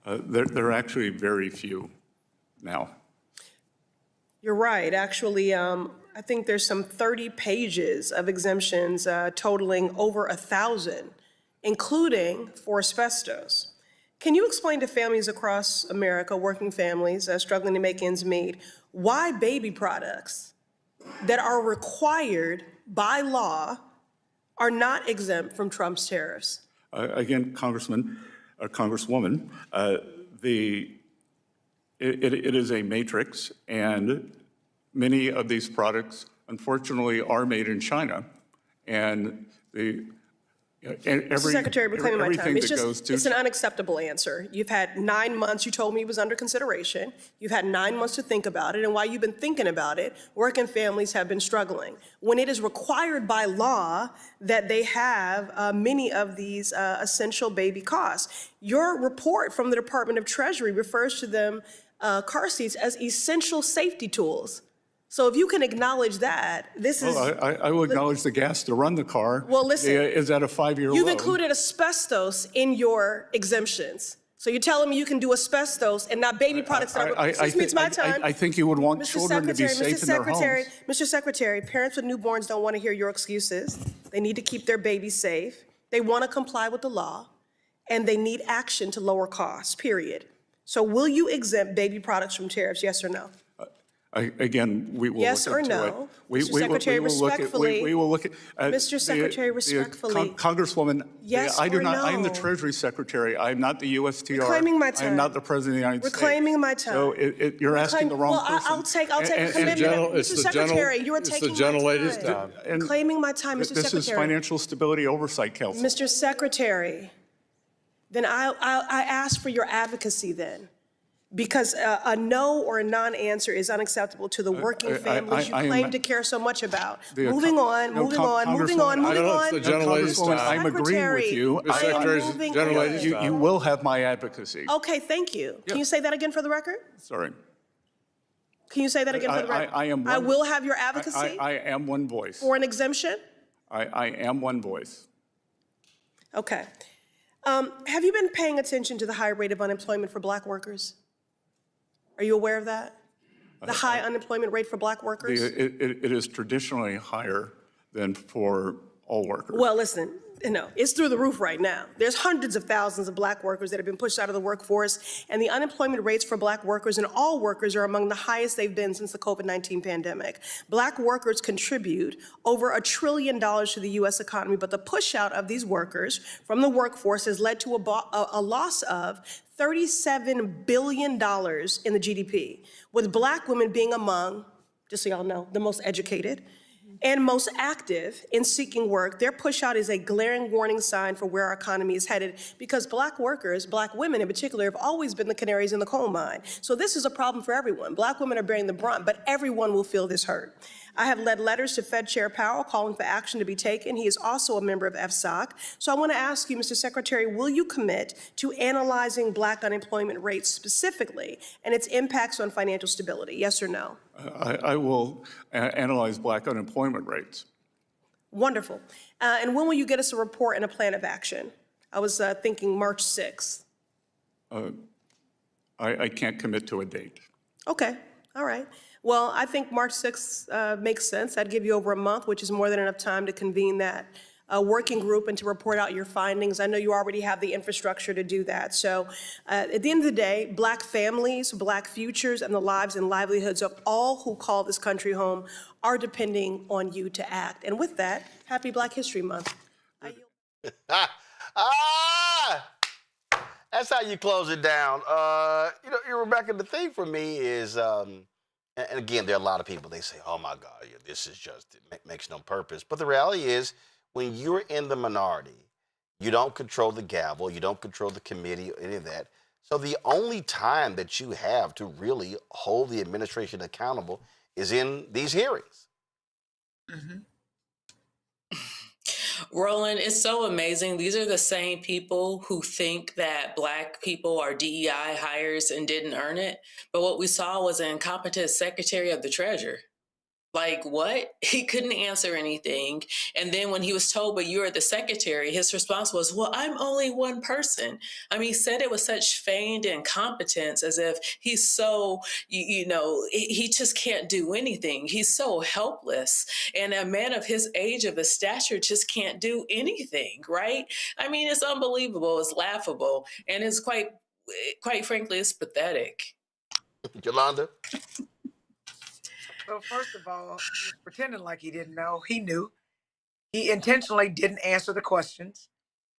Speaker 16: There are actually very few now.
Speaker 10: You're right. Actually, I think there's some 30 pages of exemptions totaling over 1,000, including for asbestos. Can you explain to families across America, working families struggling to make ends meet, why baby products that are required by law are not exempt from Trump's tariffs?
Speaker 16: Again, Congresswoman, it is a matrix, and many of these products, unfortunately, are made in China, and
Speaker 10: Mr. Secretary, reclaiming my time. It's an
Speaker 16: an
Speaker 10: unacceptable answer. You've had 9 months. You told me it was under consideration. You've had 9 months to think about it. And while you've been thinking about it, working families have been struggling. When it is required by law that they have many of these essential baby costs, your report from the Department of Treasury refers to them, car seats, as essential safety tools. So if you can acknowledge that, this is...
Speaker 16: I will acknowledge the gas to run the car.
Speaker 10: Well, listen,
Speaker 16: is at a 5-year low.
Speaker 10: You've included asbestos in your exemptions. So you're telling me you can do asbestos and not baby products that are... Excuse me, it's my time.
Speaker 16: I think you would want children to be safe in their homes.
Speaker 10: Mr. Secretary, parents with newborns don't want to hear your excuses. They need to keep their babies safe. They want to comply with the law, and they need action to lower costs, period. So will you exempt baby products from tariffs, yes or no?
Speaker 16: Again, we will
Speaker 10: yes
Speaker 16: look into
Speaker 10: or
Speaker 16: it.
Speaker 10: no?
Speaker 16: We will look at
Speaker 10: Mr. Secretary, respectfully.
Speaker 16: Congresswoman,
Speaker 10: yes
Speaker 16: I do
Speaker 10: or
Speaker 16: not.
Speaker 10: no?
Speaker 16: I am the Treasury Secretary. I am not the USTR.
Speaker 10: Reclaiming my time.
Speaker 16: I am not the President of the United States.
Speaker 10: Reclaiming my time.
Speaker 16: So you're asking the wrong person.
Speaker 10: I'll take a commitment. Mr. Secretary, you are taking my time. Reclaiming my time, Mr. Secretary.
Speaker 16: This is Financial Stability Oversight Council.
Speaker 10: Mr. Secretary, then I ask for your advocacy then. Because a no or a non-answer is unacceptable to the working families you claim to care so much about. Moving on.
Speaker 20: I don't know if the gentlelady's time.
Speaker 16: I'm agreeing with you.
Speaker 20: The Secretary's gentlelady's time.
Speaker 16: You will have my advocacy.
Speaker 10: Okay, thank you. Can you say that again for the record?
Speaker 16: Sorry.
Speaker 10: Can you say that again for the record? I will have your advocacy?
Speaker 16: I am one voice.
Speaker 10: For an exemption?
Speaker 16: I am one voice.
Speaker 10: Okay. Have you been paying attention to the high rate of unemployment for Black workers? Are you aware of that? The high unemployment rate for Black workers?
Speaker 16: It is traditionally higher than for all workers.
Speaker 10: Well, listen, it's through the roof right now. There's hundreds of thousands of Black workers that have been pushed out of the workforce, and the unemployment rates for Black workers and all workers are among the highest they've been since the COVID-19 pandemic. Black workers contribute over $1 trillion to the U.S. economy, but the push out of these workers from the workforce has led to a loss of $37 billion in the GDP, with Black women being among, just so y'all know, the most educated and most active in seeking work. Their push out is a glaring warning sign for where our economy is headed, because Black workers, Black women in particular, have always been the canaries in the coal mine. So this is a problem for everyone. Black women are bearing the brunt, but everyone will feel this hurt. I have led letters to Fed Chair Powell calling for action to be taken. He is also a member of FSOC. So I want to ask you, Mr. Secretary, will you commit to analyzing Black unemployment rates specifically and its impacts on financial stability? Yes or no?
Speaker 16: I will analyze Black unemployment rates.
Speaker 10: Wonderful. And when will you get us a report and a plan of action? I was thinking March 6th.
Speaker 16: I can't commit to a date.
Speaker 10: Okay. All right. Well, I think March 6th makes sense. That'd give you over a month, which is more than enough time to convene that working group and to report out your findings. I know you already have the infrastructure to do that. So at the end of the day, Black families, Black futures, and the lives and livelihoods of all who call this country home are depending on you to act. And with that, happy Black History Month.
Speaker 8: That's how you close it down. Rebecca, the thing for me is, and again, there are a lot of people, they say, oh my God, this is just, it makes no purpose. But the reality is, when you're in the minority, you don't control the gavel, you don't control the committee or any of that. So the only time that you have to really hold the administration accountable is in these hearings.
Speaker 4: Mm-hmm. Roland, it's so amazing. These are the same people who think that Black people are DEI hires and didn't earn it. But what we saw was an incompetent Secretary of the Treasury. Like, what? He couldn't answer anything. And then when he was told, but you're the secretary, his response was, well, I'm only one person. I mean, he said it with such feigned incompetence, as if he's so, he just can't do anything. He's so helpless. And a man of his age, of his stature, just can't do anything, right? I mean, it's unbelievable. It's laughable. And it's quite frankly, it's pathetic.
Speaker 8: Yolanda?
Speaker 2: So first of all, he was pretending like he didn't know. He knew. He intentionally didn't answer the questions.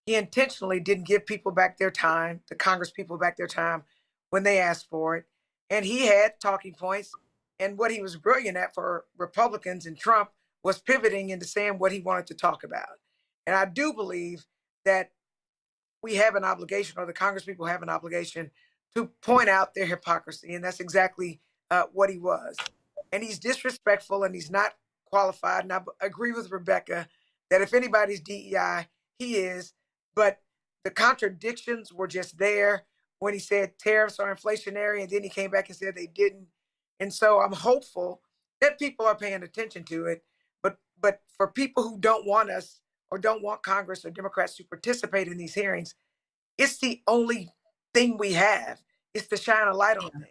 Speaker 2: He intentionally didn't give people back their time, the Congress people back their time when they asked for it. And he had talking points. And what he was brilliant at for Republicans and Trump was pivoting into saying what he wanted to talk about. And I do believe that we have an obligation, or the Congress people have an obligation, to point out their hypocrisy. And that's exactly what he was. And he's disrespectful and he's not qualified. And I agree with Rebecca that if anybody's DEI, he is. But the contradictions were just there when he said tariffs are inflationary, and then he came back and said they didn't. And so I'm hopeful that people are paying attention to it. But for people who don't want us, or don't want Congress or Democrats to participate in these hearings, it's the only thing we have. It's to shine a light on things.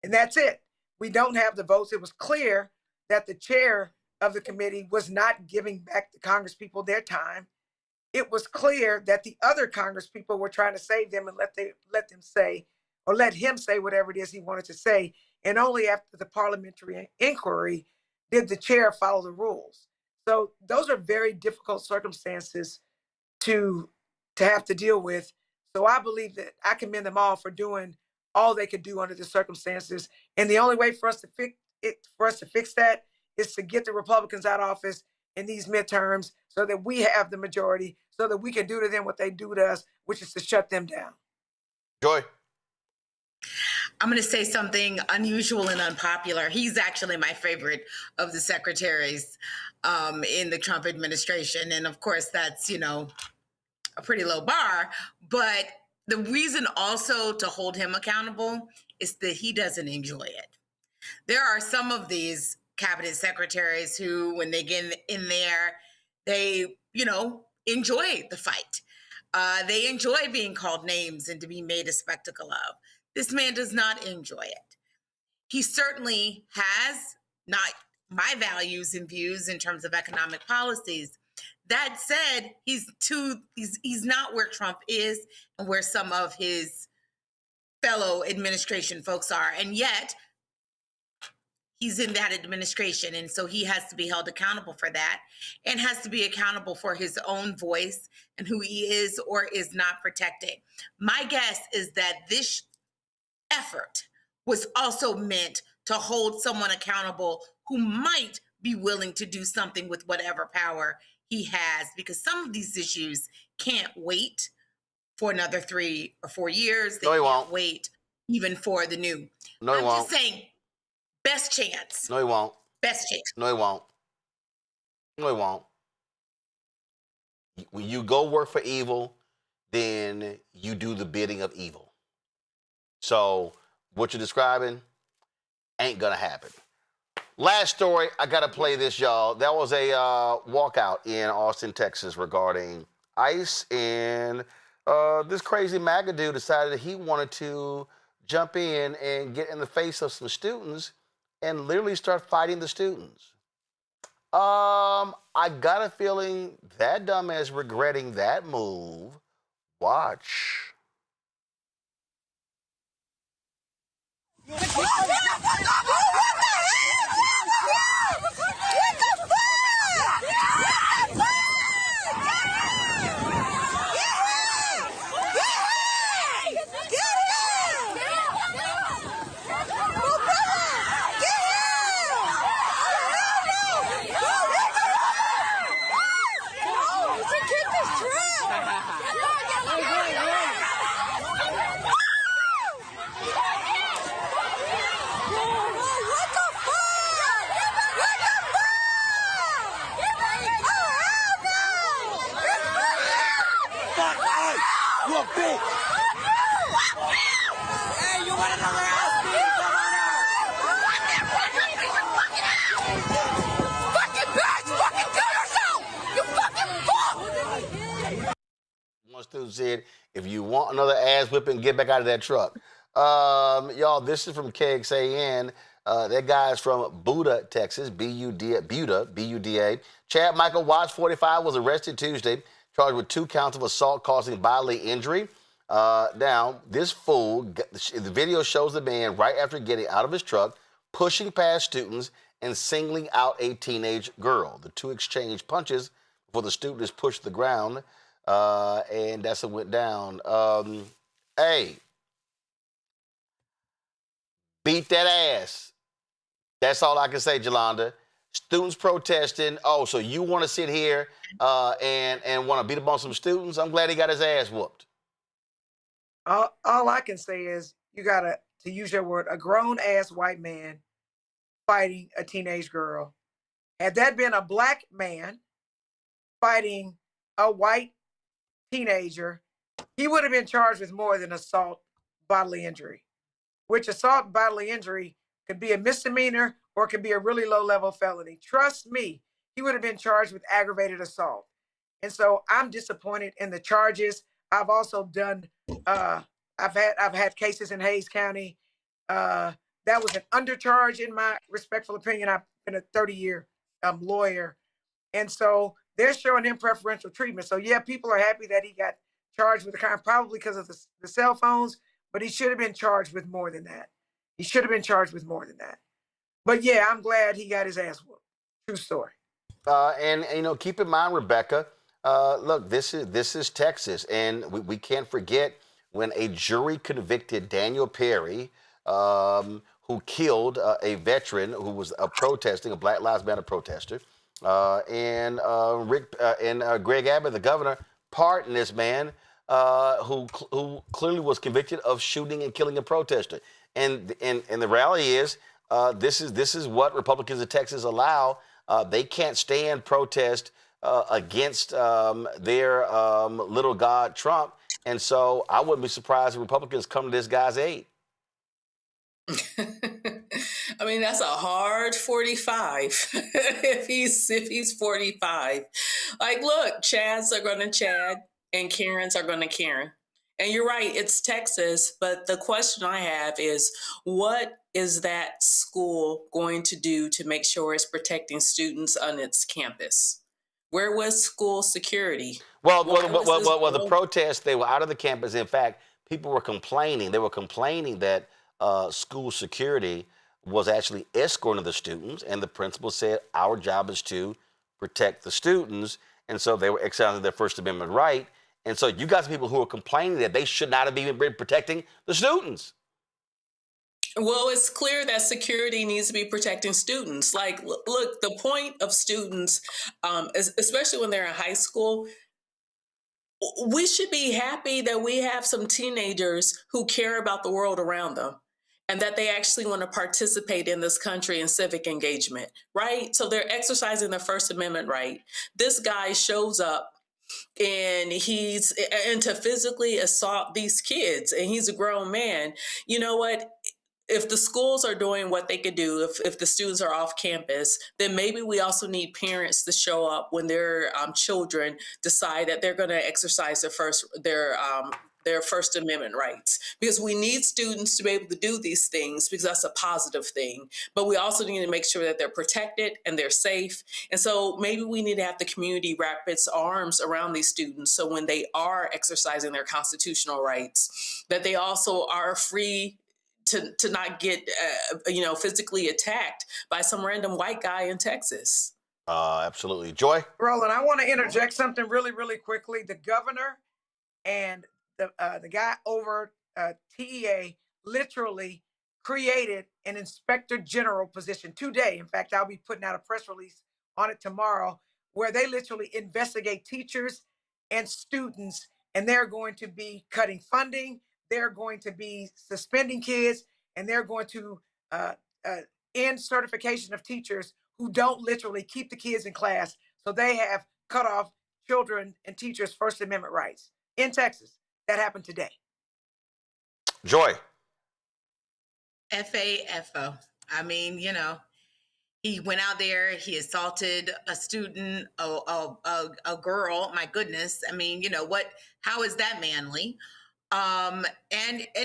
Speaker 2: And that's it. We don't have the votes. It was clear that the chair of the committee was not giving back the Congress people their time. It was clear that the other Congress people were trying to save them and let them say, or let him say whatever it is he wanted to say. And only after the parliamentary inquiry did the chair follow the rules. So those are very difficult circumstances to have to deal with. So I believe that I commend them all for doing all they could do under the circumstances. And the only way for us to fix that is to get the Republicans out of office in these midterms, so that we have the majority, so that we can do to them what they do to us, which is to shut them down.
Speaker 8: Joy?
Speaker 6: I'm going to say something unusual and unpopular. He's actually my favorite of the secretaries in the Trump administration. And of course, that's, a pretty low bar. But the reason also to hold him accountable is that he doesn't enjoy it. There are some of these cabinet secretaries who, when they get in there, they, enjoy the fight. They enjoy being called names and to be made a spectacle of. This man does not enjoy it. He certainly has not my values and views in terms of economic policies. That said, he's not where Trump is and where some of his fellow administration folks are. And yet, he's in that administration. And so he has to be held accountable for that, and has to be accountable for his own voice and who he is or is not protecting. My guess is that this effort was also meant to hold someone accountable who might be willing to do something with whatever power he has, because some of these issues can't wait for another 3 or 4 years. They can't wait even for the new.
Speaker 8: No, he
Speaker 6: I'm
Speaker 8: won't.
Speaker 6: just saying, best chance.
Speaker 8: No, he won't.
Speaker 6: Best chance.
Speaker 8: No, he won't. No, he won't. When you go work for evil, then you do the bidding of evil. So what you're describing ain't gonna happen. Last story, I gotta play this, y'all. That was a walkout in Austin, Texas regarding ICE, and this crazy MAGA dude decided that he wanted to jump in and get in the face of some students and literally start fighting the students. I got a feeling that dumbass regretting that move. Watch.
Speaker 3: Get You a bitch. Hey, you want another ass beat? Come on out. Fucking bitch! Fucking kill yourself! You fucking fuck!
Speaker 8: One student said, if you want another ass whipping, get back out of that truck. Y'all, this is from KXAN. That guy's from Buda, Texas, Buda, B-U-D-A. Chad Michael Watts, 45, was arrested Tuesday, charged with 2 counts of assault causing bodily injury. Now, this fool, the video shows the man right after getting out of his truck, pushing past students and singling out a teenage girl. The two exchanged punches before the student is pushed to the ground, and that's what went down. Hey, beat that ass. That's all I can say, Jolanda. Students protesting. Oh, so you want to sit here and want to beat up on some students? I'm glad he got his ass whooped.
Speaker 2: All I can say is you gotta, to use your word, a grown-ass white man fighting a teenage girl. Had that been a black man fighting a white teenager, he would have been charged with more than assault bodily injury, which assault bodily injury could be a misdemeanor or it could be a really low-level felony. Trust me, he would have been charged with aggravated assault. And so I'm disappointed in the charges. I've also done, I've had cases in Hayes County. That was an undercharge in my respectful opinion. I've been a 30-year lawyer. And so they're showing him preferential treatment. So yeah, people are happy that he got charged with the crime, probably because of the cell phones, but he should have been charged with more than that. He should have been charged with more than that. But yeah, I'm glad he got his ass whooped. True story.
Speaker 8: And you know, keep in mind, Rebecca, look, this is Texas, and we can't forget when a jury convicted Daniel Perry, who killed a veteran who was protesting, a Black Lives Matter protester, and Greg Abbott, the governor, pardoned this man who clearly was convicted of shooting and killing a protester. And the reality is, this is what Republicans in Texas allow. They can't stand protest against their little god Trump, and so I wouldn't be surprised if Republicans come to this guy's aid.
Speaker 4: I mean, that's a hard 45 if he's 45. Like, look, Chads are going to Chad and Karens are going to Karen. And you're right, it's Texas, but the question I have is, what is that school going to do to make sure it's protecting students on its campus? Where was school security?
Speaker 8: Well, the protests, they were out of the campus. In fact, people were complaining. They were complaining that school security was actually escorting the students, and the principal said, our job is to protect the students. And so they were exercising their First Amendment right. And so you got some people who are complaining that they should not have even been protecting the students.
Speaker 4: Well, it's clear that security needs to be protecting students. Like, look, the point of students, especially when they're in high school, we should be happy that we have some teenagers who care about the world around them and that they actually want to participate in this country in civic engagement, right? So they're exercising their First Amendment right. This guy shows up and he's to physically assault these kids, and he's a grown man. You know what? If the schools are doing what they could do, if the students are off campus, then maybe we also need parents to show up when their children decide that they're going to exercise their First Amendment rights, because we need students to be able to do these things because that's a positive thing. But we also need to make sure that they're protected and they're safe. And so maybe we need to have the community wrap its arms around these students so when they are exercising their constitutional rights, that they also are free to not get physically attacked by some random white guy in Texas.
Speaker 8: Absolutely. Joy?
Speaker 2: Roland, I want to interject something really, really quickly. The governor and the guy over TEA literally created an inspector general position today. In fact, I'll be putting out a press release on it tomorrow, where they literally investigate teachers and students, and they're going to be cutting funding. They're going to be suspending kids, and they're going to end certification of teachers who don't literally keep the kids in class. So they have cut off children and teachers' First Amendment rights in Texas. That happened today.
Speaker 8: Joy.
Speaker 6: FAFO. I mean, he went out there, he assaulted a student, a girl. My goodness. I mean, how is that manly? And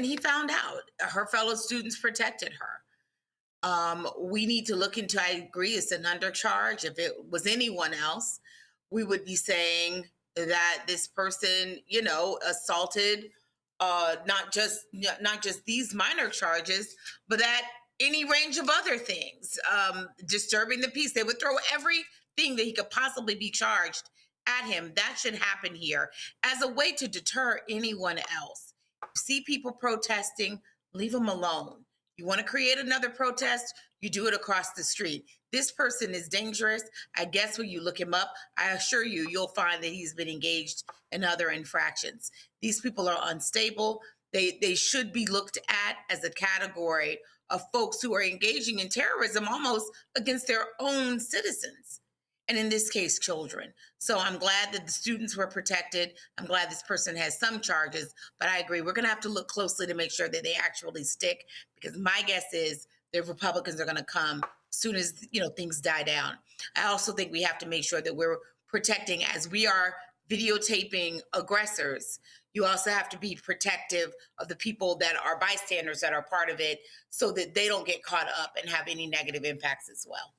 Speaker 6: he found out her fellow students protected her. We need to look into, I agree, it's an undercharge. If it was anyone else, we would be saying that this person, assaulted not just these minor charges, but that any range of other things, disturbing the peace. They would throw everything that he could possibly be charged at him. That should happen here as a way to deter anyone else. See people protesting, leave them alone. You want to create another protest, you do it across the street. This person is dangerous. I guess when you look him up, I assure you, you'll find that he's been engaged in other infractions. These people are unstable. They should be looked at as a category of folks who are engaging in terrorism almost against their own citizens. And in this case, children. So I'm glad that the students were protected. I'm glad this person has some charges, but I agree. We're going to have to look closely to make sure that they actually stick, because my guess is the Republicans are going to come as soon as, things die down. I also think we have to make sure that we're protecting, as we are videotaping aggressors, you also have to be protective of the people that are bystanders that are part of it, so that they don't get caught up and have any negative impacts as well.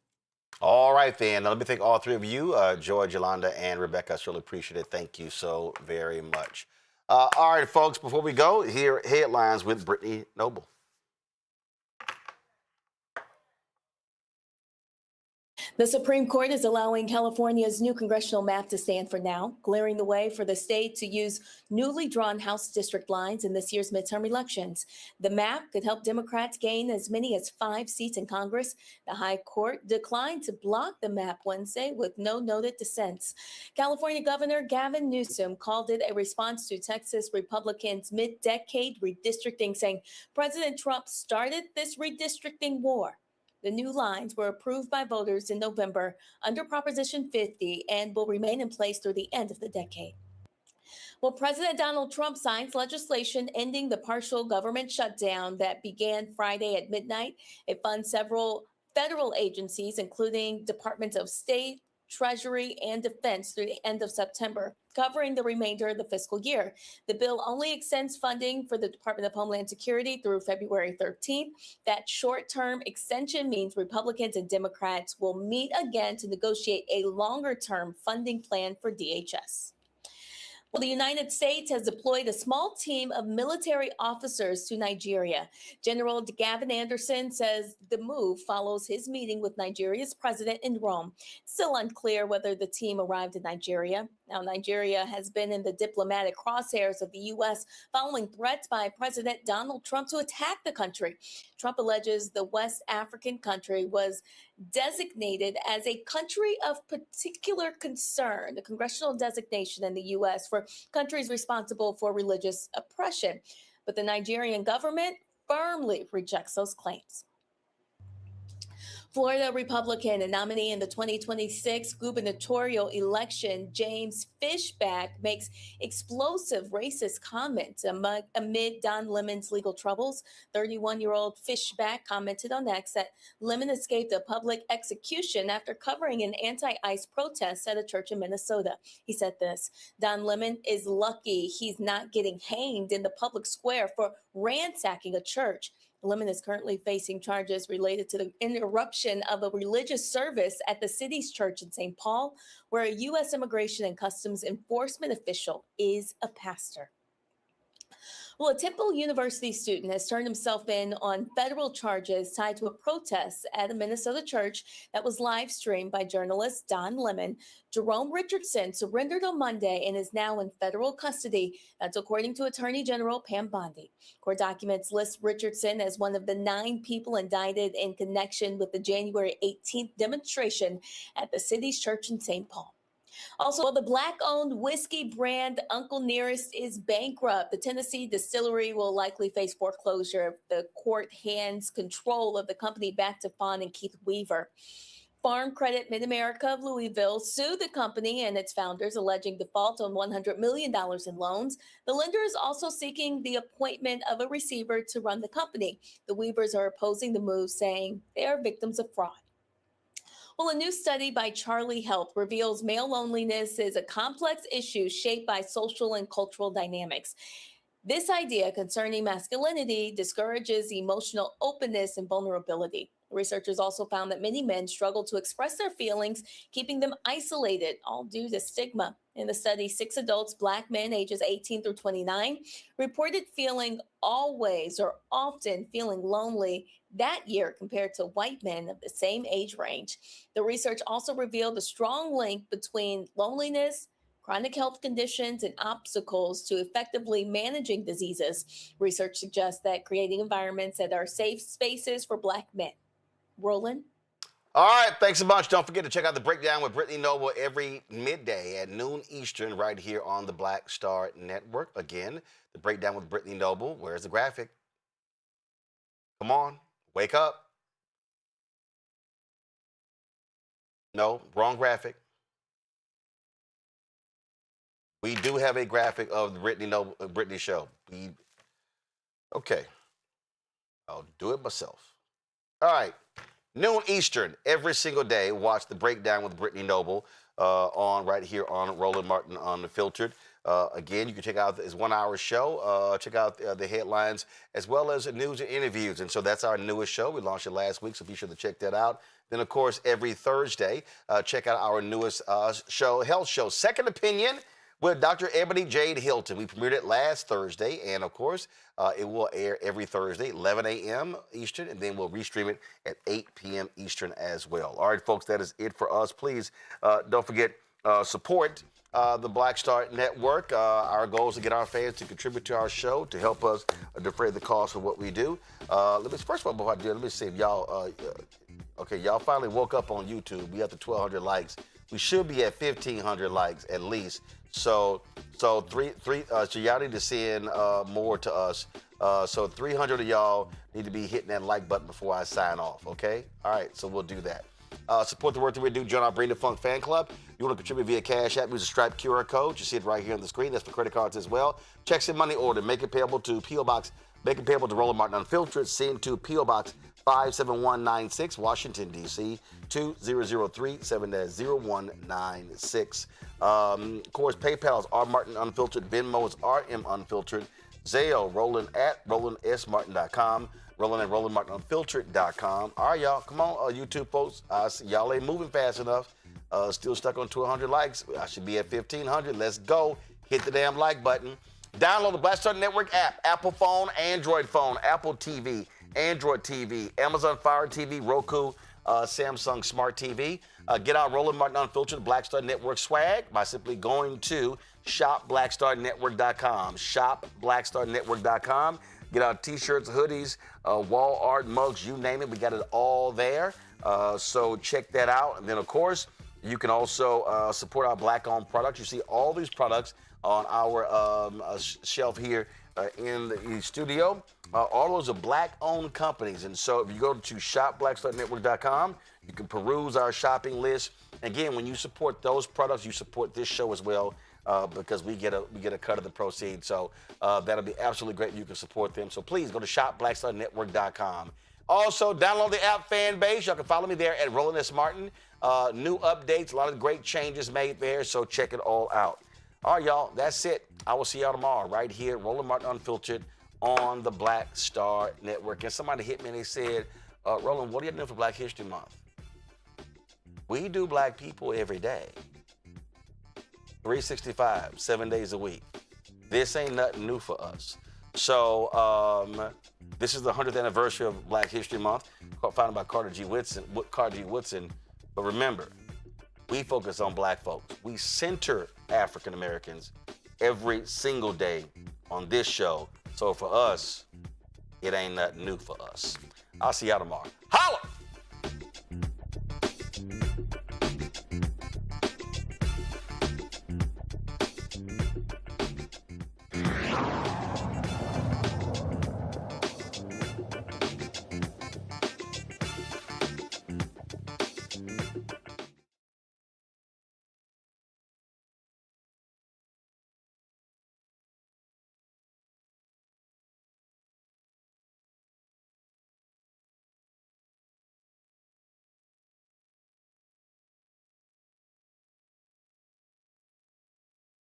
Speaker 8: All right, then. Now, let me thank all three of you, Joy, Yolanda, and Rebecca. I really appreciate it. Thank you so very much. All right, folks, before we go, here are headlines with Brittany Noble.
Speaker 7: The Supreme Court is allowing California's new congressional map to stand for now, clearing the way for the state to use newly drawn House district lines in this year's midterm elections. The map could help Democrats gain as many as 5 seats in Congress. The High Court declined to block the map Wednesday with no noted dissents. California Governor Gavin Newsom called it a response to Texas Republicans' mid-decade redistricting, saying President Trump started this redistricting war. The new lines were approved by voters in November under Proposition 50 and will remain in place through the end of the decade. Well, President Donald Trump signs legislation ending the partial government shutdown that began Friday at midnight. It funds several federal agencies, including Departments of State, Treasury, and Defense through the end of September, covering the remainder of the fiscal year. The bill only extends funding for the Department of Homeland Security through February 13th. That short-term extension means Republicans and Democrats will meet again to negotiate a longer-term funding plan for DHS. Well, the United States has deployed a small team of military officers to Nigeria. General Gavin Anderson says the move follows his meeting with Nigeria's president in Rome. Still unclear whether the team arrived in Nigeria. Now, Nigeria has been in the diplomatic crosshairs of the U.S. following threats by President Donald Trump to attack the country. Trump alleges the West African country was designated as a country of particular concern, the congressional designation in the U.S. for countries responsible for religious oppression. But the Nigerian government firmly rejects those claims. Florida Republican and nominee in the 2026 gubernatorial election, James Fishback, makes explosive racist comments amid Don Lemon's legal troubles. 31-year-old Fishback commented on X that Lemon escaped a public execution after covering an anti-ICE protest at a church in Minnesota. He said this: Don Lemon is lucky he's not getting hanged in the public square for ransacking a church. Lemon is currently facing charges related to the interruption of a religious service at the city's church in St. Paul, where a U.S. Immigration and Customs Enforcement official is a pastor. Well, a Temple University student has turned himself in on federal charges tied to a protest at a Minnesota church that was live streamed by journalist Don Lemon. Jerome Richardson surrendered on Monday and is now in federal custody. That's according to Attorney General Pam Bondi. Court documents list Richardson as one of the 9 people indicted in connection with the January 18th demonstration at the city's church in St. Paul. Also, the Black-owned whiskey brand Uncle Nearest is bankrupt. The Tennessee distillery will likely face foreclosure if the court hands control of the company back to Fawn and Keith Weaver. Farm Credit Mid-America of Louisville sued the company and its founders, alleging default on $100 million in loans. The lender is also seeking the appointment of a receiver to run the company. The Weavers are opposing the move, saying they are victims of fraud. Well, a new study by Charlie Health reveals male loneliness is a complex issue shaped by social and cultural dynamics. This idea concerning masculinity discourages emotional openness and vulnerability. Researchers also found that many men struggle to express their feelings, keeping them isolated, all due to stigma. In the study, 6 adults, Black men ages 18 through 29, reported feeling always or often feeling lonely that year compared to white men of the same age range. The research also revealed a strong link between loneliness, chronic health conditions, and obstacles to effectively managing diseases. Research suggests that creating environments that are safe spaces for Black men. Roland?
Speaker 8: All right, thanks a bunch. Don't forget to check out The Breakdown with Brittany Noble every midday at noon Eastern right here on the Black Star Network. Again, The Breakdown with Brittany Noble. Where's the graphic? Come on, wake up. No, wrong graphic. We do have a graphic of the Brittany show. Okay, I'll do it myself. All right, noon Eastern every single day. Watch The Breakdown with Brittany Noble on right here on Roland Martin Unfiltered. Again, you can check out this 1 hour show. Check out the headlines as well as news and interviews. And so that's our newest show. We launched it last week, so be sure to check that out. Then, of course, every Thursday, check out our newest show, Health Show, Second Opinion, with Dr. Ebony Jade Hilton. We premiered it last Thursday, and of course, it will air every Thursday, 11 a.m. Eastern, and then we'll restream it at 8 p.m. Eastern as well. All right, folks, that is it for us. Please don't forget, support the Black Star Network. Our goal is to get our fans to contribute to our show to help us defray the cost of what we do. First of all, before I do it, let me see if y'all, okay, y'all finally woke up on YouTube. We got the 1,200 likes. We should be at 1,500 likes at least. So y'all need to send more to us. So 300 of y'all need to be hitting that like button before I sign off, okay? All right, so we'll do that. Support the work that we do. Join our Bring the Funk fan club. You want to contribute via Cash App, use a Stripe QR code. You see it right here on the screen. That's for credit cards as well. Checks and money order. Make it payable to P.O. Box. Make it payable to Roland Martin Unfiltered. Send to P.O. Box 57196, Washington, D.C. 2003 7-0196. Of course, PayPal is R Martin Unfiltered. Venmo is RM Unfiltered. Zelle, Roland at RolandSMartin.com. Roland at RolandMartinUnfiltered.com. All right, y'all. Come on, YouTube folks. Y'all ain't moving fast enough. Still stuck on 1,200 likes. I should be at 1,500. Let's go. Hit the damn like button. Download the Black Star Network app. Apple phone, Android phone, Apple TV, Android TV, Amazon Fire TV, Roku, Samsung Smart TV. Get our Roland Martin Unfiltered Black Star Network swag by simply going to shopblackstarnetwork.com. Shopblackstarnetwork.com. Get our t-shirts, hoodies, wall art, mugs, you name it. We got it all there. So check that out. And then, of course, you can also support our Black-owned products. You see all these products on our shelf here in the studio. All those are Black-owned companies. And so if you go to shopblackstarnetwork.com, you can peruse our shopping list. Again, when you support those products, you support this show as well. Because we get a cut of the proceeds. So that'll be absolutely great. You can support them. So please go to shopblackstarnetwork.com. Also, download the app fan base. Y'all can follow me there at Roland S. Martin. New updates, a lot of great changes made there. So check it all out. All right, y'all. That's it. I will see y'all tomorrow right here, Roland Martin Unfiltered on the Black Star Network. And somebody hit me and they said, Roland, what are you doing for Black History Month? We do Black people every day. 365, 7 days a week. This ain't nothing new for us. So this is the 100th anniversary of Black History Month, founded by Carter G. Woodson. But remember, we focus on Black folks. We center African Americans every single day on this show. So for us, it ain't nothing new for us. I'll see y'all tomorrow. Holla!